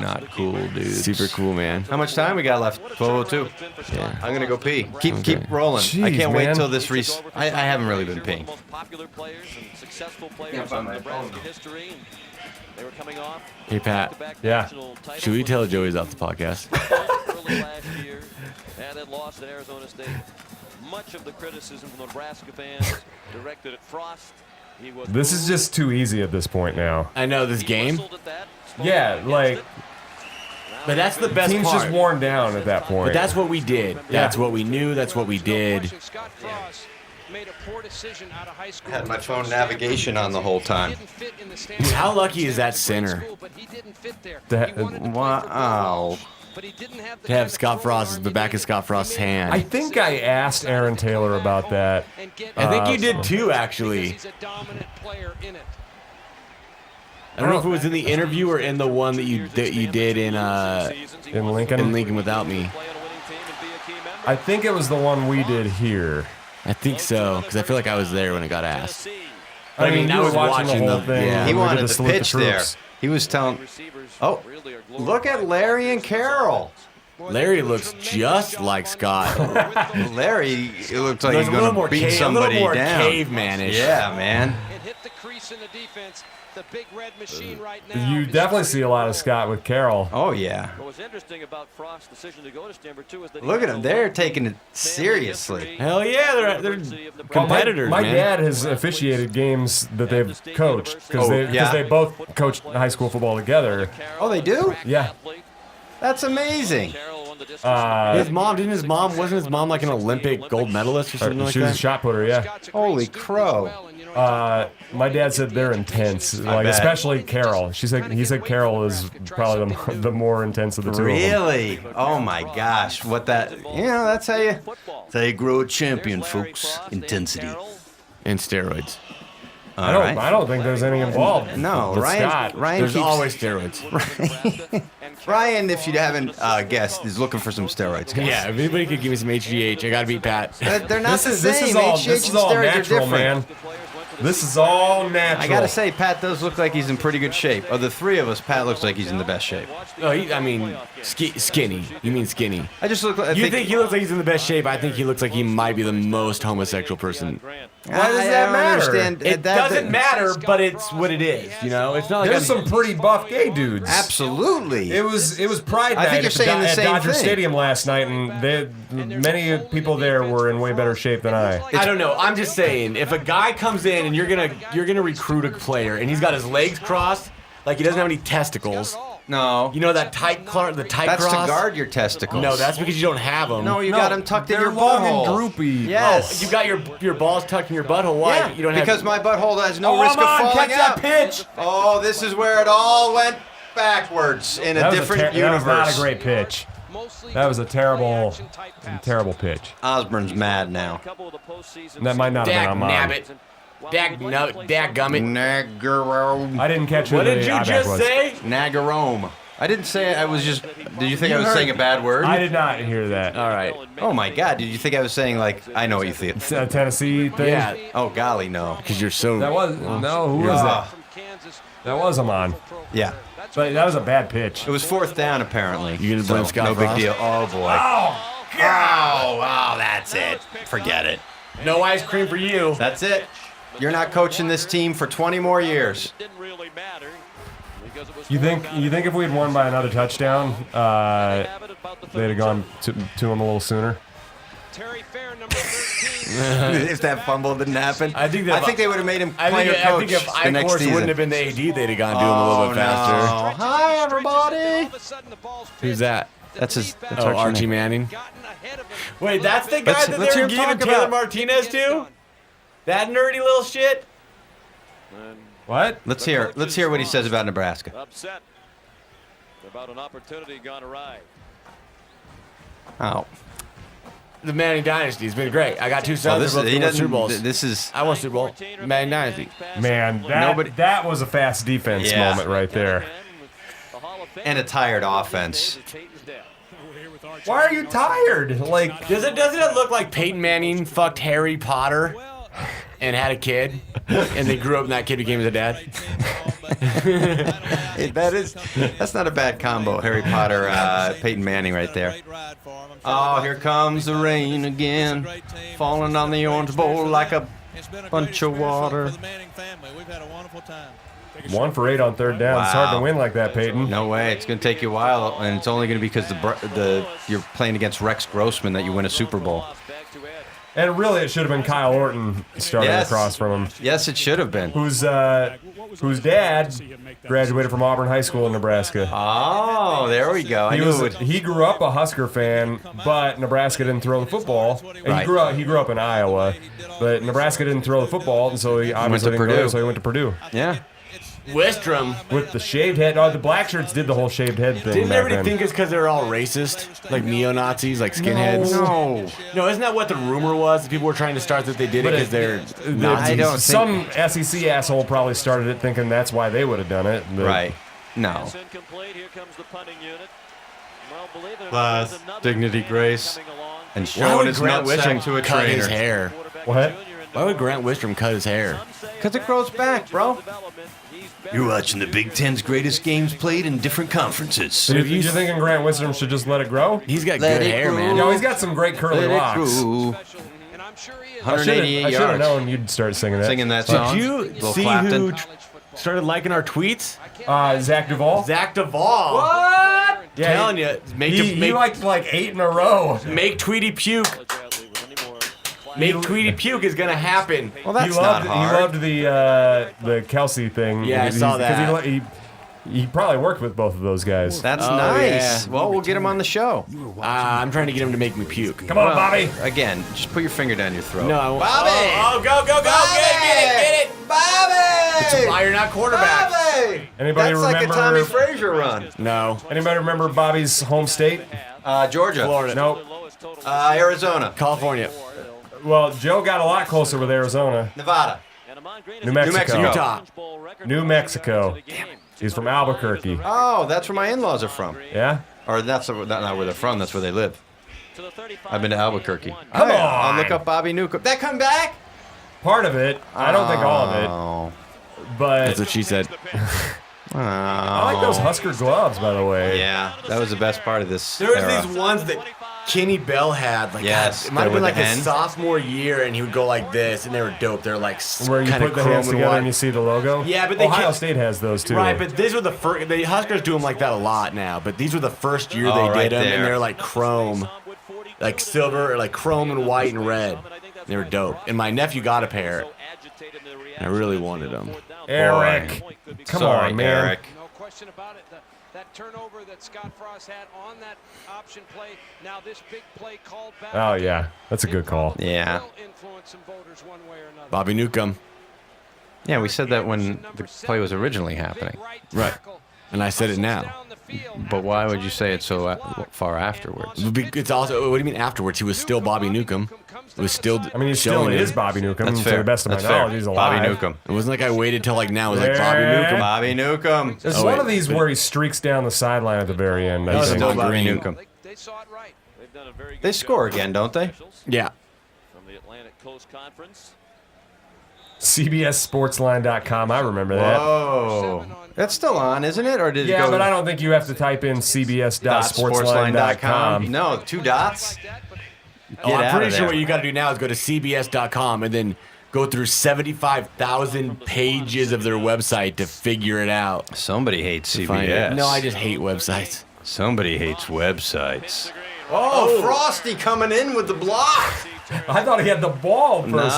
not cool, dude. Super cool, man. How much time we got left? 12:02. Yeah. I'm gonna go pee. Keep rolling. Jeez, I can't wait man. till this I haven't really been peeing. popular players and successful players in Nebraska history. They were coming off. Hey, Pat. Yeah. Should we tell Joey's off the podcast? Early last year, and had lost at Arizona State. Much of the criticism from Nebraska fans directed at Frost. This is just too easy at this point now. I know this game. Yeah, But that's the best team's part. just worn down at that point. But that's what we did. That's what we knew. That's what we did. I had my phone navigation on the whole time. Dude, how lucky is that center? Wow. To have Scott Frost, the back of Scott Frost's hand. I think I asked Aaron Taylor about that. I think you did too, actually. I don't know if it was in the interview or in the one that you did in Lincoln. In Lincoln Without Me. I think it was the one we did here. I think so, because I feel like I was there when it got asked. I mean, I you was were watching the whole thing. Yeah. He We wanted did to salute the pitch there. troops. He was telling. Oh, look at Larry and Carol. Larry looks just like Scott. Larry, it looks like he's a little going more to beat somebody a little more down. cavemanish. Yeah, man. It hit the crease in the defense. The big red machine right now. You definitely see a lot of Scott with Carroll. Oh, yeah. What was interesting about Frost's decision to go to Denver, too, is that Look at them. They're taking it seriously. Hell yeah, they're competitors, my man. dad has officiated games that they've coached because yeah. they both coached high school football together. Oh, they do? Yeah. That's amazing. Wasn't his mom like an Olympic gold medalist or something like She was a that? shot putter, yeah. Holy crow. My dad said they're intense, like bet. especially Carol. He said Carol is probably the more intense of the two of them. Really? Oh my gosh! That's how you grow a champion, folks. Intensity. And steroids. I don't think there's any involved. No, with Scott. Ryan There's keeps, always steroids. Ryan, if you haven't guessed, is looking for some steroids. Guys. Yeah, if anybody could give me some HGH, I gotta beat Pat. They're not the This same. is all HGH and steroids natural, are different. man. This is all natural. I gotta say, Pat does look like he's in pretty good shape. Of the three of us, Pat looks like he's in the best shape. No, skinny. You mean skinny? I just look like. You think he looks like he's in the best shape? I think he looks like he might be the most homosexual person. Why does that matter? Understand. It doesn't matter, but it's what it is. You know, it's not like There's some pretty buff gay dudes. Absolutely. It was Pride I Night think you're saying the at same Dodger thing. Stadium last night, and many people there were in way better shape than I. I don't know. I'm just saying, if a guy comes in and you're gonna recruit a player, and he's got his legs crossed, like he doesn't have any testicles. No. You know that tight cross? That's cross? to guard your testicles. No, that's because you don't have them. No, you got them tucked in your long butthole. and droopy. Yes. Oh, you got your balls tucked in your butthole. Why? Yeah, You don't because have. my butthole has no Oh, risk come of on, falling catch out. that pitch. Oh, this is where it all went backwards in a different universe. That was not a great pitch. That was a terrible pitch. Osborne's mad now. And that might not have Dag been on mine. nabbit. Dag gummit. Nagarome. I didn't catch who What the did you eyeback just was. say? Nagarome. I didn't say it. I was just. Did you think I was saying a bad word? I did not hear that. All right. Oh my God! Did you think I was saying like I know what you think? It's a Tennessee thing. Yeah, Oh golly, no. because you're so. That was no. Who was that? That was Amon. Yeah, But that was a bad pitch. it was fourth down apparently. You gonna blame Scott No big Frost? deal. Oh boy. Oh, that's it. Forget it. No ice cream for you. That's it. You're not coaching this team for 20 more years. You think if we had won by another touchdown, they'd have gone to him a little sooner? If that fumble didn't happen, I think they would have made him I player think coach if the next Icorst season. wouldn't have been the AD, they'd have gone to him a little bit faster. No. Hi everybody. Who's that? That's Archie Manning. Wait, that's the guy Let's that hear they were him giving talk Taylor about- Martinez to? That nerdy little shit? What? Let's hear what he says about Nebraska. Upset about an opportunity gone awry. Oh. The Manning Dynasty has been great. I got two Oh, sons that both won Super Bowls. This is I won Super Bowl. Manning Dynasty. Man, that was a fast defense Yeah. moment right there. and a tired offense. Why are you tired? Like, Doesn't it look like Peyton Manning fucked Harry Potter and had a kid, and they grew up and that kid became his dad? Hey, that's not a bad combo. Harry Potter, Peyton Manning right there. Oh, here comes the rain again, falling on the Orange Bowl like a bunch of water. 1 for 8 on third down. It's hard to win like that, Peyton. No way. It's going to take you a while, and it's only going to be because you're playing against Rex Grossman that you win a Super Bowl. And really, it should have been Kyle Orton starting Yes. across from him. Yes, it should have been. Whose dad graduated from Auburn High School in Nebraska. Oh, there we go. He grew up a Husker fan, but Nebraska didn't throw the football. And Right. He grew up in Iowa, but Nebraska didn't throw the football, and so he obviously didn't go there, so he went to Purdue. Yeah. Wistrom. With the shaved head. Oh, the black shirts did the whole shaved head thing. Didn't back everybody then. think it's because they're all racist? Like neo-Nazis, like skinheads? No, isn't that what the rumor was? That people were trying to start that they did it because they're Nazis? I don't Some SEC asshole probably started it thinking that's why they would have done it. But Right. No. Here comes the punting unit. Well, believe it or not, Class, there's another dignity, big grace, coming along. and Why showing would his Grant nutsack Wistrom to a cut trainer. his hair? What? Why would Grant Wistrom cut his hair? Because it grows back, bro. You're watching the Big Ten's greatest games played in different conferences. So you're thinking Grant Wisdom should just let it grow? He's got Let good it hair, grow. man. No, he's got some great curly locks. And I'm sure he is. 188 I should have yards. known you'd start singing that. Singing that Did song. you Little see Clapton. who started liking our tweets? Zach Duvall. Zach Duvall. What? Yeah, Telling you, he liked like 8 in a row. make Tweedy puke. Make Tweedy puke is gonna happen. Well, that's he loved, not hard. He loved the Kelsey thing. Yeah, I saw that. Because he probably worked with both of those guys. That's Oh, nice. yeah. Well, we'll get him on the show. I'm trying to get him to make me puke. Come on, Bobby. Again, just put your finger down your throat. No, I won't. Bobby! Oh, go, go, go! Get it! Bobby! It's why you're not quarterback. Bobby! Anybody That's like a remember? Tommy Frazier run. No, Anybody remember Bobby's home state? Georgia. Florida. Nope. Arizona. California. Well, Joe got a lot closer with Arizona. Nevada. New Mexico. Utah. New Mexico. He's from Albuquerque. Oh, that's where my in-laws are from. Yeah? Or that's not where they're from. That's where they live. I've been to Albuquerque. Come I'll on. look up Bobby Newcomb. That come back? Part of it. I don't think all of Oh. it. But That's what she said. I like those Husker gloves, by the way. Yeah, that was the best part of this There was era. these ones that Kenny Bell had. Like, Yes, God, it might have with been like the his hen. sophomore year, and he would go like this, and they were dope. They're like Where you kind put of the chrome hands and together white. and you see the logo? Yeah, but they Ohio can't- State has those too. Right, but these were the first. The Huskers do them like that a lot now, but these were the first year they Oh, right did them, there. and they're like chrome, like silver, or like chrome and white and red. They were dope. And my nephew got a pair. And I really wanted them. Eric. Come Sorry, on, man. Eric. No question about it. That turnover that Scott Frost had on that option play. Now this big play called back. Oh, yeah. That's a good call. Yeah. Will influence some voters one way or another. Bobby Newcomb. Yeah, we said that when the play was originally happening. Right. And I said it now. But why would you say it so far afterwards? It's also, what do you mean afterwards? He was still Bobby Newcomb. It was still. I mean, he still showing is it. Bobby Newcomb. That's To fair. the best of my That's fair. knowledge, he's alive. Bobby Newcomb. It wasn't like I waited till like now. It was like Bobby Yeah. Newcomb. Bobby Newcomb. There's Oh, one wait, of these but- where he streaks down the sideline at the very end. I That was think. still Bobby Green. Newcomb. They saw it right. They've done a very good They score job. again, don't they? Yeah. From the Atlantic Coast Conference. CBSSportsline.com. I remember that. Whoa. That's still on, isn't it? Or did it Yeah, go but I don't think you have to type in cbs.sportsline.com. No, 2 dots. Oh, Get I'm out pretty of sure there. what you got to do now is go to CBS.com and then go through 75,000 pages of their website to figure it out. Somebody hates Find it. CBS. No, I just hate websites. Somebody hates websites. Oh, Frosty coming in with the block. I thought he had the ball for a No.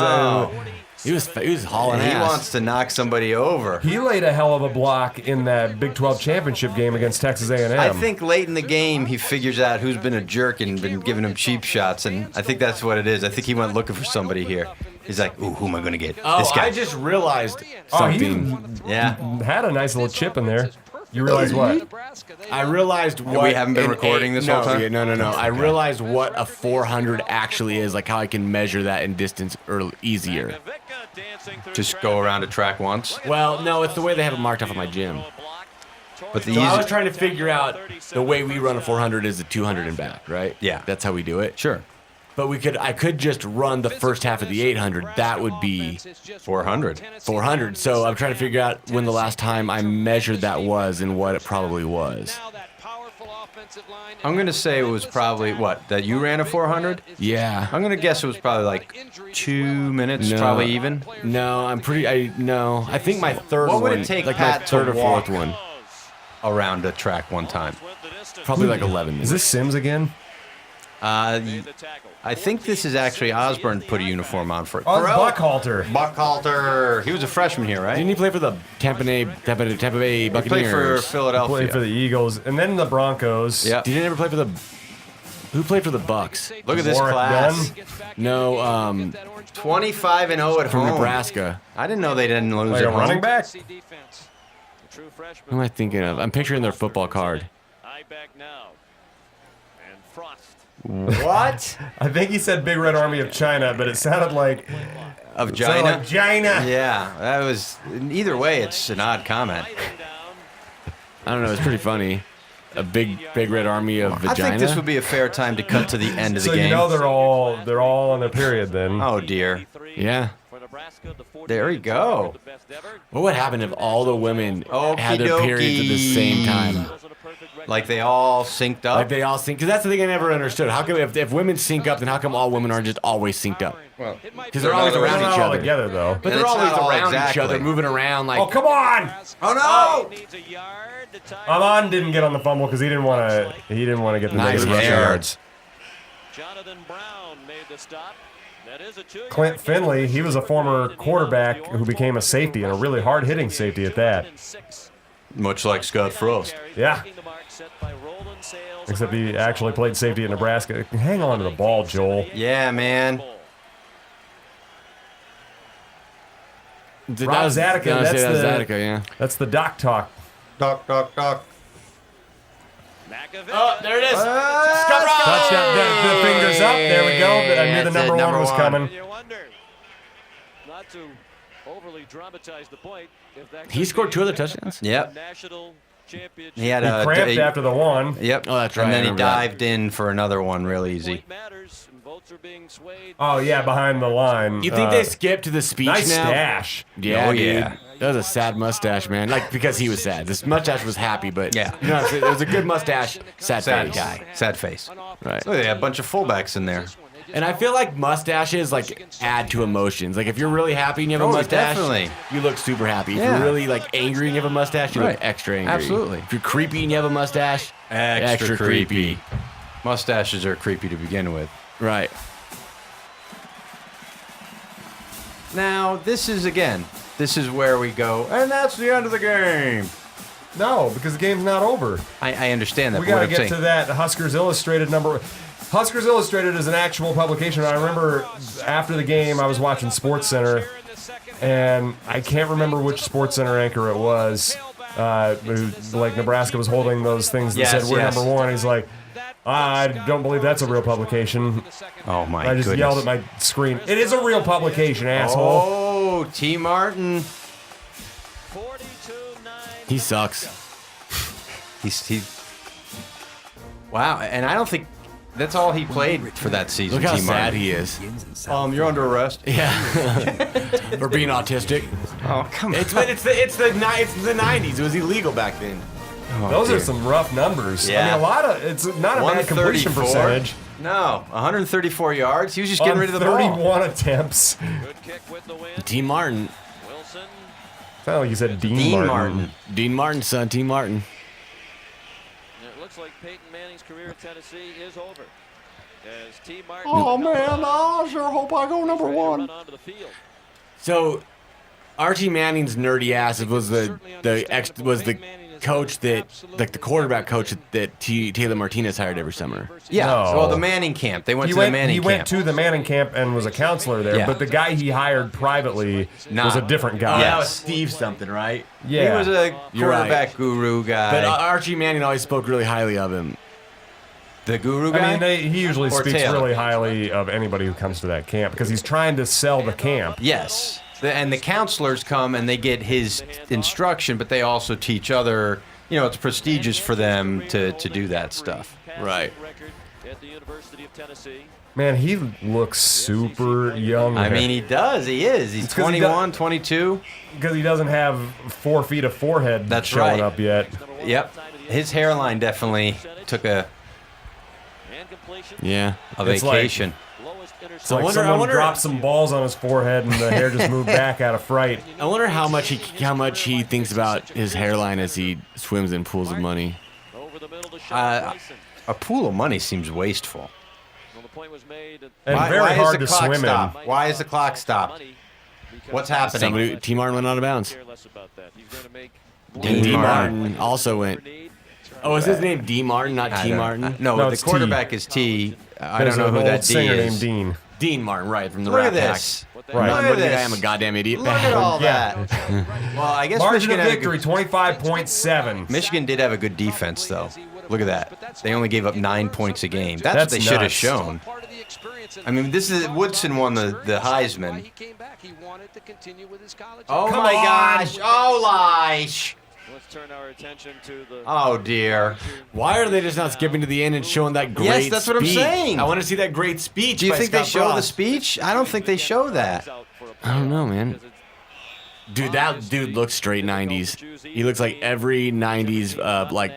second. He was hauling He ass. wants to knock somebody over. He laid a hell of a block in that Big 12 championship game against Texas A&M. I think late in the game he figures out who's been a jerk and been giving him cheap shots, and I think that's what it is. I think he went looking for somebody here. He's like, ooh, who am I going to get? Oh, This guy. I just realized Oh, he something. Yeah. had a nice little chip in there. You realize what? I realized what we haven't been an recording this whole time? No. I realized what a 400 actually is, like how I can measure that in distance easier. Just go around a track once. Well, no, it's the way they have it marked off at my gym. But the So I was easy. trying to figure out the way we run a 400 is a 200 and back, right? Yeah. That's how we do it. Sure. But I could just run the first half of the 800. That would be 400. 400. So I'm trying to figure out when the last time I measured that was and what it probably was. I'm going to say it was probably, what, that you ran a 400? Yeah. I'm going to guess it was probably like 2 minutes, No. probably even. No, I think my third What one, would it take like Pat my to third or walk? fourth one, Around a track one time. probably like 11 minutes. Is this Sims again? I think this is actually Osborne put a uniform on for it. Oh, it's Buckhalter. Buckhalter. He was a freshman here, right? Didn't he play for the Tampa Bay He Buccaneers? played for Philadelphia. Played for the Eagles and then the Broncos. Yep. Did he never play for the? Who played for the Bucks? Look at this Warwick class. Dunn. No, 25-0 at from home. Nebraska. I didn't know they didn't lose Like at a home. running back? true freshman. What am I thinking of? I'm picturing their football card. High back now. And Frost. What? I think he said Big Red Army of China, but it sounded like Of China. China? Yeah, that was. Either way, it's an odd comment. I don't know. It's pretty funny. A big red army of vagina. I think this would be a fair time to cut to the end of the so game. you know they're all on their period then. Oh dear. Yeah. There we go. What would happen if all the women had their Okey-dokey. periods at the same time? Like they all synced up? Like they all sync? Because that's the thing I never understood. How come if women sync up, then how come all women aren't just always synced up? Well, because they're always around not each all other. together though. But And they're it's always not all around each exactly. other, moving around like. Oh come on! Oh no! Amon didn't get on the fumble because he didn't want to. He didn't want to get the Nice negative rushing air. yards. Jonathan Brown made the stop. That is a 2-yard Clint Finley, he was a former quarterback who became a safety and a really hard-hitting safety at that. Much like Scott Frost. Yeah. Except he actually played safety at Nebraska. Hang on to the ball, Joel. Yeah, man. Rob Zadika, Zadika, yeah. That's the doc talk. Doc. Oh, there it is. Touchdown. The fingers up. There we go. I knew the That's it, number one number was one. coming. You wonder, not to overly dramatize the point, if that He could scored be 2 other touchdowns. Yep. national championship. He had He a cramped after the one. Yep. Oh, that's right. And I then he remember that. dived in for another one real easy. Point matters, and votes are being swayed. Oh yeah, behind the line. You think they skipped to the speech nice now? stash? Yeah, Oh, dude. yeah. That was a sad mustache, man. Like, because he was sad. This mustache was happy, but Yeah. you know what I'm saying? It was a good mustache, sad Sad face. guy. Sad face. Right. Look, they had a bunch of fullbacks in there. And I feel like mustaches like add to emotions. Like if you're really happy and you have a Oh, mustache, definitely. you look super happy. If Yeah. you're really like angry and you have a mustache, you Right. look extra angry. Absolutely. If you're creepy and you have a mustache, extra creepy. Mustaches are creepy to begin with. Right. Now, this is where we go, and that's the end of the game. No, because the game's not over. I understand that. We but what got to I'm get saying- to that Huskers Illustrated number. Huskers Illustrated is an actual publication. I remember after the game, I was watching SportsCenter, and I can't remember which SportsCenter anchor it was. Like Nebraska was holding those things that said we're number one. He's like, I don't believe that's a real publication. Oh my I just goodness. yelled at my screen. It is a real publication, asshole. Oh, T. Martin. He sucks. He. Wow, and I don't think that's all he played for that season. Look how T. sad Martin. he is. You're under arrest. Yeah. For being autistic. Oh, come on. It's the 90s. It was illegal back then. Those are some rough numbers. Yeah. I mean, it's not a bad completion 134? percentage. No, 134 yards. He was just getting rid of the ball. 31 attempts. Good kick with the win. T. Martin. Wilson. Sounded like you said Dean Martin. Dean Martin's son, T. Martin. It looks like Peyton Manning's career at Tennessee is over. As T. Martin. Oh man, I sure hope I go number one. Run onto the field. So, Archie Manning's nerdy ass was the coach that, like the quarterback coach that Taylor Martinez hired every summer. Yeah. No. Well, the Manning camp. They went to the Manning He camp. went to the Manning camp and was a counselor there, Yeah. but the guy he hired privately was a different guy. That was Steve something, right? Yeah. He was a You're right. quarterback guru guy. But Archie Manning always spoke really highly of him. the guru guy. I mean, he usually Or speaks Taylor? really highly of anybody who comes to that camp because he's trying to sell the camp. Yes. And the counselors come and they get his instruction, but they also teach other. You know, it's prestigious for them to do that stuff. Right. At the University of Tennessee. Man, he looks super young. I mean, he does. He is. He's It's 'cause he 21, 22. because he doesn't have 4 feet of forehead That's showing right. up yet. Yep. His hairline definitely took a Yeah. It's like- vacation. It's like someone dropped some balls on his forehead and the hair just moved back out of fright. I wonder how much he thinks about his hairline as he swims in pools of money. A pool of money seems wasteful. And very hard to is the clock swim stop? Why is the clock stopped? What's happening? T. Martin went out of bounds. Dean D. Martin. Martin also went. Oh, is his name D. Martin, not T. Martin? No, No, the it's T. quarterback is T. I There's don't know an who old that D singer is. named Dean. Dean Martin, right, from the Look Rat at this. Pack. Right. Not Look at admitting I this. am a goddamn idiot. Look at all Yeah. that. Well, I guess Margin Michigan of had a victory, good, 25.7. Michigan did have a good defense, though. Look at that. They only gave up 9 points a game. That's what That's they should have nuts. shown. I mean, this is Woodson won the Heisman. Oh Come my on. gosh! Oh Leish! Let's turn our attention to the Oh dear! Why are they just not skipping to the end and showing that great Yes, that's what I'm speech? saying. I want to see that great speech. Do you by think they Scott show the Frost. speech? I don't think they show that. I don't know, man. Dude, that dude looks straight 90s. He looks like every 90s, like,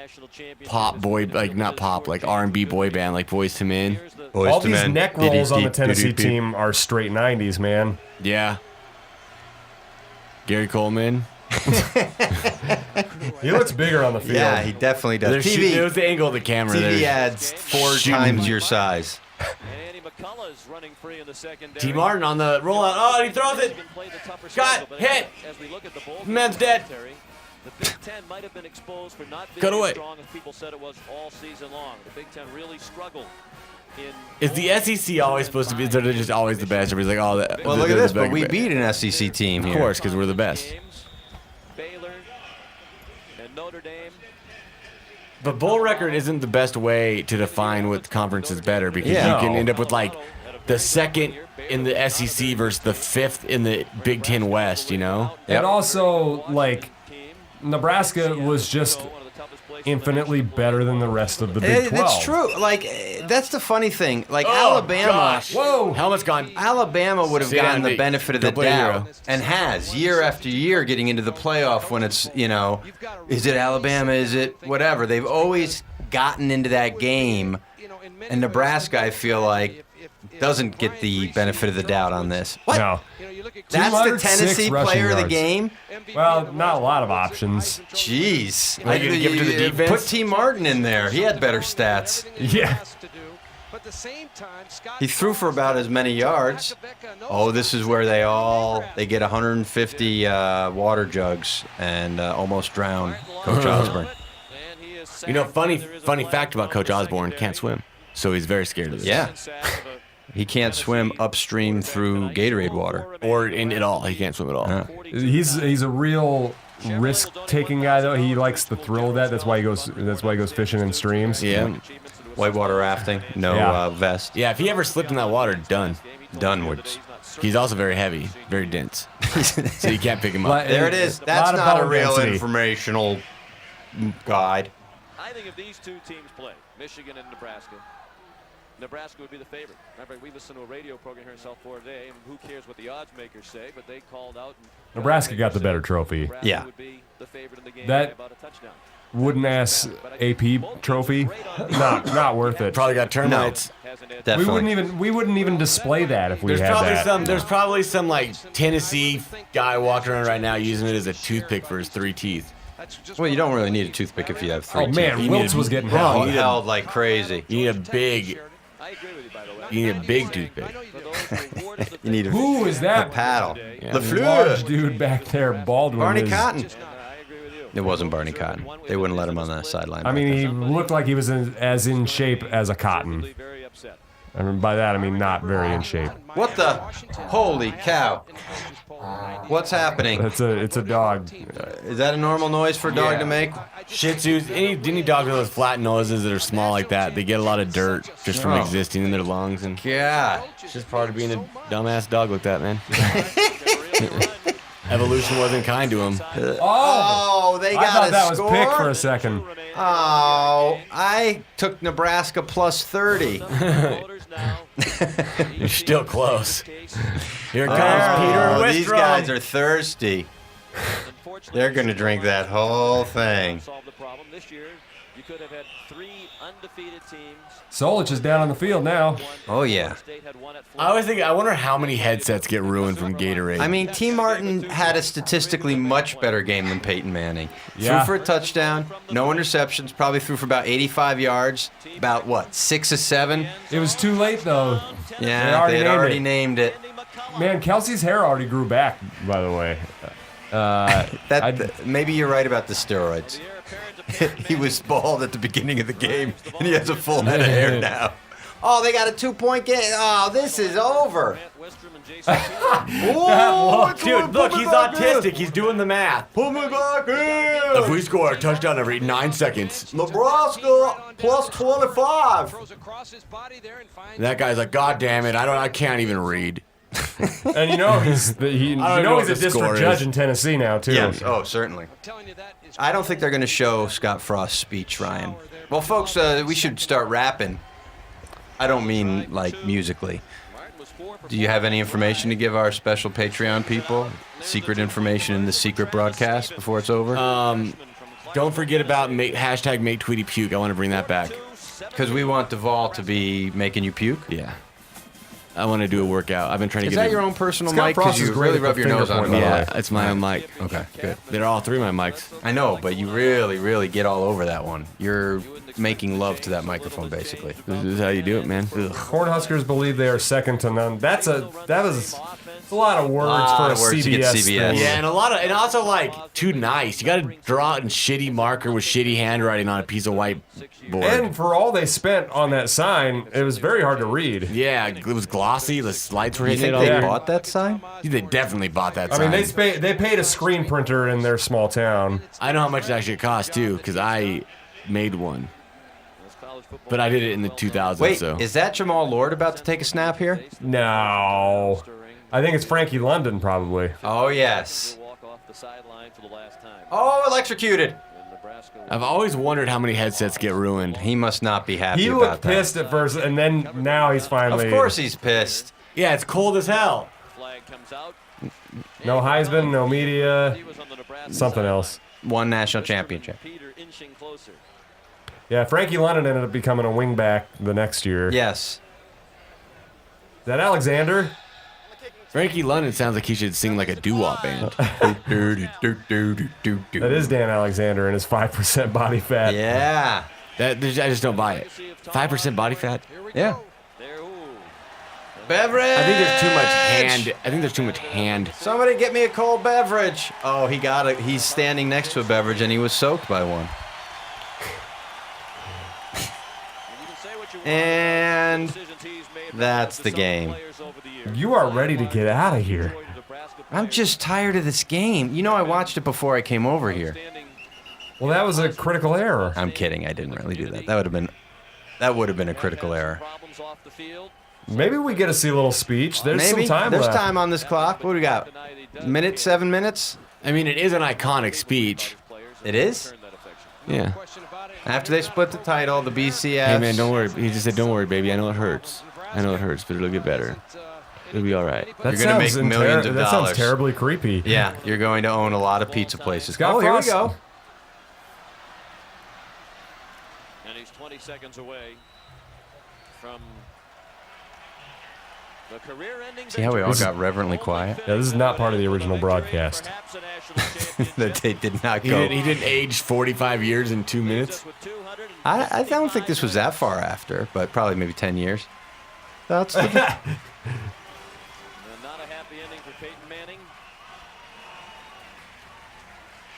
pop boy, like, not pop, like R&B boy band, like Boyz II Men. All these neck rolls on the Tennessee team are straight 90s, man. Yeah. Gary Coleman. He looks bigger on the field. Yeah, he definitely does. There's TV, it was the angle of the camera. TV There's ads 4 shooting. times your size. T. Martin on the rollout. Oh, and he throws it. Got hit. Man's dead. The Big Ten might have been exposed for not being Cut away. as strong as people said it was all season long. The Big Ten really struggled. Is the SEC always supposed to be? They're just always the best. Everybody's like, oh, that. Well, look at they're this, the but best. we beat an SEC team Of here. course, because we're the best. Baylor and Notre Dame. But bowl record isn't the best way to define what conference is better because Yeah. you can end up with like the second in the SEC versus the fifth in the Big Ten West, you know? And also, like, Nebraska was just infinitely better than the rest of the Big 12. It's true. Like, that's the funny thing. Like, Oh, Alabama. gosh. Whoa. Helmet's gone. Alabama would have Sit down, gotten the Nate. benefit of Go the play hero. doubt and has year after year getting into the playoff when it's, you know, is it Alabama? Is it whatever? They've always gotten into that game. And Nebraska, I feel like, doesn't get the benefit of the doubt on this. What? No. That's the 206 Tennessee rushing player of the yards. game? Well, not a lot of options. Jeez. Are you gonna give it to the defense? Put T. Martin in there. He had better stats. Yeah. He threw for about as many yards. Oh, this is where they get 150 water jugs and almost drown Coach Osborne. You know, funny fact about Coach Osborne, can't swim. So he's very scared of this. Yeah. He can't swim upstream through Gatorade water. Or in it all. He can't swim at all. He's a real risk-taking guy, though. He likes the thrill of that. That's why he goes fishing in streams. Yeah. Whitewater rafting, no Yeah. vest. Yeah, if he ever slipped in that water, done. Dunwoods. He's also very heavy, very dense. So you can't pick him up. There it is. A That's lot of not a bone real density. informational guide. I think if these two teams play, Michigan and Nebraska, Nebraska would be the favorite. Remember, we listened to a radio program here in South Florida today, and who cares what the odds makers say, but they called out. And Nebraska got the better trophy. Nebraska Yeah. would be the favorite in the game That- by about a touchdown. Wooden ass AP trophy, not worth it. Probably got termites. Definitely. We wouldn't even display that if we had that. There's probably some like Tennessee guy walking around right now using it as a toothpick for his 3 teeth. Well, you don't really need a toothpick if you have 3 Oh teeth. man, Wilts was getting Oh, held. held like crazy. You need a big toothpick. You need a, Who is a that paddle. Yeah. large LaFleur. dude back there? Baldwin. Barney is- Cotton. It wasn't Barney Cotton. They wouldn't let him on that sideline. I mean, he looked like he was as in shape as a cotton. I mean, by that I mean not very in shape. What the? Holy cow. What's happening? It's a dog. Is that a normal noise for a dog to make? Shih Tzus, any dog with those flat noses that are small like that, they get a lot of dirt just from Oh. existing in their lungs, and God. it's just part of being a dumbass dog like that, man. Evolution wasn't kind to him. Oh, they I got thought a that was score? pick for a second. Oh, I took Nebraska plus 30. You're still close. Here comes Peter Oh, Wistrom. these guys are thirsty. They're going to drink that whole thing. Solve the problem this year. You could have had 3 undefeated teams. Solich is down on the field now. Oh, yeah. State had one at I always think, I wonder how many headsets get ruined from Gatorade. I mean, T. Martin had a statistically much better game than Peyton Manning. Yeah. Threw for a touchdown, no interceptions, probably threw for about 85 yards. About, what, 6 or 7? It was too late though. Yeah, they had already named it. Man, Kelsey's hair already grew back. By the way. Maybe you're right about the steroids. He was bald at the beginning of the game, and he has a full head of hair now. Oh, they got a 2-point game. Oh, this is over. Dude, look, he's autistic. He's doing the math. Put me back in. If we score a touchdown every 9 seconds. Nebraska plus 25. That guy's like, God damn it, I can't even read. And he's a district judge in Tennessee now too. Yes. Oh, certainly. I don't think they're going to show Scott Frost's speech, Ryan. Well, folks, we should start rapping. I don't mean like musically. Do you have any information to give our special Patreon people? Secret information in the secret broadcast before it's over? Don't forget about hashtag make Tweedy puke. I want to bring that back. Because we want Duvall to be making you puke? Yeah. I want to do a workout. I've been trying to Is get that your own personal Scott mic? Frost Because is you great really at rub the your nose finger on it. point, Yeah, it's my own mic. Okay, good. They're all three of my mics. I know, but you really, really get all over that one. You're making love to that microphone, basically. This is how you do it, man. Ugh. Cornhuskers believe they are second to none. That was a lot of words for a words to get CBS CBS. thing. Yeah, and also like too nice. You got to draw it in shitty marker with shitty handwriting on a piece of white board. And for all they spent on that sign, it was very hard to read. Yeah, it was glossy. The lights were You hitting think it all. they bought that sign? They definitely bought that I sign. mean, they paid a screen printer in their small town. I know how much it actually cost too, because I made one. But I did it in the 2000s. Wait, so. is that Jamal Lord about to take a snap here? No. I think it's Frankie London, probably. Oh, yes. Oh, electrocuted. I've always wondered how many headsets get ruined. He must not be happy He about looked that. pissed at first, and then now he's finally... Of course he's pissed. Yeah, it's cold as hell. No Heisman, no media, something else. One national championship. Yeah, Frankie London ended up becoming a wingback the next year. Yes. Is that Alexander? Frankie London sounds like he should sing like a doo-wop band. That is Dan Alexander and his 5% body fat. Yeah. I just don't buy it. 5% body fat? Yeah. Beverage. I think there's too much hand. Somebody get me a cold beverage. Oh, he's standing next to a beverage and he was soaked by one. And that's the game. You are ready to get out of here. I'm just tired of this game. You know, I watched it before I came over here. Well, that was a critical error. I'm kidding. I didn't really do that. That would have been a critical error. Maybe we get to see a little speech. There's Maybe. some time There's left. time on this clock. What do we got? 7 minutes? I mean, it is an iconic speech. It is? Yeah. After they split the title, the BCS. Hey, man, don't worry. He just said, don't worry, baby. I know it hurts. I know it hurts, but it'll get better. It'll be all right. That You're going to make sounds millions of That dollars. sounds terribly creepy. Yeah, you're going to own a lot of pizza places. Scott Here we Frost. go. And he's 20 seconds away from the career-ending. See how we all got reverently quiet? Yeah, this is not part of the original broadcast. That they did not He go. didn't age 45 years in 2 minutes. I don't think this was that far after, but probably maybe 10 years. That's Not a happy ending for Peyton Manning.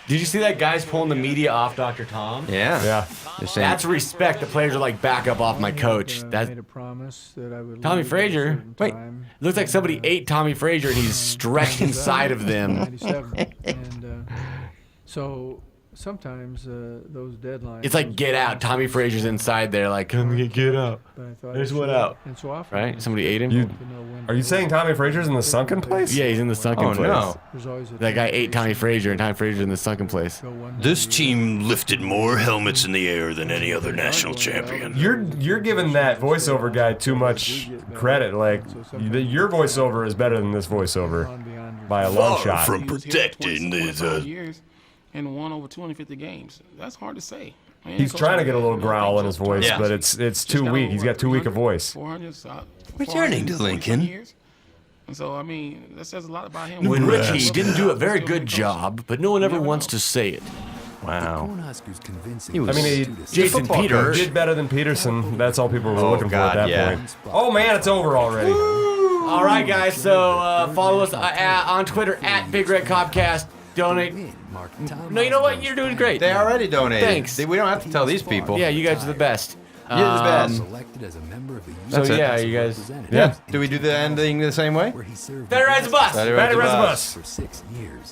Did you see that guy's pulling the media off Dr. Tom? yeah. Yeah. Just saying. That's respect. The players are like, back up off my coach. That's Tommy Frazier. Wait, it looks like somebody ate Tommy Frazier and he's stretched inside of them. So sometimes those deadlines. It's like Get Out. Tommy Frazier's inside there, like, come get out. There's one out. And so often, Right? Somebody ate him. Are you saying Tommy Frazier's in the sunken place? Yeah, he's in the sunken Oh, place. no. there's always a That guy ate Tommy Frazier, and Tommy Frazier's in the sunken place. This team lifted more helmets in the air than any other national champion. You're giving that voiceover guy too much credit. Like, your voiceover is better than this voiceover by a long Far shot. from protecting the years and won over 250 games. That's hard to say. Man, He's trying to get a little growl in his voice, Yeah. but it's too weak. He's got too weak a voice. 400, Returning to Lincoln. years. And so, I mean, that says a lot about him. When Richie didn't do a very good job, but no one ever wants to say it. Wow. Cornhuskers convincing. He was- I mean, Jason He Peters. did better than Peterson. That's all people were Oh, looking God, for at that yeah. point. Oh man, it's over already. All right, guys. So follow us on Twitter at Big Red Copcast. Donate. No, you know what? You're doing great. They already donated. Thanks. See, we don't have to tell these people. Yeah, you guys are the best. You're the best. Selected as a member of the So yeah, you guys. Yeah. Do we do the ending the same way? where he served Better rides the bus. Better Better Rides Rides the the Bus. Bus. for 6 years.